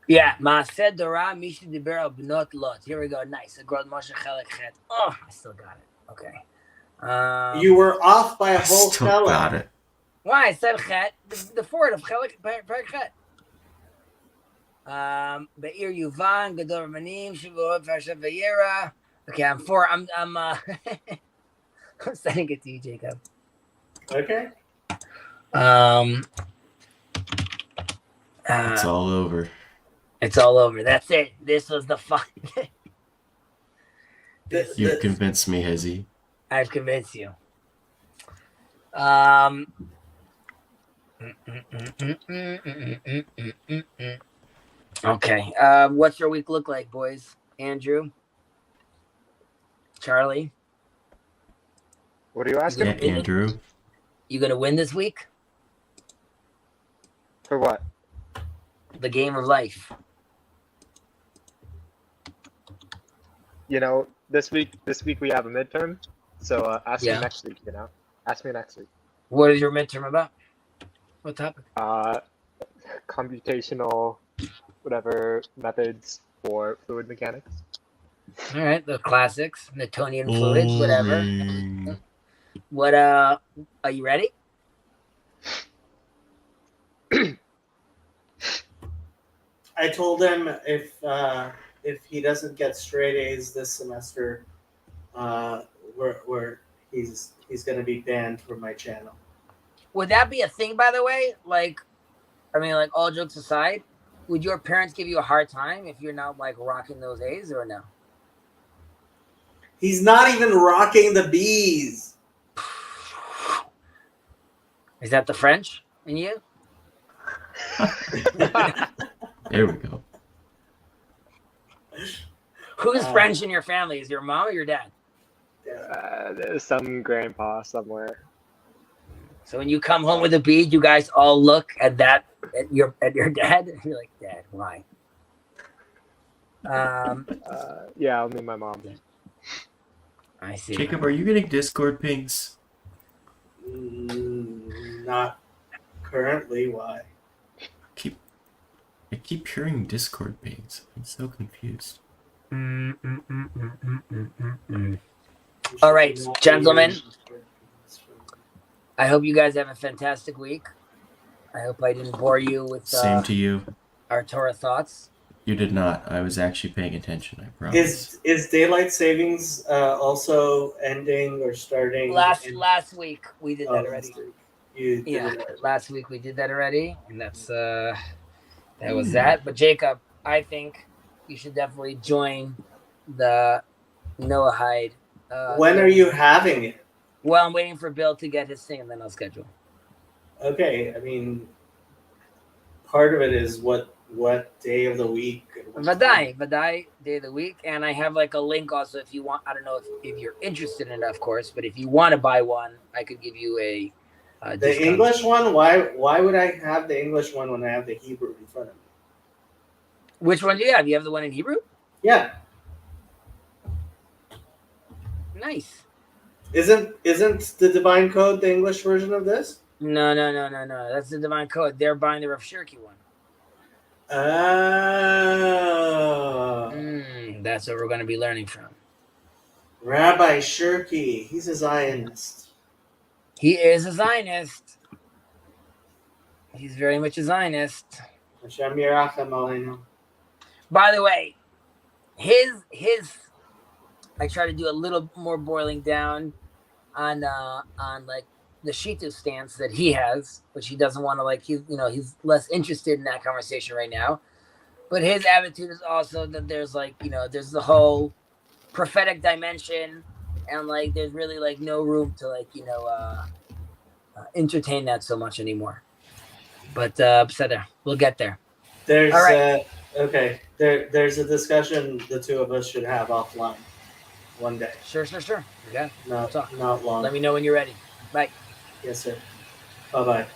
Yeah, Maaseh Torah, Misha Diber Bnot Lot. Here we go. Nice. Igrot Moshe Chelek Chet. Oh, I still got it. Okay. You were off by a whole Still fella. got it. Why? I said Chet. The forward of Chelek Chet. Be'ir Yuvan, Gadol Ramanim, Shavuot, Parshat Vayera. Okay, I'm I'm sending it to you, Jacob. Okay. It's all over. It's all over. That's it. This was the fun. You've convinced me, Hezzy. I've convinced you. Okay. What's your week look like, boys? Andrew, Charlie, What are you asking? Yeah, Andrew. you gonna win this week? For what? The game of life. You know, this week we have a midterm, so ask Yeah. me next week. You know, ask me next week. What is your midterm about? What topic? Computational, whatever methods for fluid mechanics. All right, the classics, Newtonian fluids, whatever. Boring. What? Are you ready? I told him if he doesn't get straight A's this semester, he's gonna be banned from my channel. Would that be a thing, by the way? Like, I mean, like all jokes aside, would your parents give you a hard time if you're not like rocking those A's or no? He's not even rocking the B's. Is that the French in you? There we go. Who's French in your family? Is your mom or your dad? There's some grandpa somewhere. So when you come home with a B, you guys all look at that at your dad. And you're like, Dad, why? Yeah, only my mom. I see. Jacob, are you getting Discord pings? Not currently. Why? I keep hearing Discord pings. I'm so confused. All right, gentlemen. I hope you guys have a fantastic week. I hope I didn't bore you with Same to you. our Torah thoughts. You did not. I was actually paying attention, I promise. Is daylight savings also ending or starting? Last week we did that already. You did Yeah, it. last week we did that already, and that was that. But Jacob, I think you should definitely join the Noahide. When are you having it? Well, I'm waiting for Bill to get his thing, and then I'll schedule. Okay, I mean, part of it is what day of the week. Vadai day of the week, and I have like a link also if you want. I don't know if you're interested in it, of course, but if you want to buy one, I could give you a The discount. English one? Why would I have the English one when I have the Hebrew in front of me? Which one do you have? You have the one in Hebrew? Yeah, Nice. isn't the Divine Code the English version of this? No. That's the Divine Code. They're buying the Rav Shirky one. Oh, That's what we're going to be learning from. Rabbi Shirky, he's a Zionist. He is a Zionist. He's very much a Zionist. Hashem Yerachem Aleinu. By the way, his I try to do a little more boiling down on like the Shitu stance that he has, which he doesn't want to like. He's less interested in that conversation right now. But his attitude is also that there's like there's the whole prophetic dimension, and like there's really like no room to like entertain that so much anymore. But Beseder, we'll get there. There's All right. okay. There's a discussion the two of us should have offline one day. Sure. Yeah. Not Talk. not long. Let me know when you're ready. Bye. Yes, sir. Bye bye.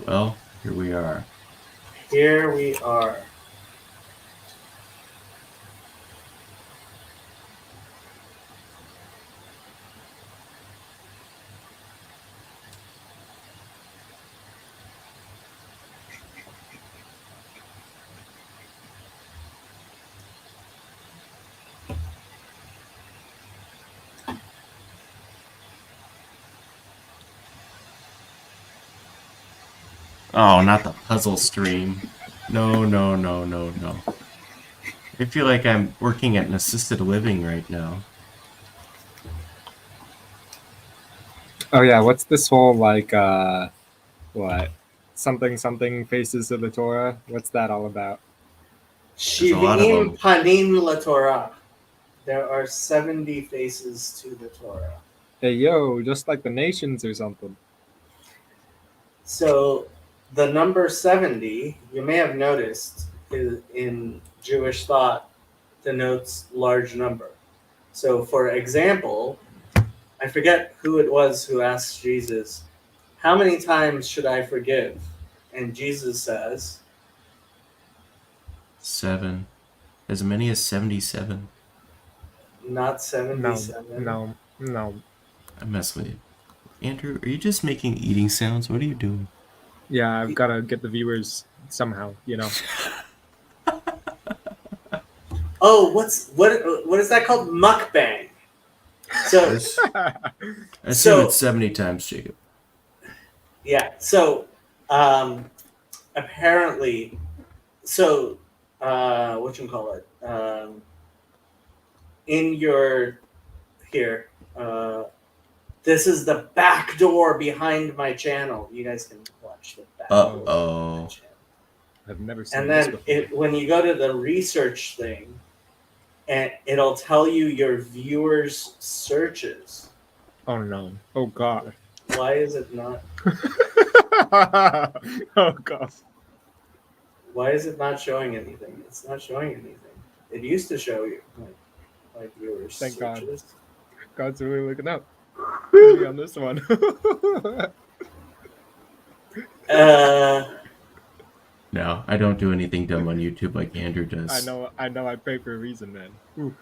Well, here we are. Here we are. Oh, not the puzzle stream. No. I feel like I'm working at an assisted living right now. Oh yeah, what's this whole like what? Something faces of the Torah? What's that all about? a lot of Shivim them. panim la Torah. There are 70 faces to the Torah. Hey yo, just like the nations or something. So the number 70, you may have noticed, is in Jewish thought denotes large number. So for example, I forget who it was who asked Jesus, how many times should I forgive? And Jesus says, 7. As many as 77. not No, 77. no. I mess with you. Andrew, are you just making eating sounds? What are you doing? Yeah, I've got to get the viewers somehow, Oh, what is that called? Mukbang. So I assume So- it's 70 times, Jacob. yeah, so apparently, so whatchamacallit, in your here, this is the back door behind my channel. You guys can watch the back door behind my Uh-oh. channel. I've never seen And this then before. when you go to the research thing, and it'll tell you your viewers' searches. Oh no. Oh god. Why is it not? Oh god. Why is it not showing anything? It's not showing anything. It used to show you my viewers' Thank God. searches. God's really looking up. Me on this one. No, I don't do anything dumb on YouTube like Andrew does. I know I pay for a reason, man. Ooh.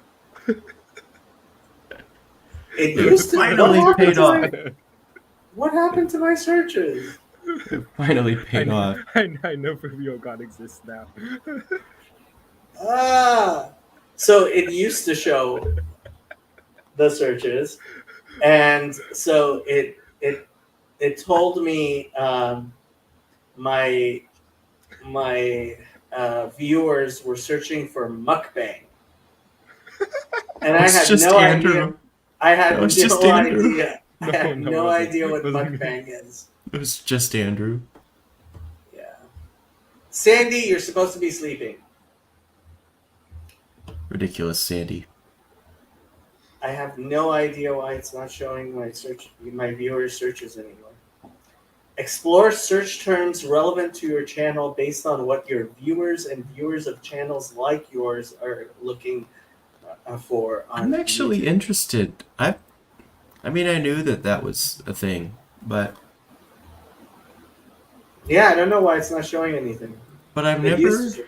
It used to finally what happened paid to off. my- what happened to my searches? It finally paid off. I know for real God exists now. So it used to show the searches, and so it told me my viewers were searching for mukbang, and I It's had just no Andrew. idea. I had No, no it's just Andrew. idea. I No, had no, no it wasn't. idea what It wasn't me. mukbang is. It was just Andrew. Yeah, Sandy, you're supposed to be sleeping. Ridiculous, Sandy. I have no idea why it's not showing my viewers' searches anymore. Explore search terms relevant to your channel based on what your viewers and viewers of channels like yours are looking for. On I'm actually YouTube. interested. I mean, I knew that was a thing, but Yeah, I don't know why it's not showing anything. I've It never used to-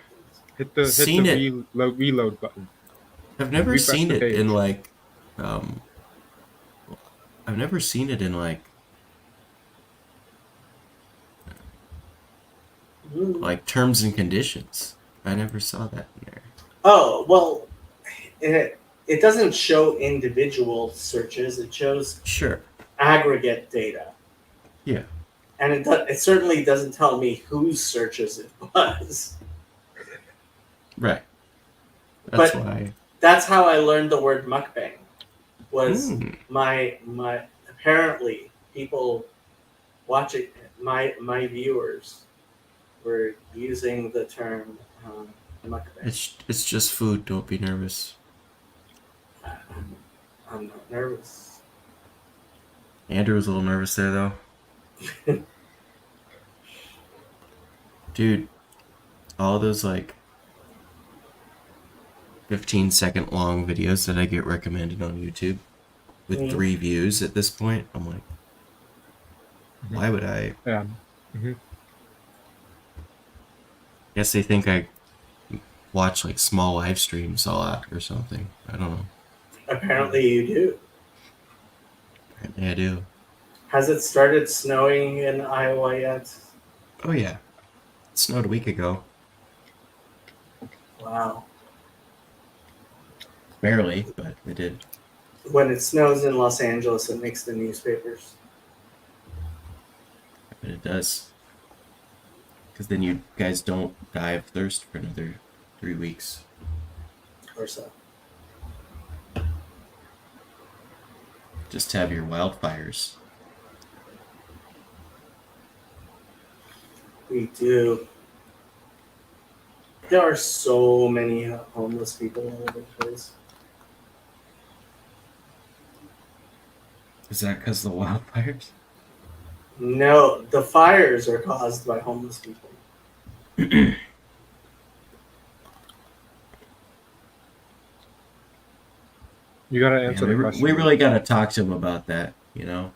Hit the Seen it. reload button. Refresh seen the it page. in like I've never seen it in like terms and conditions. I never saw that in there. Oh, well, it doesn't show individual searches. It shows Sure. aggregate data. Yeah. And it certainly doesn't tell me whose searches it was. Right. That's But- why. That's how I learned the word mukbang. Was Hmm. my apparently people watching my viewers were using the term mukbang. It's just food. Don't be nervous. I'm not nervous. Andrew was a little nervous there, though. Dude, all those like 15-second long videos that I get recommended on YouTube with Mhm. 3 views at this point, I'm like, why would I? Yeah. Guess they think I watch like small live streams a lot or something. I don't know. Apparently you do. Apparently I do. Has it started snowing in Iowa yet? Oh yeah. It snowed a week ago. Wow. Barely, but it did. When it snows in Los Angeles, it makes the newspapers. But it does. Because then you guys don't die of thirst for another 3 weeks. Or so. Just have your wildfires. We do. There are so many homeless people all over the place. Is that because of the wildfires? No, the fires are caused by homeless people. You gotta Yeah, answer we, the question. we really got to talk to him about that, you know?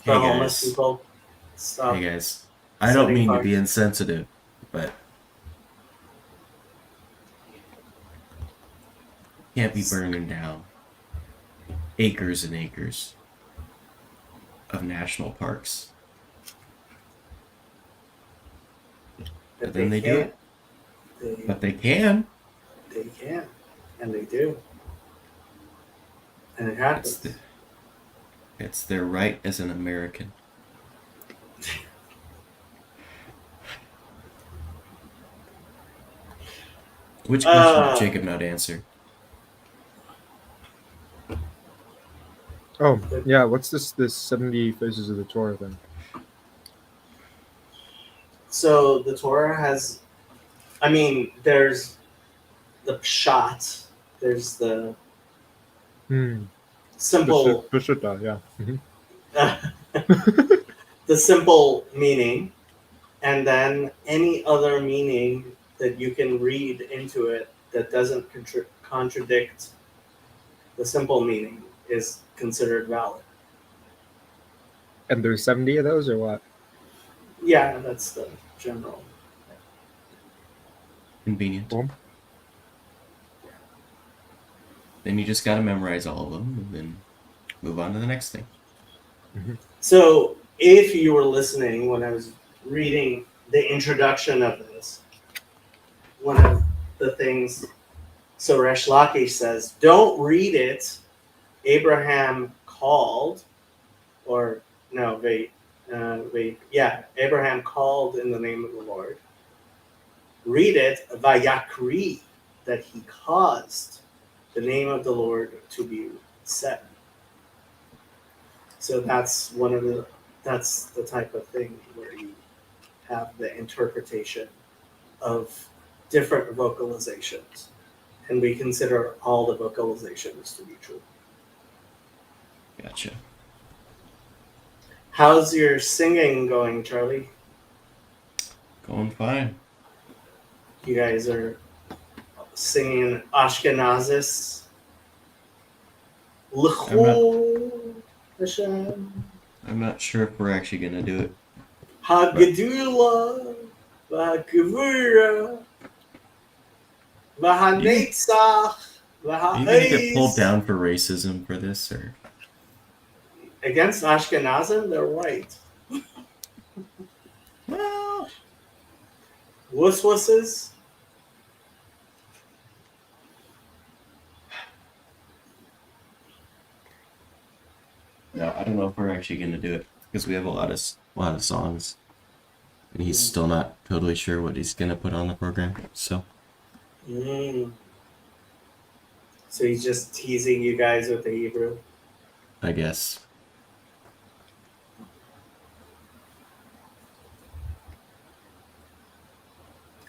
For Hey, homeless guys. people. Stop. Hey, guys. I don't setting mean to fires. be insensitive, but can't be burning down acres and acres of national parks. But then they do it. But they can. They can. And they do. And it It's, happens. it's their right as an American. Which question did Jacob not answer? Oh, yeah, what's this 70 Faces of the Torah thing? So the Torah has, I mean, there's the pshat, there's the simple, Peshuta, yeah. the simple meaning, and then any other meaning that you can read into it that doesn't contradict the simple meaning is considered valid. And there's 70 of those, or what? Yeah, that's the general. Convenient. Cool. Then you just gotta memorize all of them and then move on to the next thing. So if you were listening when I was reading the introduction of this, one of the things, so Resh Lakish says, don't read it, Abraham called, or no, Abraham called in the name of the Lord. Read it, Vayakri, that he caused the name of the Lord to be said. So that's that's the type of thing where you have the interpretation of different vocalizations. And we consider all the vocalizations to be true. Gotcha. How's your singing going, Charlie? Going fine. You guys are singing Ashkenazis. L'chol Hashem. I'm not sure if we're actually gonna do it. Hagedula. V'hagevura. V'hanetzach. Are you gonna get pulled V'ha'ez. down for racism for this, or Against Ashkenazim, they're white. well, Wusswusses. no, I don't know if we're actually gonna do it because we have a lot of songs, and he's still not totally sure what he's gonna put on the program. So So he's just teasing you guys with the Hebrew. I guess.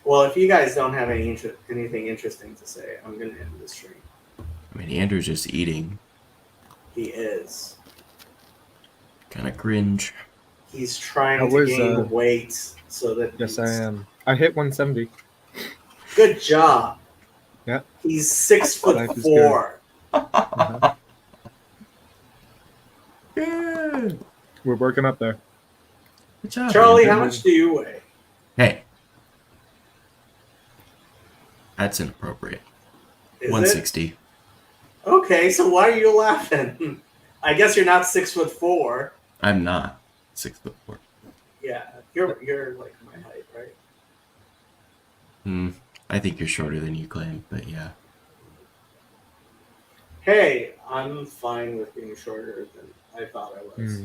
Well, if you guys don't have anything interesting to say, I'm going to end this stream. I mean, Andrew's just eating. He is. Kind of cringe. He's trying How to was, gain weight so that. Yes, I am. I hit 170. Good job. Yeah. He's 6'4". Life is good. Uh-huh. Good. We're working up there. Good job, Charlie, Andrew. how much do you weigh? Hey, that's inappropriate. Is 160. it? Okay, so why are you laughing? I guess you're not 6'4". I'm not 6'4". Yeah, you're like my height, right? I think you're shorter than you claim, but yeah. Hey, I'm fine with being shorter than I thought I was.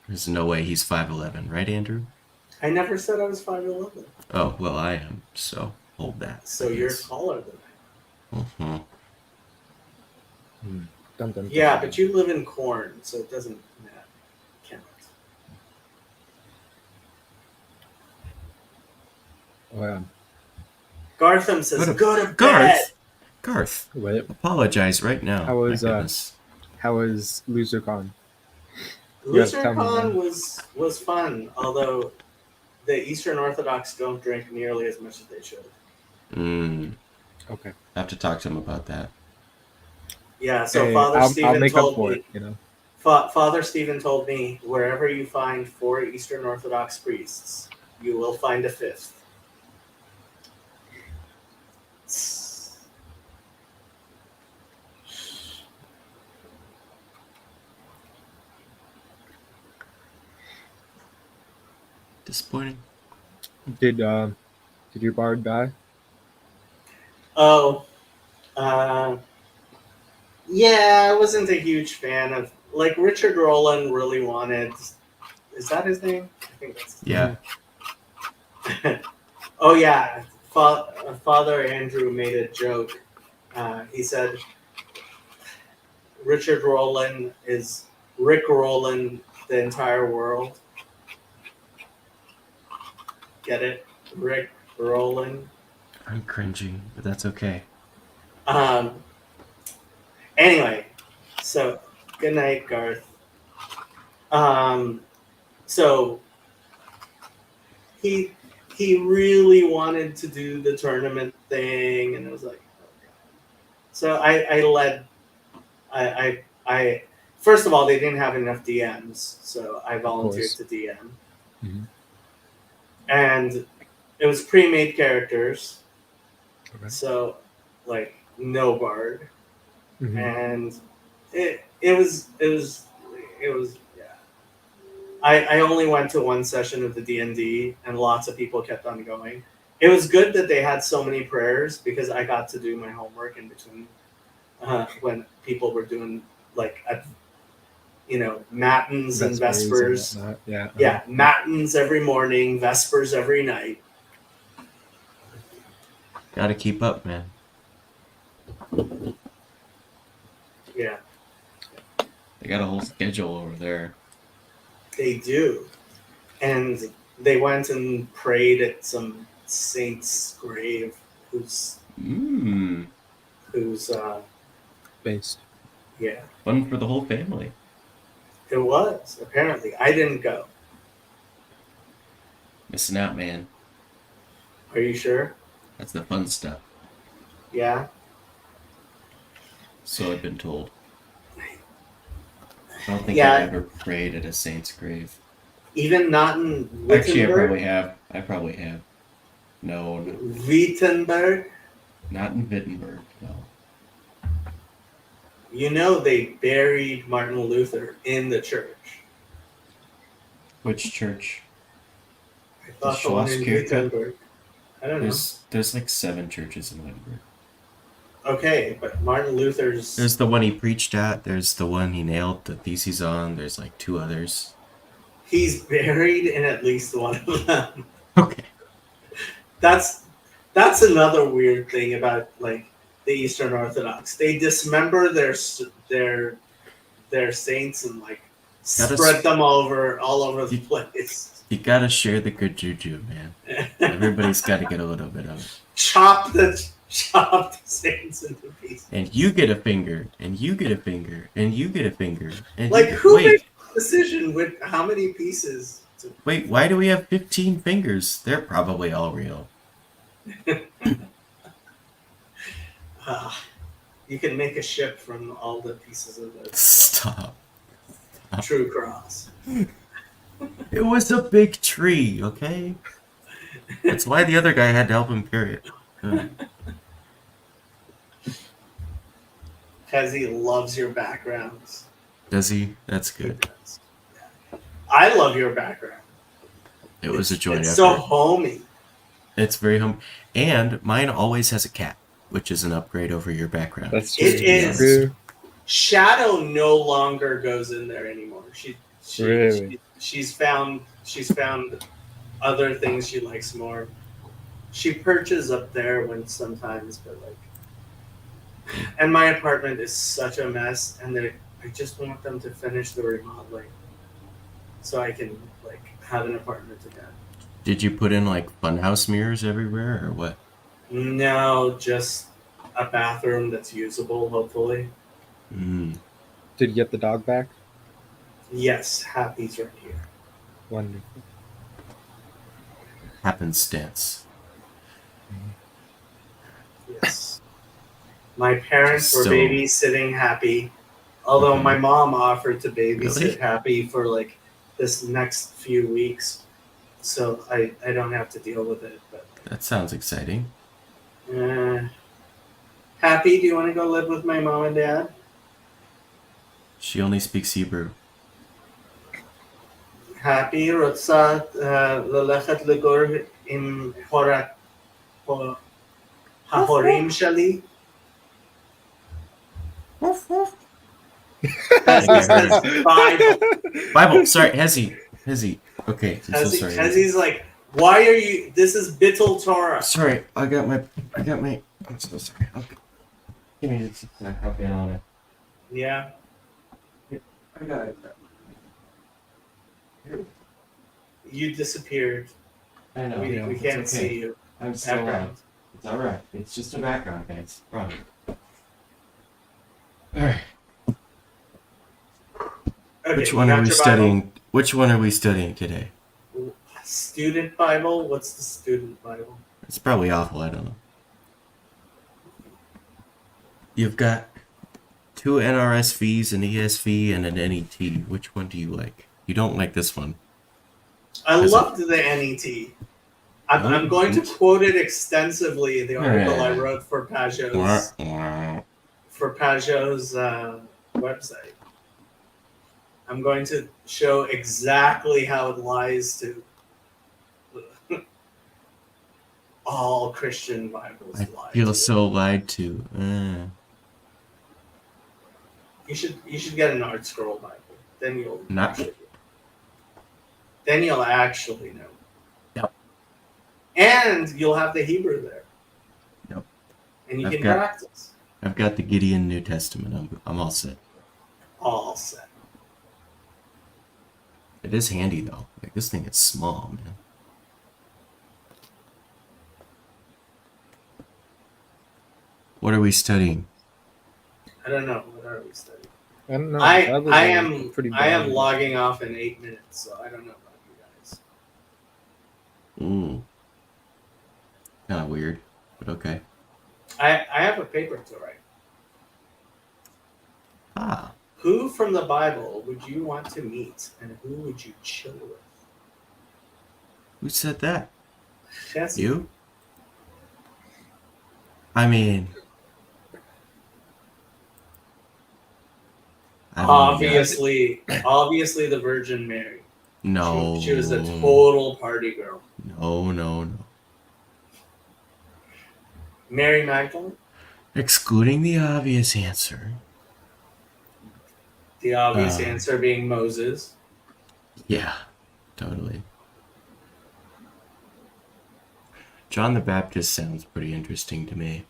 There's no way he's 5'11", right, Andrew? I never said I was 5'11". Oh, well, I am, so hold that. So I you're guess. taller than I am. Mhm. Dun, dun, Yeah, dun. but you live in Corn, so it doesn't count. Oh, yeah. Gartham says, What a- go to bed. Garth! Garth, Wait. apologize right now. How was, My goodness. How was LoserCon? You have to tell me, LoserCon man. was fun, although the Eastern Orthodox don't drink nearly as much as they should. Okay. I have to talk to him about that. Yeah, so Hey, Father I'll Stephen make up told for me. it. You know. Father Stephen told me, wherever you find 4 Eastern Orthodox priests, you will find a 5th. Disappointing. Did your bard die? Oh, yeah, I wasn't a huge fan of, like, Richard Rowland really wanted, is that his name? I think that's his Yeah. name. Oh yeah, Father Andrew made a joke. He said, Richard Rowland is Rick Rowland the entire world. Get it? Rick Rowland. I'm cringing, but that's okay. Anyway, so good night, Garth. So he really wanted to do the tournament thing, and it was like, oh God. So I first of all, they didn't have enough DMs, so I volunteered to DM. Mhm. And it was pre-made characters, Okay. so like no bard, Mhm. and it was yeah. I only went to one session of the D&D, and lots of people kept on going. It was good that they had so many prayers because I got to do my homework in between when people were doing like matins and vespers. And whatnot. Yeah. Yeah, matins every morning, vespers every night. Gotta keep up, man. Yeah, They got a whole schedule over there. they do. And they went and prayed at some saint's grave who's Based. yeah. Fun for the whole family. It was, apparently. I didn't go. Missing out, man. Are you sure? That's the fun stuff. Yeah. So I've been told. I don't think Yeah. I've ever prayed at a saint's grave. Even not in Actually, I Wittenberg? probably have. No, Wittenberg? not in Wittenberg. No. You know they buried Martin Luther in the church. Which church? I thought The the one in Schlosskirche? Wittenberg. I don't know. There's like 7 churches in Wittenberg. Okay, but Martin Luther's... There's the one he preached at. There's the one he nailed the theses on. There's like 2 others. He's buried in at least one of them. Okay. That's another weird thing about like the Eastern Orthodox. They dismember their saints and like spread them all over the place. You gotta share the good juju, man. Everybody's gotta get a little bit of it. Chop the saints into pieces. And you get a finger, and you get a finger, and you get a finger. And Like you, who wait, makes the decision with how many pieces? wait, why do we have 15 fingers? They're probably all real. You can make a ship from all the pieces of the Stop. true cross. It was a big tree, okay? That's why the other guy had to help him carry it. Because he loves your backgrounds. Does he? That's He good. does. Yeah. I love your background. It was a joint It's effort. so homey. It's very home. And mine always has a cat, which is an upgrade over your background. That's It just is. true. Shadow no longer goes in there anymore. Really? She's found other things she likes more. She perches up there when sometimes, but like, and my apartment is such a mess, and I just want them to finish the remodeling, so I can like have an apartment again. Did you put in like funhouse mirrors everywhere or what? No, just a bathroom that's usable, hopefully. Did you get the dog back? Yes, Happy's right here. Wonderful. Happenstance. Yes. My parents were Still- babysitting Happy, although Mhm. my mom offered to babysit Really? Happy for like this next few weeks, so I don't have to deal with it. But That sounds exciting. Happy, do you want to go live with my mom and dad? She only speaks Hebrew. Happy רוצה ללכת לגור עם ההורים שלי? Bible. Bible. Sorry, Hezi. Okay, I'm so sorry. He's like, why are you? This is Bittul Torah. Sorry, I got my. I'm so sorry. Okay. Give me this. I'll be on it. Yeah. I got it. You disappeared. I know. We it's can't okay. see you. I'm still on. Background. It's alright. It's just a background, guys. Promise. Alright. Okay, Which you one got are we your studying? Which one are we studying today? Bible? Student Bible? What's the student Bible? It's probably awful. I don't know. You've got 2 NRSVs, an ESV, and an NET. Which one do you like? You don't like this one. I Is loved the NET. I'm going to quote it extensively in the article I wrote for Pajot's website. I'm going to show exactly how it lies to all Christian Bibles. I lie feel to. so lied to. You should get an Art Scroll Bible. Then you'll Not- actually know. Yep. And you'll have the Hebrew there. Yep. And you I've can got- practice. I've got the Gideon New Testament. I'm all set. All set. It is handy though. Like this thing is small, man. What are we studying? I don't know. What are we studying? I don't know. I Bibles I are am pretty I am boring. logging off in 8 minutes, so I don't know about you guys. Kind of weird, but okay. I have a paper to write. Ah, Who from the Bible would you want to meet, and who would you chill with? who said that? Jesse. You? I mean, I don't know. Obviously the Virgin Mary. No. She was a total party girl. No. Mary Magdalene. Excluding the obvious answer. The obvious answer being Moses. Yeah, totally. John the Baptist sounds pretty interesting to me.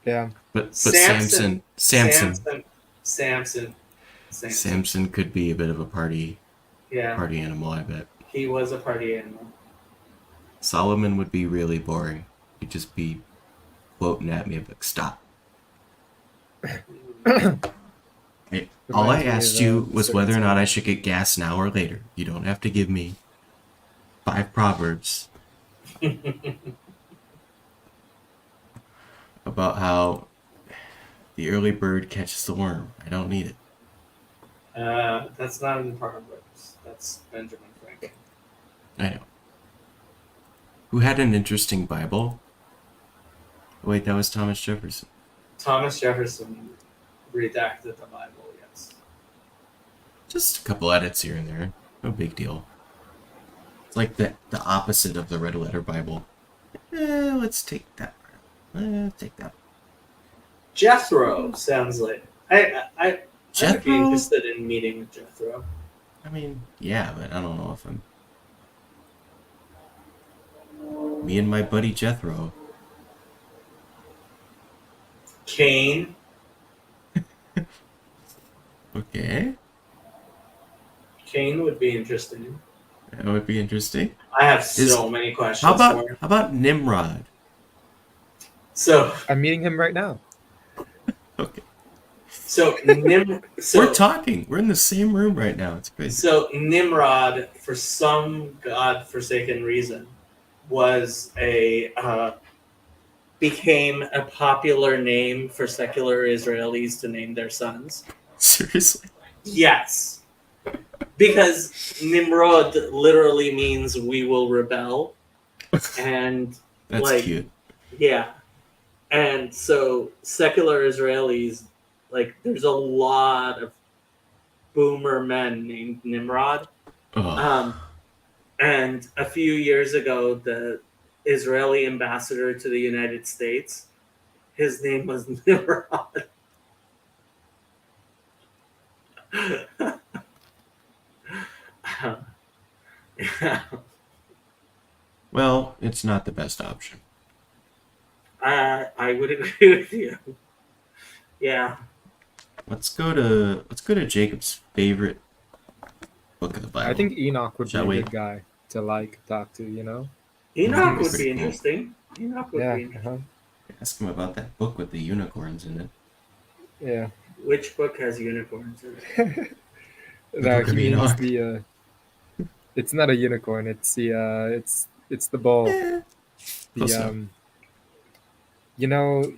Yeah. But Samson. Samson Samson. could be a bit of a party Yeah, animal, I bet. he was a party animal. Solomon would be really boring. He'd just be quoting at me, like, stop. Hey, all I Reminds me asked of, you was certain whether or not song. I should get gas now or later. You don't have to give me 5 proverbs about how the early bird catches the worm. I don't need it. That's not in Proverbs. That's Benjamin Franklin. I know. Who had an interesting Bible? Wait, that was Thomas Jefferson. Thomas Jefferson redacted the Bible. Yes. Just a couple edits here and there. No big deal. It's like the opposite of the red letter Bible. Let's take that. Take that. Jethro sounds like I'd be Jethro? interested in meeting with Jethro. I mean, yeah, but I don't know if I'm... Me and my buddy Jethro. Cain. Okay. Cain would be interesting. That would be interesting. I have so many questions How for him. about Nimrod? So I'm meeting him right now. So We're talking. We're in the same room right now. It's crazy. So Nimrod, for some godforsaken reason, became a popular name for secular Israelis to name their sons. Seriously? Yes, because Nimrod literally means "we will rebel," and That's cute. yeah, and so secular Israelis, there's a lot of boomer men named Nimrod. Oh. And a few years ago, the Israeli ambassador to the United States, his name was Nimrod. Well, it's not the best option. I would agree with you. Yeah. Let's go to Jacob's favorite book of the Bible. I think Enoch would Shall be we? a good guy to talk to, you know? Enoch would Pretty be cool. interesting. Enoch would Yeah. be interesting. Ask him about that book with the unicorns in it. Yeah. Which book has unicorns in it? No, Book of he means Enoch. the it's not a unicorn, it's it's the bull. Close The enough. you know,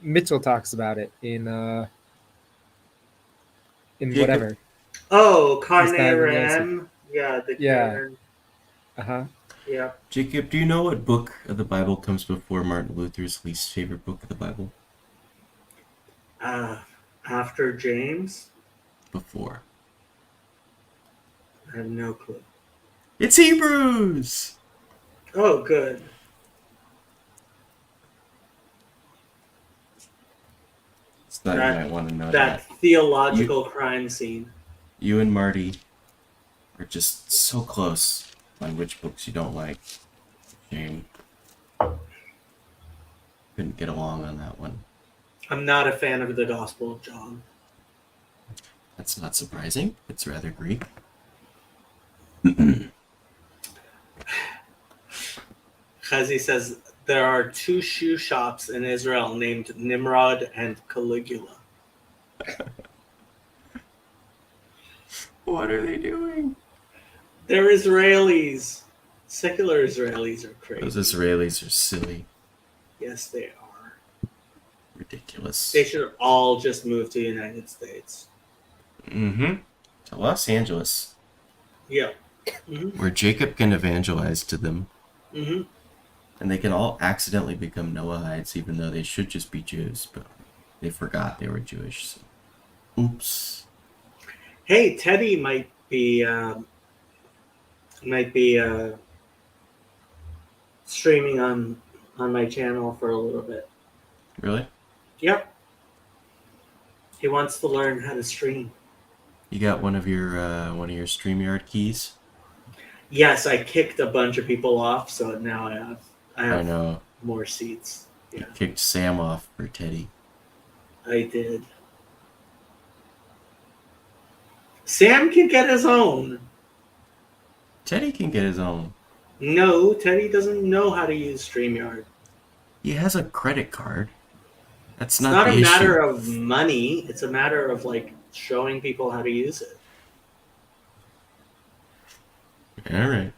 Mitchell talks about it in Jacob. whatever. Oh, He's Carne not even Ram. Yeah, the Yeah. Karen. Uh-huh. Yeah. Jacob, do you know what book of the Bible comes before Martin Luther's least favorite book of the Bible? After James, Before. I have no clue. It's Hebrews! Oh, good. Thought you That- might want to know That theological crime scene. You and Marty are just so close on which books you don't like. Shame. Couldn't get along on that one. I'm not a fan of the Gospel of John. That's not surprising. It's rather Greek. Chazi says there are 2 shoe shops in Israel named Nimrod and Caligula. What are they doing? They're Israelis. Secular Israelis are crazy. Those Israelis are silly. Yes, they are. Ridiculous. They should all just move to the United States. Mm-hmm. To Los Angeles, Yeah. Mm-hmm. where Jacob can evangelize to them, Mm-hmm. and they can all accidentally become Noahites, even though they should just be Jews, but they forgot they were Jewish. So. Oops. Hey, Teddy might be streaming on my channel for a little bit. Really? Yep. He wants to learn how to stream. You got one of your StreamYard keys? Yes, I kicked a bunch of people off, so now I I have know. more seats. Yeah, Kicked Sam off for Teddy. I did. Sam can get his own. Teddy can get his own. No, Teddy doesn't know how to use StreamYard. He has a credit card. That's It's not not the a issue. matter of money. It's a matter of showing people how to use it. All right.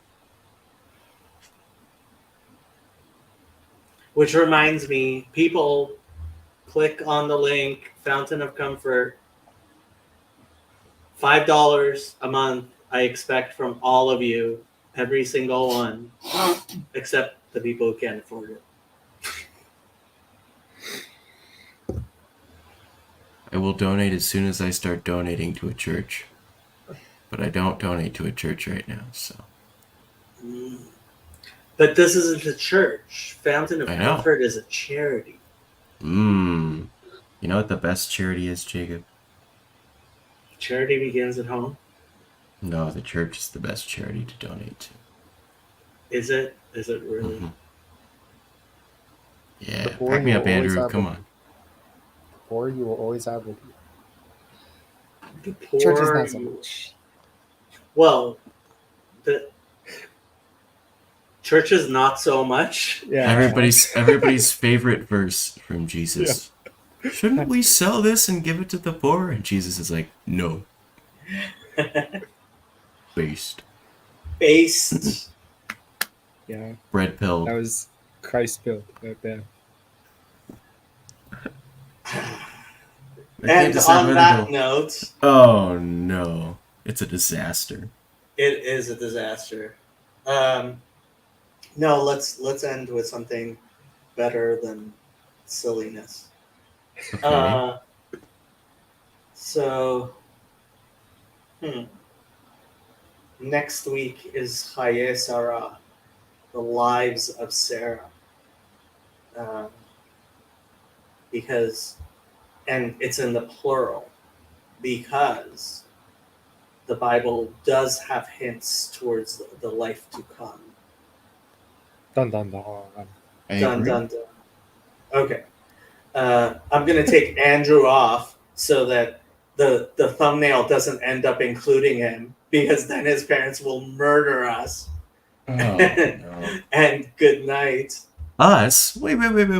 Which reminds me, people, click on the link, Fountain of Comfort. $5 a month, I expect from all of you, every single one, except the people who can't afford it. I will donate as soon as I start donating to a church. But I don't donate to a church right now, so. But this isn't a church. Fountain of I know. Comfort is a charity. You know what the best charity is, Jacob? Charity begins at home. No, the church is the best charity to donate to. Is it? Is it really? Mhm. Yeah, The poor back me you up, will always Andrew. have Come with on. Or you will always have with you. The poor, Church is not so much. Well, the church is not so much. Yeah. Everybody's favorite verse from Jesus. shouldn't we sell this and give it to the poor? And Jesus is like, no, based. Based. Yeah, Bread pill. that was Christ built right there. And on that note, Oh no, it's a disaster. it is a disaster. No, let's end with something better than silliness. Okay. So, next week is Chaye Sarah, the lives of Sarah. Because, and it's in the plural, because the Bible does have hints towards the life to come. Dun dun dun. I Dun agree. dun dun. Okay. I'm gonna take Andrew off so that the thumbnail doesn't end up including him, because then his parents will murder us. Oh, no. And good night. Us? Wait.